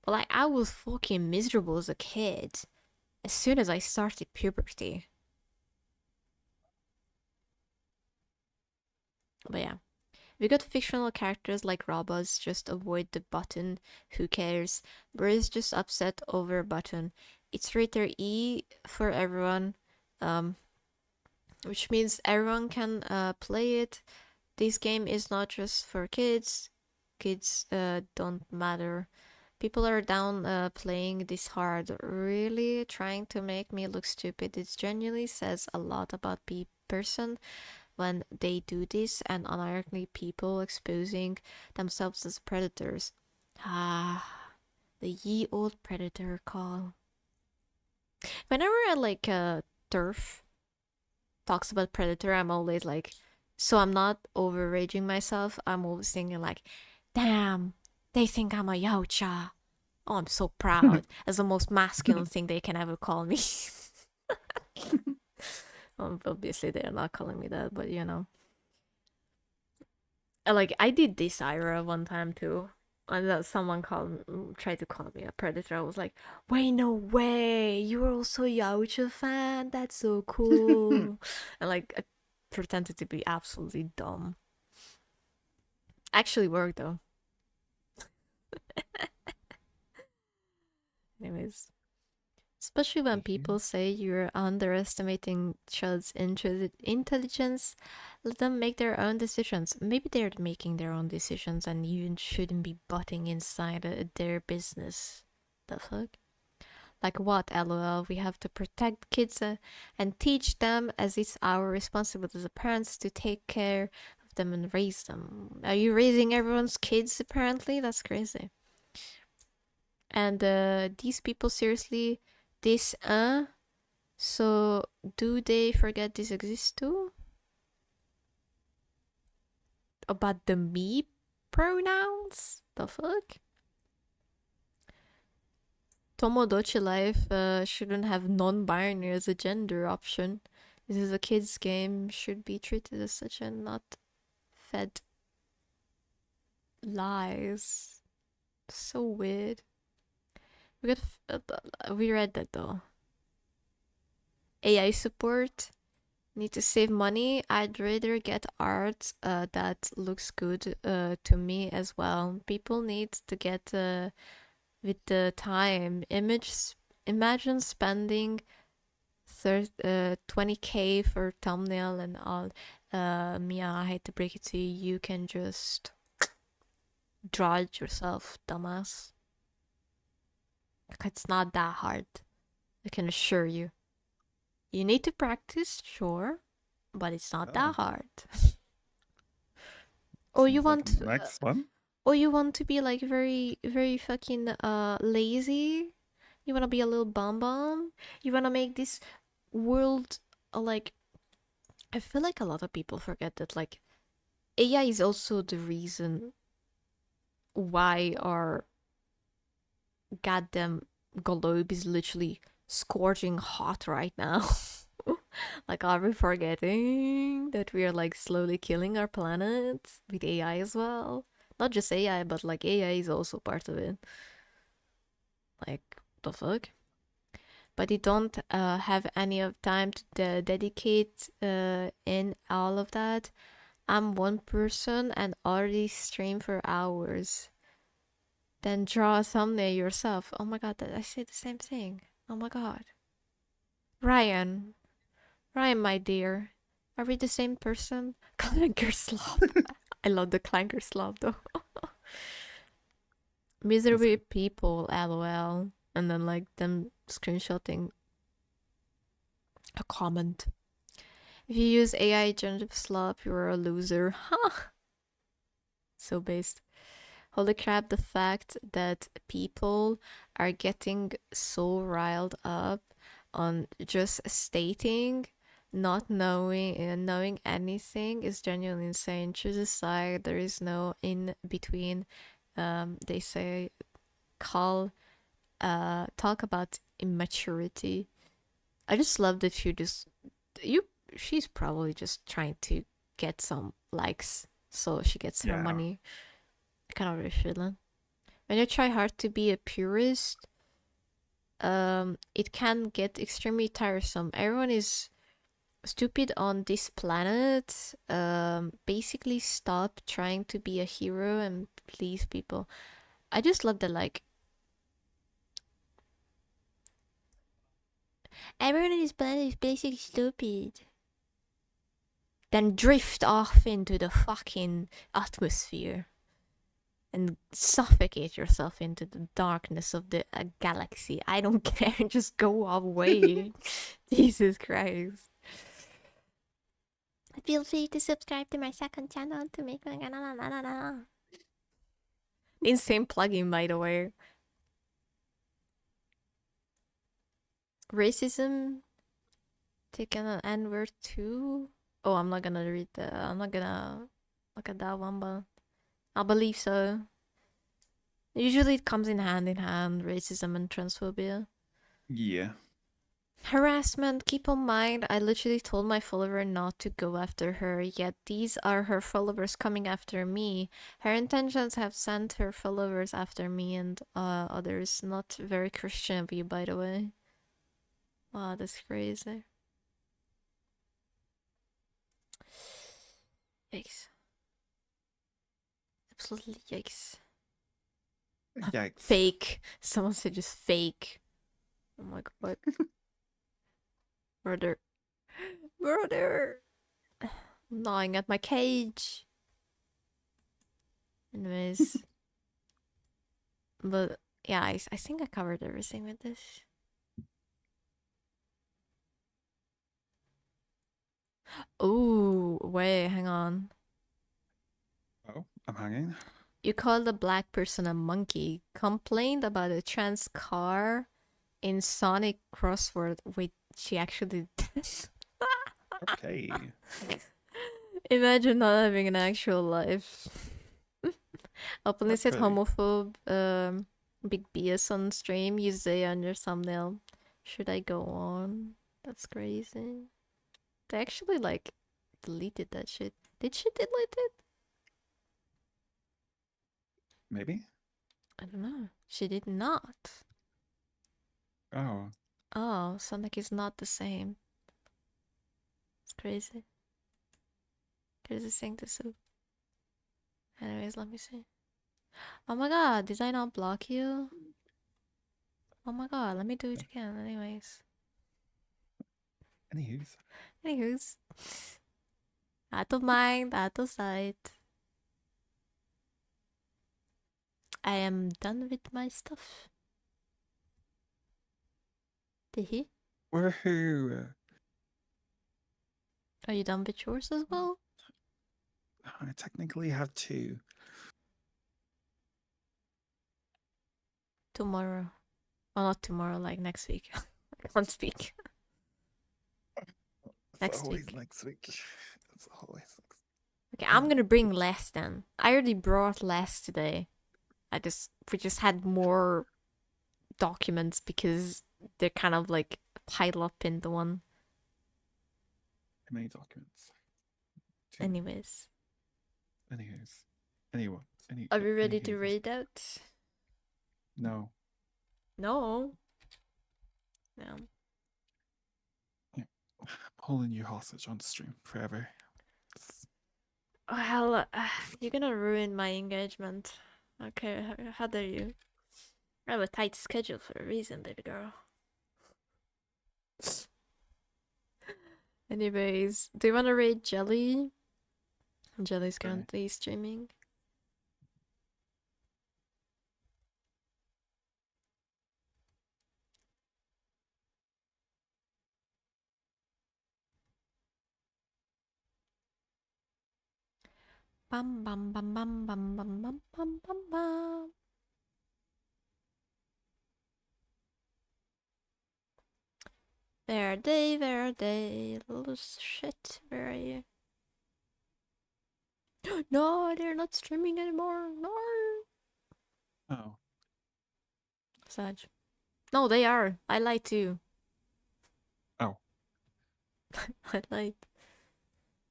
but like I was fucking miserable as a kid as soon as I started puberty. But yeah, we got fictional characters like robots, just avoid the button, who cares? Bruce just upset over button. It's rated E for everyone, which means everyone can play it. This game is not just for kids. Kids don't matter. People are down playing this hard, really trying to make me look stupid. It genuinely says a lot about person when they do this, and unironically people exposing themselves as predators. Ah, the ye old predator call. Whenever I like Turf talks about predator, I'm always like, so I'm not overraging myself. I'm always thinking like, damn, they think I'm a yautja. Oh, I'm so proud. As the most masculine thing they can ever call me. Obviously, they're not calling me that, but you know. Like, I did this Ira one time too. And someone tried to call me a predator. I was like, wait, no way. You're also a yautja fan? That's so cool. And like, I pretended to be absolutely dumb. Actually worked though. Anyways. Especially when people say you're underestimating child's intelligence, let them make their own decisions. Maybe they're making their own decisions and you shouldn't be butting inside their business. The fuck? Like what, lol? We have to protect kids and teach them, as it's our responsibility as parents to take care of them and raise them. Are you raising everyone's kids, apparently? That's crazy. And these people, seriously... This, so do they forget this exists too? About the me pronouns? The fuck? Tomodachi Life shouldn't have non-binary as a gender option. This is a kid's game, should be treated as such and not fed lies. So weird. We read that though. AI support. Need to save money. I'd rather get art that looks good to me as well. People need to get with the time. Imagine spending 20k for thumbnail and all. Mia, I hate to break it to you. You can just draw it yourself, dumbass. It's not that hard. I can assure you. You need to practice, sure, but it's not that hard. Or you want next one? Or you want to be like very, very fucking lazy. You wanna be a little bum. You wanna make this world like. I feel like a lot of people forget that like AI is also the reason why our goddamn globe is literally scorching hot right now. Like, are we forgetting that we are like slowly killing our planet with AI as well? Not just AI, but like AI is also part of it. Like, the fuck? But you don't have any of time to dedicate in all of that. I'm one person and already stream for hours. Then draw a thumbnail yourself. Oh my god, I say the same thing. Oh my god. Ryan, my dear, are we the same person? Clanker slop. I love the clanker slop though. Miserable people, lol. And then like them screenshotting a comment. If you use AI generative slop, you're a loser. Huh? So based. Holy crap, the fact that people are getting so riled up on just stating, not knowing anything is genuinely insane. Choose a side, there is no in between. They say talk about immaturity. I just love that she's probably just trying to get some likes so she gets her money. I kind of really feeling. When you try hard to be a purist, it can get extremely tiresome. Everyone is stupid on this planet. Basically stop trying to be a hero and please people. I just love that, like, everyone on this planet is basically stupid. Then drift off into the fucking atmosphere and suffocate yourself into the darkness of the galaxy. I don't care, just go away. Jesus Christ. Feel free to subscribe to my second channel to make my... Insane plugin, by the way. Racism taken an N-word too? Oh, I'm not gonna read that. I'm not gonna look at that one, but I believe so. Usually it comes in hand, racism and transphobia. Yeah. Harassment, keep in mind, I literally told my follower not to go after her, yet these are her followers coming after me. Her intentions have sent her followers after me and others. Not very Christian of you, by the way. Wow, that's crazy. Yikes. Absolutely yikes. Yikes. Fake. Someone said just fake. Oh my god. Brother. I'm gnawing at my cage. Anyways. But yeah, I think I covered everything with this. Oh, wait, hang on. Oh, I'm hanging. You called a black person a monkey. Complained about a trans car in Sonic Crossword. Wait, she actually did. Okay. Imagine not having an actual life. Openly said pretty. homophobe, big BS on stream, use they on your thumbnail. Should I go on? That's crazy. They actually, like, deleted that shit. Did she delete it? Maybe? I don't know. She did not. Oh. Oh, Sonic is not the same. It's crazy. Crazy thing to see. Anyways, let me see. Oh my god, did I not block you? Oh my god, let me do it again. Anyways. Anywho's. Out of mind, out of sight. I am done with my stuff. Did he? Woohoo! Are you done with yours as well? I technically have 2. Tomorrow. Well, not tomorrow, like next week. I can't speak. Next week. Next week. It's always next. Okay, I'm gonna bring less then. I already brought less today. We just had more documents because they're kind of like piled up into one. many documents. Anyways. Anyone. Are we ready any to haters? read out? No. No. No. Holding you hostage on stream forever. Well, you're gonna ruin my engagement. Okay, how dare you? I have a tight schedule for a reason, baby girl. Anyways, do you want to raid Jelly? Jelly's currently streaming. Bum bum bum bum bum bum bum bum bum bum. Where are they? Where are they? Little shit, where are you? No, they're not streaming anymore. No. Oh. Sad. No, they are. I lied too. Oh. I lied.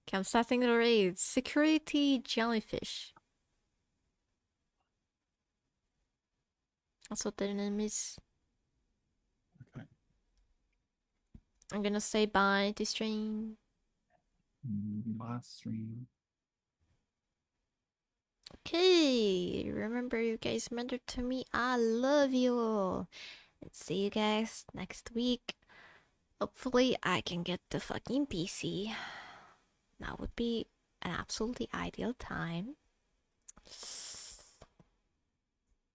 Okay, I'm starting the raid. Security jellyfish. That's what their name is. Okay. I'm gonna say bye to stream. Last stream. Okay, remember you guys matter to me. I love you all. And see you guys next week. Hopefully I can get the fucking PC. That would be an absolutely ideal time.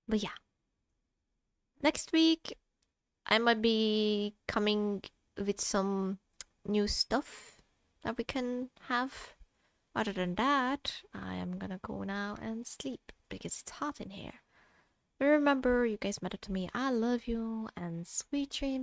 But yeah. Next week I might be coming with some new stuff that we can have. Other than that, I am gonna go now and sleep because it's hot in here. But remember, you guys matter to me. I love you and sweet dreams.